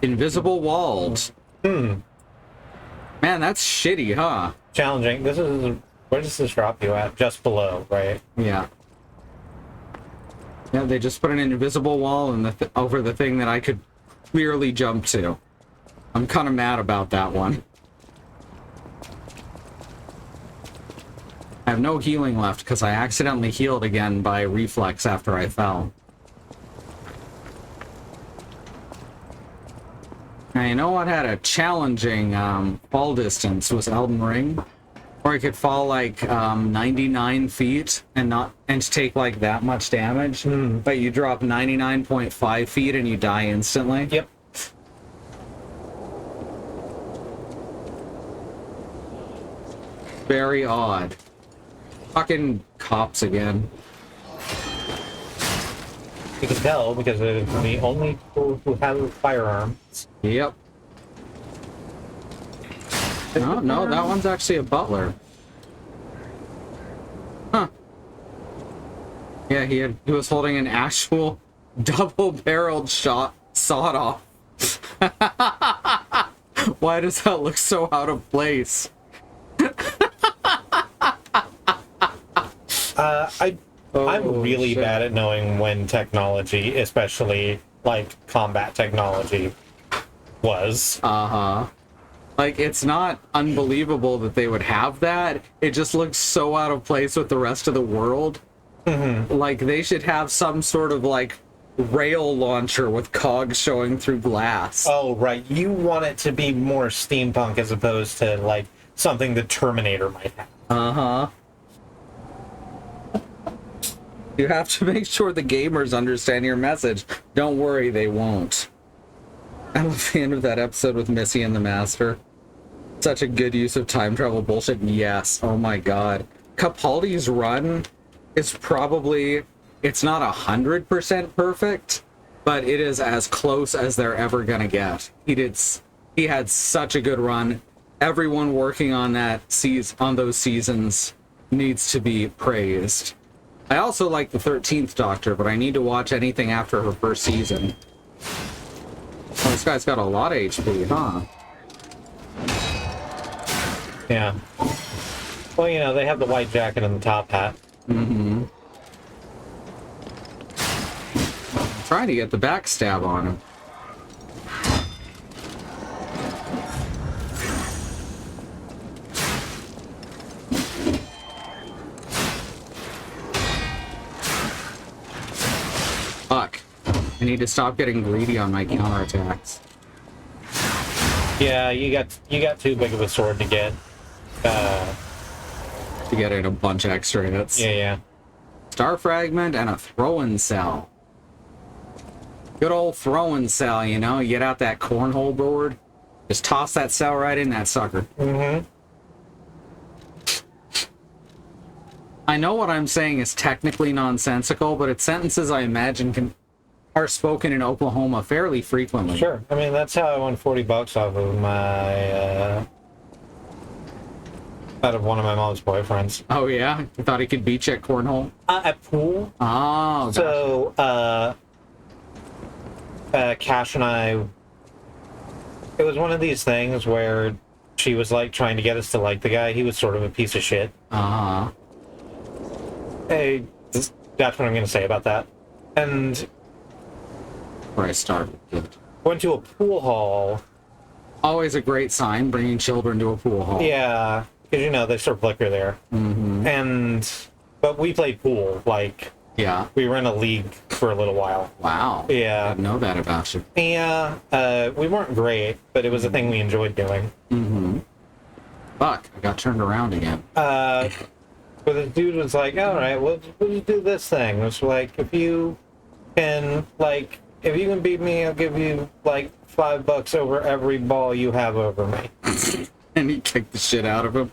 Invisible walls. Man, that's shitty, huh? Challenging. This is... Where does this drop you at? Just below, right? Yeah. Yeah, they just put an invisible wall in the over the thing that I could clearly jump to. I'm kind of mad about that one. I have no healing left because I accidentally healed again by reflex after I fell. Now, you know what had a challenging fall distance was Elden Ring, where I could fall like 99 feet and take like that much damage, but you drop 99.5 feet and you die instantly. Yep. Very odd. Fucking cops again. You can tell because they're the only people who have firearms. Yep. No, that one's actually a butler. Huh. Yeah, he was holding an actual double-barreled sawed-off. Why does that look so out of place? I'm really shit. bad at knowing when technology, especially like combat technology, was. Uh-huh. Like, it's not unbelievable that they would have that. It just looks so out of place with the rest of the world. Like, they should have some sort of, like, rail launcher with cogs showing through glass. Oh, right. You want it to be more steampunk as opposed to, like, something the Terminator might have. Uh-huh. You have to make sure the gamers understand your message. Don't worry, they won't. I love the end of that episode with Missy and the Master. Such a good use of time travel bullshit. Yes. Oh my god. Capaldi's run is probably... It's not 100% perfect, but it is as close as they're ever gonna get. He had such a good run. Everyone working on those seasons needs to be praised. I also like the 13th Doctor, but I need to watch anything after her first season. Oh, this guy's got a lot of HP, huh? Yeah. Well, you know, they have the white jacket and the top hat. Mm-hmm. I'm trying to get the backstab on him. Fuck. I need to stop getting greedy on my counterattacks. Yeah, you got too big of a sword to get. To get in a bunch of extra hits. Yeah. Star Fragment and a throw-in cell. Good old throw-in cell, you know? You get out that cornhole board, just toss that cell right in that sucker. Mm-hmm. I know what I'm saying is technically nonsensical, but it's sentences I imagine are spoken in Oklahoma fairly frequently. Sure. I mean, that's how I won $40 off of my, out of one of my mom's boyfriends. Oh, yeah? You thought he could beat you at cornhole? At pool. Oh, So, Cash and I, it was one of these things where she was, like, trying to get us to like the guy. He was sort of a piece of shit. Uh-huh. Hey, that's what I'm going to say about that. And Where I started. went to a pool hall. Always a great sign, bringing children to a pool hall. Yeah, because, you know, they serve liquor there. Mm-hmm. But we played pool, like, Yeah. we were in a league for a little while. Wow. I Yeah. didn't know that about you. Yeah, we weren't great, but it was a thing we enjoyed doing. Mm-hmm. Fuck, I got turned around again. But the dude was like, all right, we'll just do this thing. It's like, if you can beat me, I'll give you, like, $5 over every ball you have over me. And he kicked the shit out of him.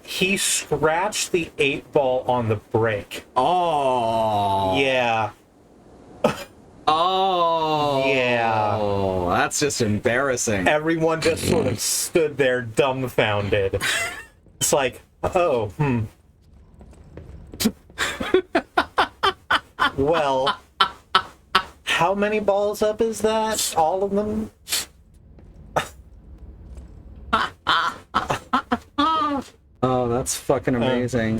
He scratched the 8-ball on the brake. Oh. Yeah. Oh. Yeah. That's just embarrassing. Everyone just sort of stood there dumbfounded. It's like, oh, Well, how many balls up is that? All of them? Oh, that's fucking amazing.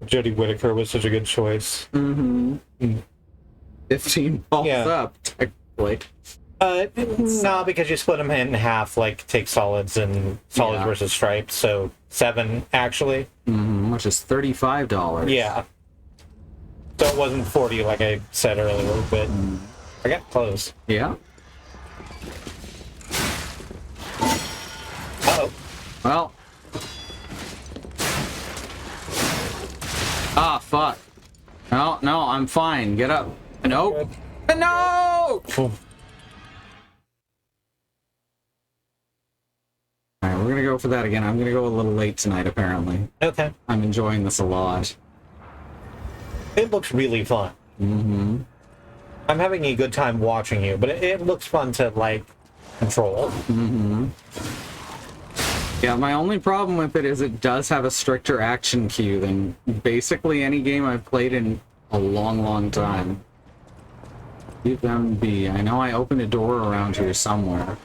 Jodie Whittaker was such a good choice. 15 balls Yeah. up, technically. No, because you split them in half, like take solids and solids Yeah. versus stripes, so 7 actually. Which is $35. Yeah. So it wasn't 40 like I said earlier, but I got close. Yeah. Uh-oh. Well. Ah, fuck. No, no, I'm fine. Get up. Nope. No! Alright, we're gonna go for that again. I'm gonna go a little late tonight, apparently. Okay. I'm enjoying this a lot. It looks really fun. I'm having a good time watching you, but it looks fun to, like, control. Yeah, my only problem with it is it does have a stricter action queue than basically any game I've played in a long, long time. Leave them be. I know I opened a door around here somewhere.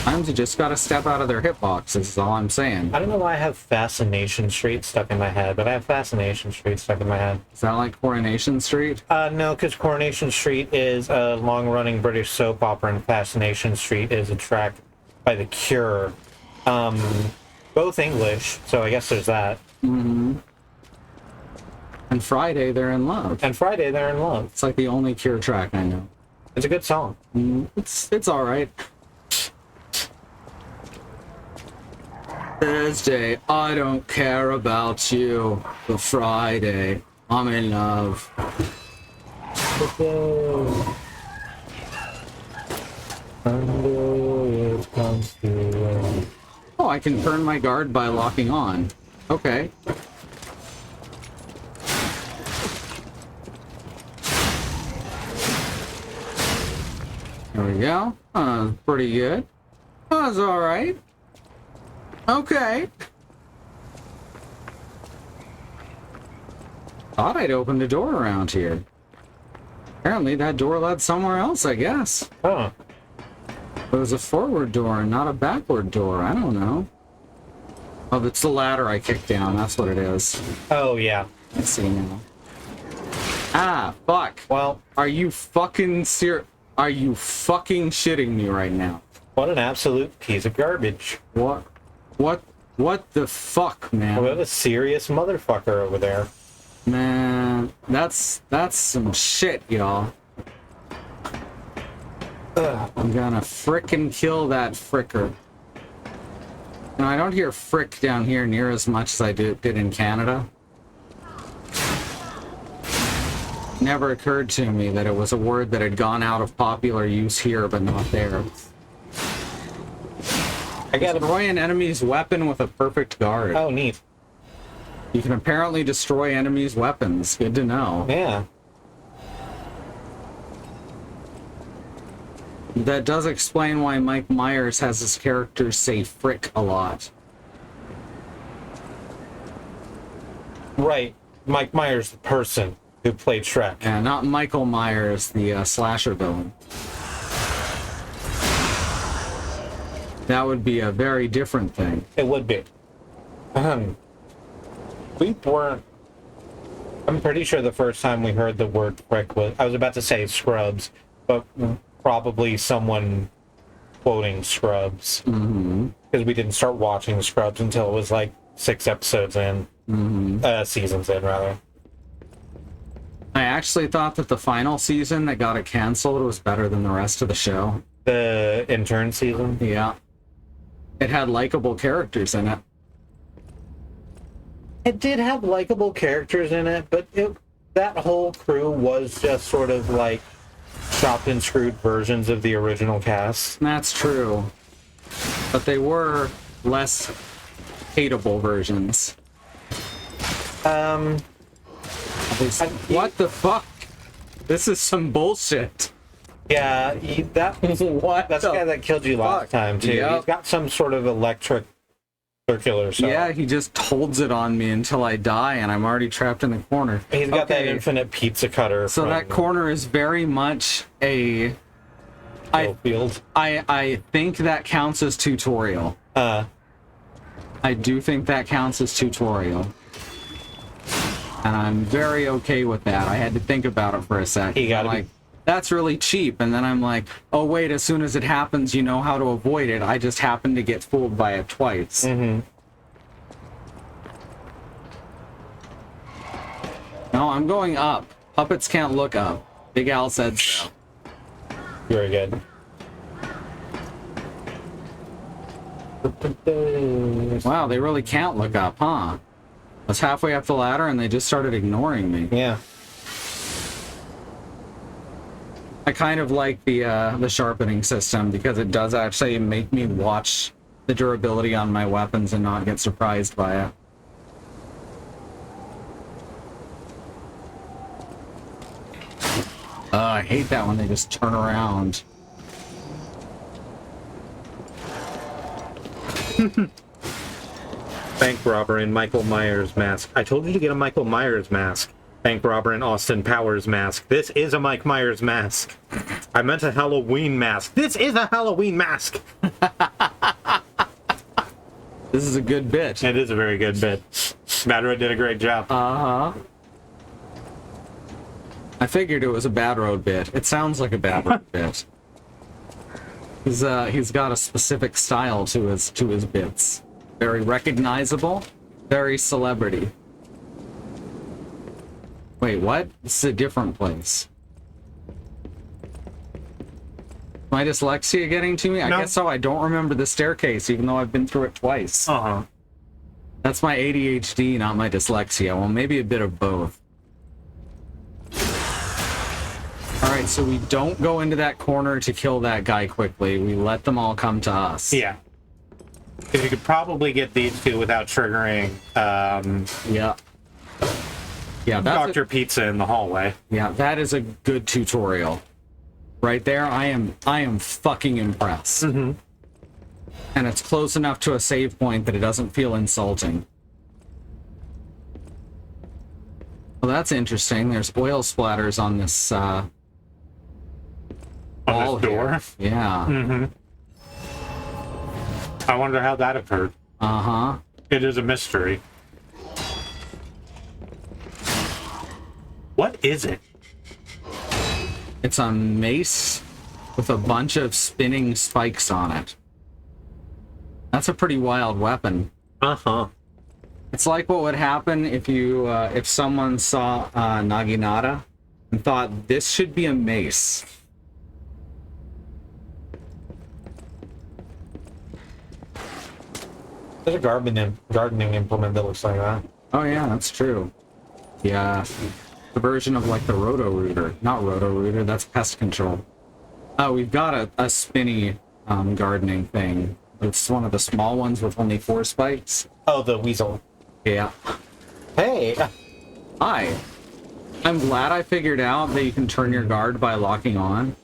Sometimes you just gotta step out of their hitboxes, is all I'm saying. I don't know why I have Fascination Street stuck in my head, but I have Fascination Street stuck in my head. Is that like Coronation Street? No, because Coronation Street is a long-running British soap opera, and Fascination Street is a track by The Cure. Both English, so I guess there's that. And Friday, They're in Love. And Friday, They're in Love. It's like the only Cure track I know. It's a good song. It's alright. Thursday, I don't care about you. The Friday, I'm in love. Oh, I can turn my guard by locking on. Okay. There we go. Pretty good. That's alright. Okay. Thought I'd opened a door around here. Apparently that door led somewhere else, I guess. Huh. It was a forward door and not a backward door. I don't know. Oh, it's the ladder I kicked down. That's what it is. Oh, yeah. I see now. Ah, fuck. Well, Are you fucking Are you fucking shitting me right now? what an absolute piece of garbage. What the fuck, man? What a serious motherfucker over there. Man, that's some shit, y'all. I'm gonna frickin' kill that fricker. Now, I don't hear frick down here near as much as I did in Canada. Never occurred to me that it was a word that had gone out of popular use here, but not there. I got Destroy an enemy's weapon with a perfect guard. Oh, neat. You can apparently destroy enemies' weapons. Good to know. Yeah. That does explain why Mike Myers has his characters say frick a lot. Right. Mike Myers, the person who played Shrek. Yeah, not Michael Myers, the slasher villain. That would be a very different thing. It would be. We weren't... I'm pretty sure the first time we heard the word frick was... I was about to say Scrubs, but probably someone quoting Scrubs. Because we didn't start watching Scrubs until it was like 6 episodes in. Seasons in, rather. I actually thought that the final season that got it canceled was better than the rest of the show. The intern season? Yeah. It had likable characters in it. It did have likable characters in it, but that whole crew was just sort of like chopped and screwed versions of the original cast. That's true. But they were less hateable versions. What the fuck? This is some bullshit. Yeah, that's the guy that killed you last time too. Yep. He's got some sort of electric circular cell. Yeah, he just holds it on me until I die, and I'm already trapped in the corner. He's got that infinite pizza cutter. So that corner is very much a... field. I think that counts as tutorial. I do think that counts as tutorial. And I'm very okay with that. I had to think about it for a second. You gotta like, that's really cheap. And then I'm like, oh wait, as soon as it happens, you know how to avoid it. I just happened to get fooled by it twice. Mm-hmm. No, I'm going up. Puppets can't look up. Big Al said so. Very good. Wow, they really can't look up, huh? I was halfway up the ladder and they just started ignoring me. Yeah. I kind of like the sharpening system because it does actually make me watch the durability on my weapons and not get surprised by it. I hate that when they just turn around. Bank robber in Michael Myers mask. I told you to get a Michael Myers mask. Bank robber in Austin Powers mask. This is a Mike Myers mask. I meant a Halloween mask. This is a Halloween mask. This is a good bit. It is a very good bit. Madro did a great job. Uh-huh. I figured it was a Bad Road bit. It sounds like a Bad Road bit. He's got a specific style to his bits. Very recognizable, very celebrity. Wait, what? This is a different place. My dyslexia getting to me? I guess so. I don't remember the staircase, even though I've been through it twice. Uh-huh. That's my ADHD, not my dyslexia. Well, maybe a bit of both. Alright, so we don't go into that corner to kill that guy quickly. We let them all come to us. Yeah. Because you could probably get these two without triggering Yeah. Yeah, that's Dr. Pizza in the hallway. Yeah, that is a good tutorial. Right there, I am fucking impressed. Mm-hmm. And it's close enough to a save point that it doesn't feel insulting. Well, that's interesting. There's oil splatters on this on this door? Here. Yeah. Mm-hmm. I wonder how that occurred. Uh-huh. It is a mystery. What is it? It's a mace with a bunch of spinning spikes on it. That's a pretty wild weapon. Uh-huh. It's like what would happen if you, if someone saw Naginata and thought, this should be a mace. There's a gardening implement that looks like that. Oh yeah, that's true. Yeah. The version of like the Roto-Rooter. Not Roto-Rooter, that's pest control. Oh, we've got a spinny gardening thing. It's one of the small ones with only 4 spikes. Oh, the weasel. Yeah. Hey! Hi. I'm glad I figured out that you can turn your guard by locking on.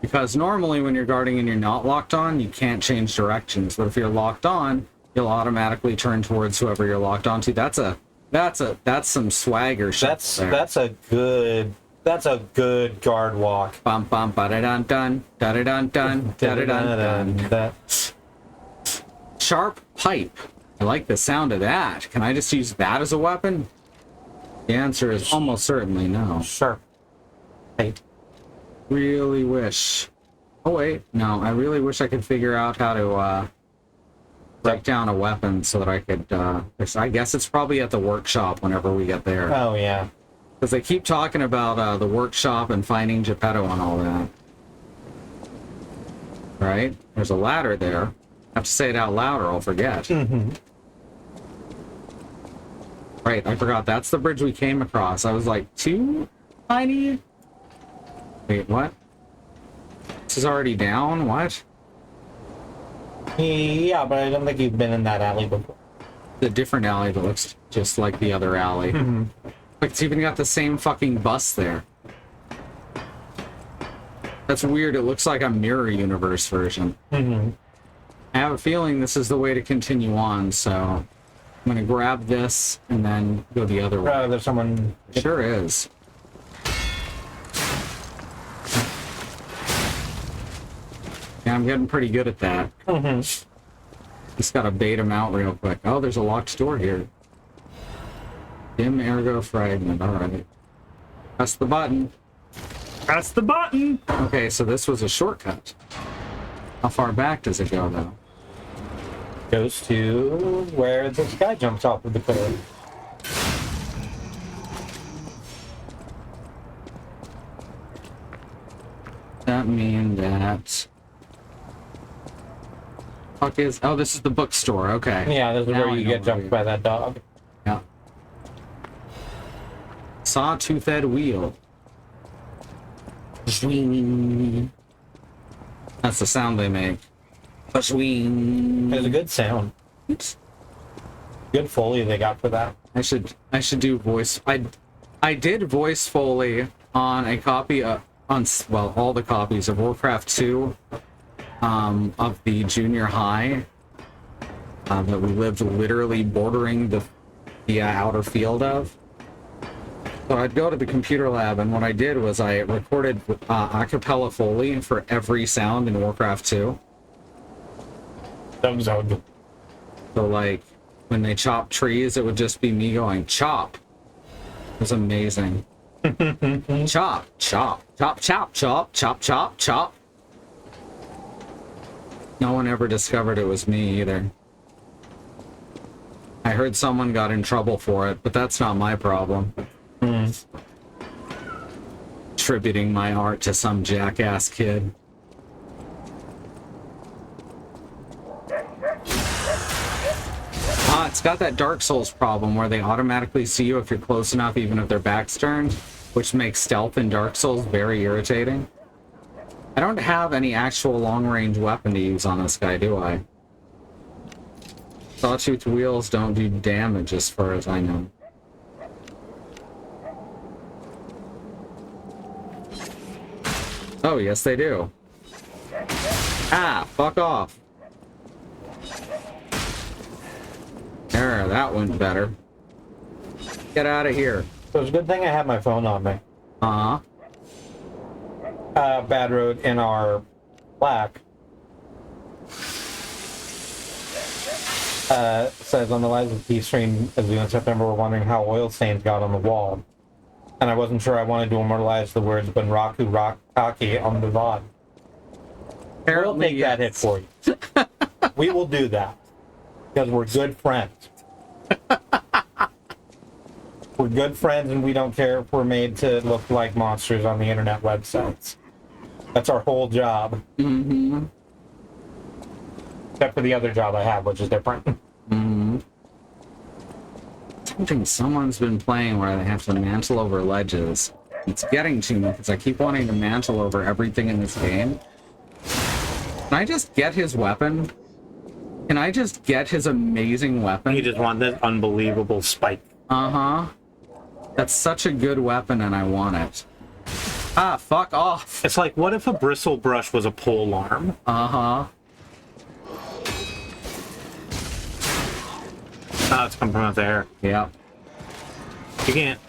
Because normally when you're guarding and you're not locked on, you can't change directions. But if you're locked on, you'll automatically turn towards whoever you're locked onto. That's some swagger shit. That's a good guard walk. Bum bum ba da dun dun da da dun dun da da dun dun. Sharp pipe. I like the sound of that. Can I just use that as a weapon? The answer is almost certainly no. Sure. Hey. Really wish. Oh wait, no. I really wish I could figure out how to break down a weapon so that I could. I guess it's probably at the workshop whenever we get there. Oh yeah. Because they keep talking about the workshop and finding Geppetto and all that. Right? There's a ladder there. I have to say it out loud or I'll forget. Mm-hmm. Right, I forgot. That's the bridge we came across. I was like, too tiny? Wait, what? This is already down? What? Yeah, but I don't think you've been in that alley before. The different alley that looks just like the other alley. Like, it's even got the same fucking bus there. That's weird. It looks like a Mirror Universe version. I have a feeling this is the way to continue on, so I'm gonna grab this and then go the other way. There's someone... Sure is. Yeah, I'm getting pretty good at that. Just gotta bait him out real quick. Oh, there's a locked door here. Dim ergo fragment. Alright. Press the button. Press the button! Okay, so this was a shortcut. How far back does it go, though? Goes to where this guy jumps off of the cliff. That mean that... Fuck is... Oh, this is the bookstore. Okay. Yeah, this is Now where I you know get jumped by that dog. Yeah. Sawtoothed wheel. Swing. That's the sound they make. Swing. It's a good sound. Good Foley they got for that. I should do voice. I did voice Foley on a copy of well, all the copies of Warcraft 2 of the junior high that we lived literally bordering the outer field of. So I'd go to the computer lab, and what I did was I recorded a cappella Foley for every sound in Warcraft 2. Zug. So, like, when they chop trees, it would just be me going, chop. It was amazing. Chop, chop, chop, chop, chop, chop, chop, chop. No one ever discovered it was me either. I heard someone got in trouble for it, but that's not my problem. Attributing my art to some jackass kid. It's got that Dark Souls problem where they automatically see you if you're close enough, even if their back's turned, which makes stealth in Dark Souls very irritating. I don't have any actual long-range weapon to use on this guy, do I? Sawtooth wheels don't do damage as far as I know. Oh, yes they do. Ah, fuck off. There, that went better. Get out of here. So it's a good thing I have my phone on me. Uh-huh. Bad Road in our Slack says on the Lives of P stream as we went in September, we're wondering how oil stains got on the wall. And I wasn't sure I wanted to immortalize the words Bunraku Rockaki on the VOD. We'll take that hit for you. We will do that. Because we're good friends. We're good friends and we don't care if we're made to look like monsters on the internet websites. That's our whole job. Mm-hmm. Except for the other job I have, which is different. Mm-hmm. Something someone's been playing where they have to mantle over ledges. It's getting to me because I keep wanting to mantle over everything in this game. Can I just get his weapon? Can I just get his amazing weapon? You just want this unbelievable spike. Uh-huh. That's such a good weapon and I want it. Ah, fuck off. It's like, what if a bristle brush was a pole arm? Uh-huh. Oh, it's coming from out there. Yeah. You can't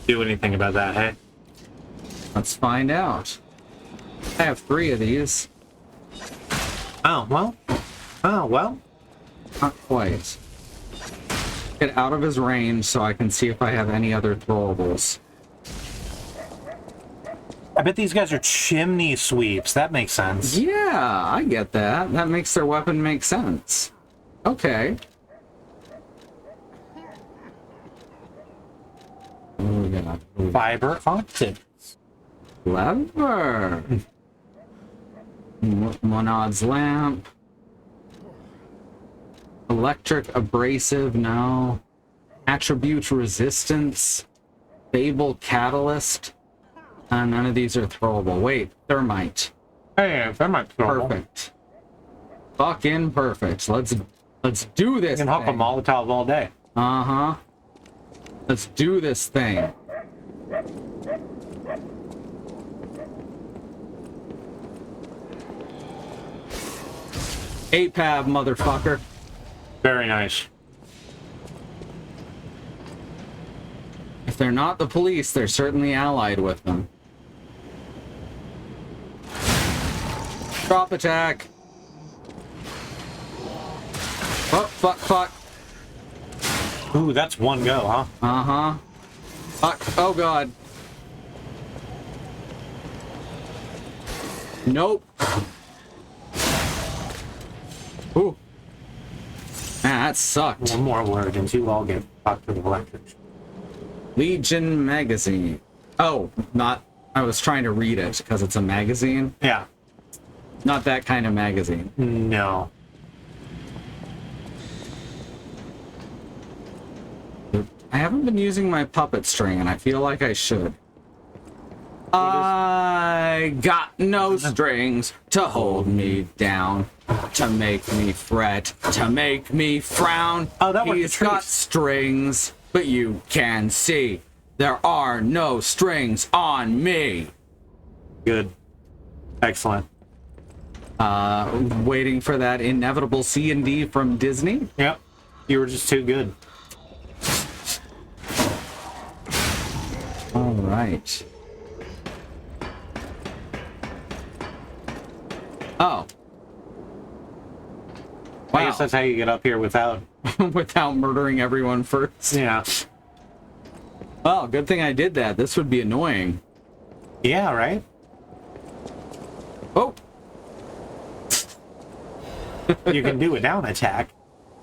do anything about that, hey? Let's find out. I have 3 of these. Oh, well. Oh, well. Not quite. Get out of his range so I can see if I have any other throwables. I bet these guys are chimney sweeps. That makes sense. Yeah, I get that. That makes their weapon make sense. Okay. Oh, we got Fiber optics. Clever. Monad's lamp. Electric abrasive, no. Attribute resistance. Babel catalyst. None of these are throwable. Wait, thermite. Hey, that might be Perfect. Fucking perfect. Let's do this. You can hook a thing. Molotov all day. Uh-huh. Let's do this thing. APAB, motherfucker. Very nice. If they're not the police, they're certainly allied with them. Drop attack. Fuck, fuck, fuck. Ooh, that's one go, huh? Uh-huh. Fuck. Oh, God. Nope. Ooh. Man, that sucked. One more word and you all get fucked with electric. Legion magazine. Oh, not... I was trying to read it because it's a magazine. Yeah. Not that kind of magazine. No. I haven't been using my puppet string, and I feel like I should. I got no strings to hold me down, to make me fret, to make me frown. Oh, that was He's got strings, but you can see there are no strings on me. Good. Excellent. Waiting for that inevitable C&D from Disney. Yep. You were just too good. All right. Oh. I Wow. guess that's how you get up here without... Without murdering everyone first. Yeah. Well, good thing I did that. This would be annoying. Yeah, right? Oh, You can do a down attack.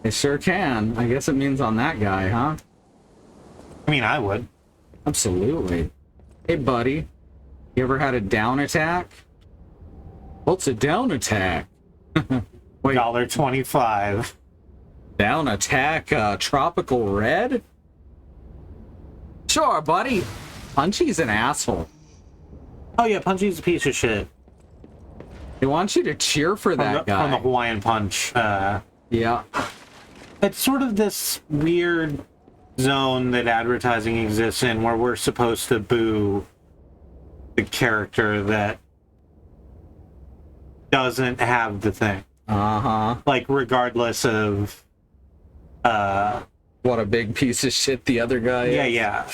I sure can. I guess it means on that guy, huh? I mean, I would. Absolutely. Hey, buddy. You ever had a down attack? What's a down attack? Wait, $1.25. down attack, tropical red? Sure, buddy. Punchy's an asshole. Oh yeah, Punchy's a piece of shit. They want you to cheer for that guy. From the Hawaiian Punch. Yeah. It's sort of this weird zone that advertising exists in where we're supposed to boo the character that doesn't have the thing. Uh-huh. Like, regardless of... What a big piece of shit the other guy is. Yeah.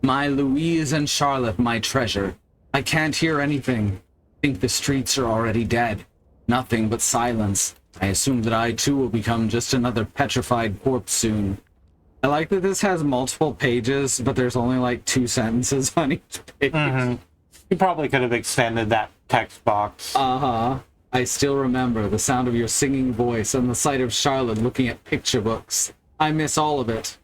My Louise and Charlotte, my treasure. I can't hear anything. Think the streets are already dead. Nothing but silence. I assume that I too will become just another petrified corpse soon. I like that this has multiple pages, but there's only like 2 sentences on each page. Mm-hmm. You probably could have extended that text box. Uh-huh. I still remember the sound of your singing voice and the sight of Charlotte looking at picture books. I miss all of it.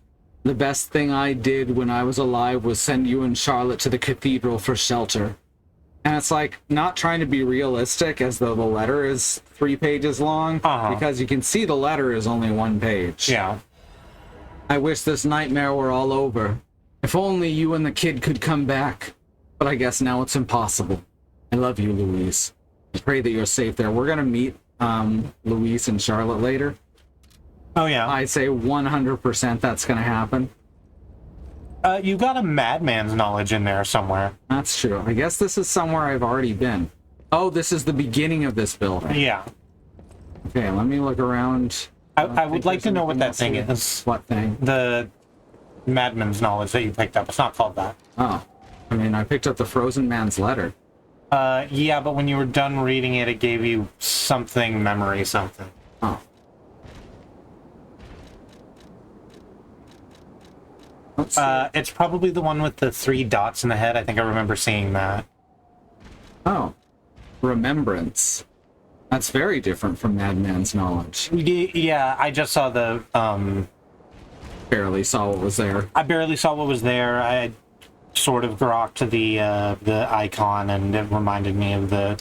The best thing I did when I was alive was send you and Charlotte to the cathedral for shelter. And it's like, not trying to be realistic as though the letter is 3 pages long, because you can see the letter is only 1 page. Yeah. I wish this nightmare were all over. If only you and the kid could come back. But I guess now it's impossible. I love you, Louise. I pray that you're safe there. We're gonna meet Louise and Charlotte later. Oh, yeah. I'd say 100% that's gonna happen. You got a madman's knowledge in there somewhere. That's true. I guess this is somewhere I've already been. Oh, this is the beginning of this building. Yeah. Okay, let me look around. I would like to know what that thing is. What thing? The madman's knowledge that you picked up. It's not called that. Oh. I mean, I picked up the Frozen Man's letter. Yeah, but when you were done reading it, it gave you something, memory something. Oh. It's probably the one with the 3 dots in the head. I think I remember seeing that. Oh. Remembrance. That's very different from Madman's knowledge. Yeah, I just saw the, Barely saw what was there. I barely saw what was there. I sort of grokked the icon, and it reminded me of the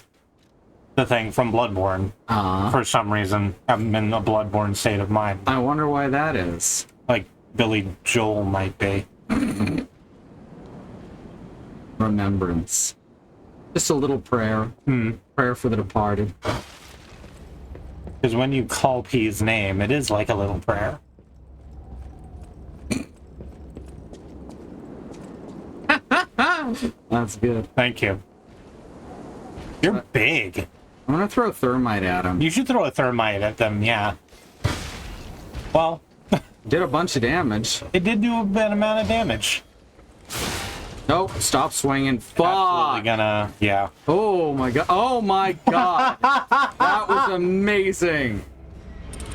thing from Bloodborne. For some reason, I'm in a Bloodborne state of mind. I wonder why that is. Like Billy Joel might be. Remembrance. Just a little prayer. Prayer for the departed. Because when you call P's name, it is like a little prayer. That's good. Thank you. You're big. I'm gonna throw thermite at him. You should throw a thermite at them, yeah. Well, Did a bunch of damage. it did do a bad amount of damage. Nope, stop swinging. Absolutely Fuck! gonna, yeah. Oh my god. Oh my god. That was amazing.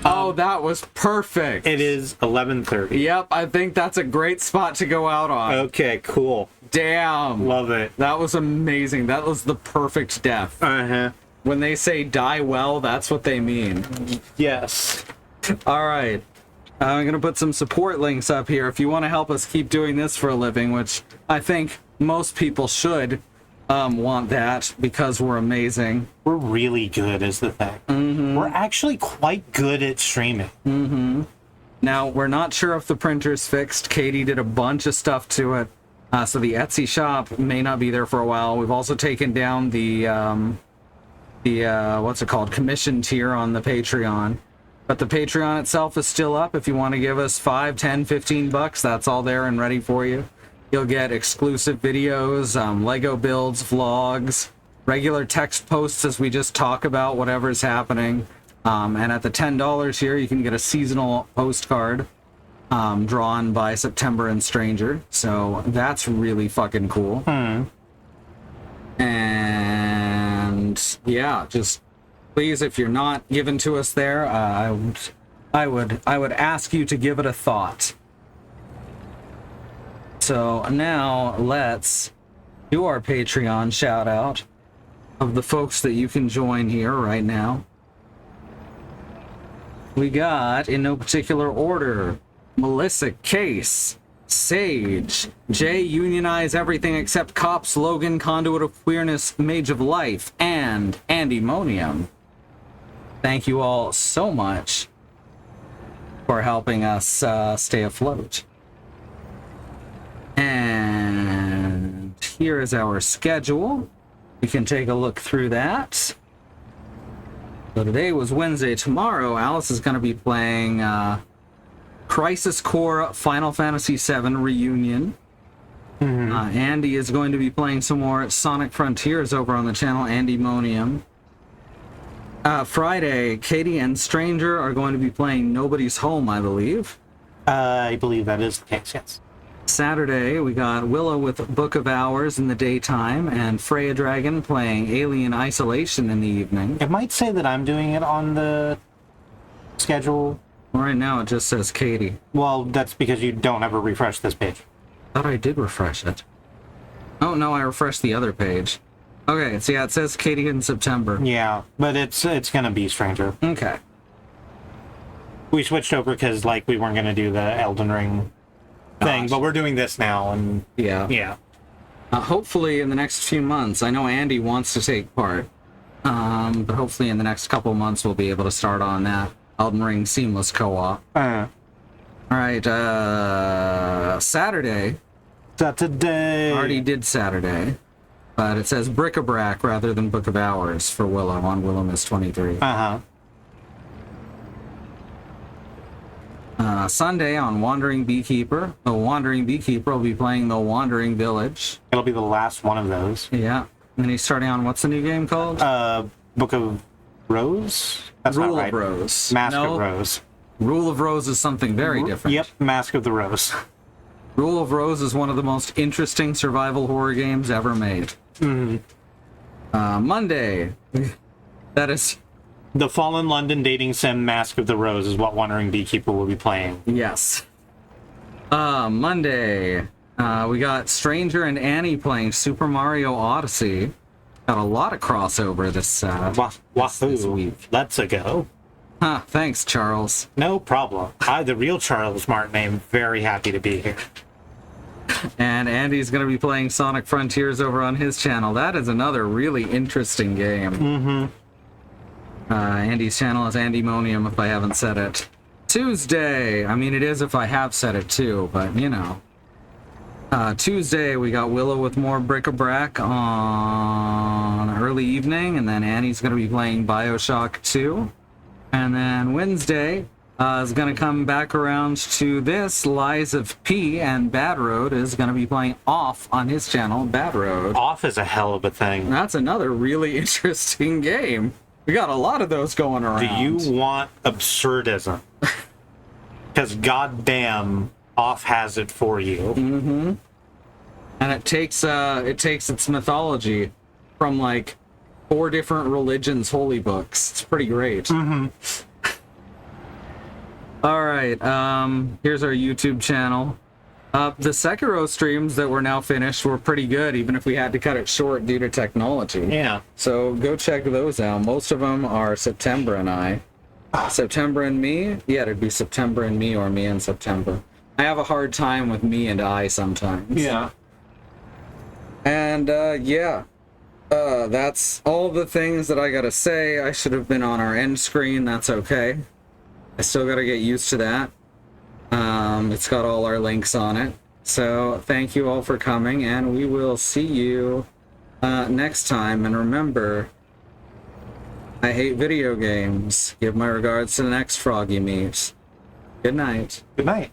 Oh, that was perfect. It is 11:30. Yep, I think that's a great spot to go out on. Okay, cool. Damn. Love it. That was amazing. That was the perfect death. Uh-huh. When they say die well, that's what they mean. Yes. All right. I'm going to put some support links up here if you want to help us keep doing this for a living, which I think most people should want that because we're amazing. We're really good is the thing. We're actually quite good at streaming. Now, we're not sure if the printer's fixed. Katie did a bunch of stuff to it. So the Etsy shop may not be there for a while. We've also taken down the what's it called? Commission tier on the Patreon. But the Patreon itself is still up. If you want to give us $5, $10, $15, that's all there and ready for you. You'll get exclusive videos, Lego builds, vlogs, regular text posts as we just talk about whatever's happening. And at the $10 here, you can get a seasonal postcard drawn by September and Stranger. So that's really fucking cool. And yeah, just please, if you're not given to us there, I would ask you to give it a thought. So now let's do our Patreon shout out of the folks that you can join here right now. We got, in no particular order, Melissa Case, Sage, Jay Unionize Everything Except Cops, Logan Conduit of Queerness, Mage of Life, and Andymonium. Thank you all so much for helping us stay afloat. And here is our schedule. You can take a look through that. So today was Wednesday. Tomorrow, Alice is going to be playing Crisis Core Final Fantasy VII Reunion. Andy is going to be playing some more Sonic Frontiers over on the channel, Andymonium. Friday, Katie and Stranger are going to be playing Nobody's Home, I believe. I believe that is the case, yes. Saturday, we got Willow with Book of Hours in the daytime, and Freya Dragon playing Alien Isolation in the evening. It might say that I'm doing it on the schedule. Right now, it just says Katie. Well, that's because you don't ever refresh this page. Thought I did refresh it. Oh, no, I refreshed the other page. Okay, so yeah, it says Katie in September. Yeah, but it's gonna be Stranger. Okay. We switched over because, like, we weren't gonna do the Elden Ring thing, but we're doing this now, and yeah. Hopefully in the next few months, I know Andy wants to take part, but hopefully in the next couple months we'll be able to start on that Elden Ring Seamless Co-op. All right, Saturday. Already did Saturday, but it says Bric-a-Brac rather than Book of Hours for Willow on Willow Miss 23. Sunday on Wandering Beekeeper. The Wandering Beekeeper will be playing The Wandering Village. It'll be the last one of those. Yeah. And then he's starting on, what's the new game called? Book of Rose? That's Rule not right. of Rose. Mask of Rose. Rule of Rose is something very different. Yep, Mask of the Rose. Rule of Rose is one of the most interesting survival horror games ever made. Monday. That is... The Fallen London dating sim Mask of the Rose is what Wandering Beekeeper will be playing. Yes. Monday, we got Stranger and Annie playing Super Mario Odyssey. Got a lot of crossover this week. Let's go. Huh, thanks, Charles. No problem. The real Charles Martin. I'm very happy to be here. And Andy's going to be playing Sonic Frontiers over on his channel. That is another really interesting game. Andy's channel is Andymonium, if I haven't said it. Tuesday. I mean, it is if I have said it too, but you know. Tuesday, we got Willow with more bric-a-brac on early evening, and then Annie's going to be playing Bioshock 2. And then Wednesday is going to come back around to this, Lies of P, and Bad Road is going to be playing Off on his channel, Bad Road. Off is a hell of a thing. That's another really interesting game. We got a lot of those going around. Do you want absurdism? Because goddamn, Off has it for you. Mm-hmm. And it takes its mythology from like 4 different religions' holy books. It's pretty great. Mm-hmm. All right, here's our YouTube channel. The Sekiro streams that were now finished were pretty good, even if we had to cut it short due to technology. Yeah. So go check those out. Most of them are September and I. September and me? Yeah, it'd be September and me or me and September. I have a hard time with me and I sometimes. Yeah. And, yeah. That's all the things that I gotta say. I should have been on our end screen. That's okay. I still gotta get used to that. It's got all our links on it. So, thank you all for coming, and we will see you next time. And remember, I hate video games. Give my regards to the next frog you meet. Good night. Good night.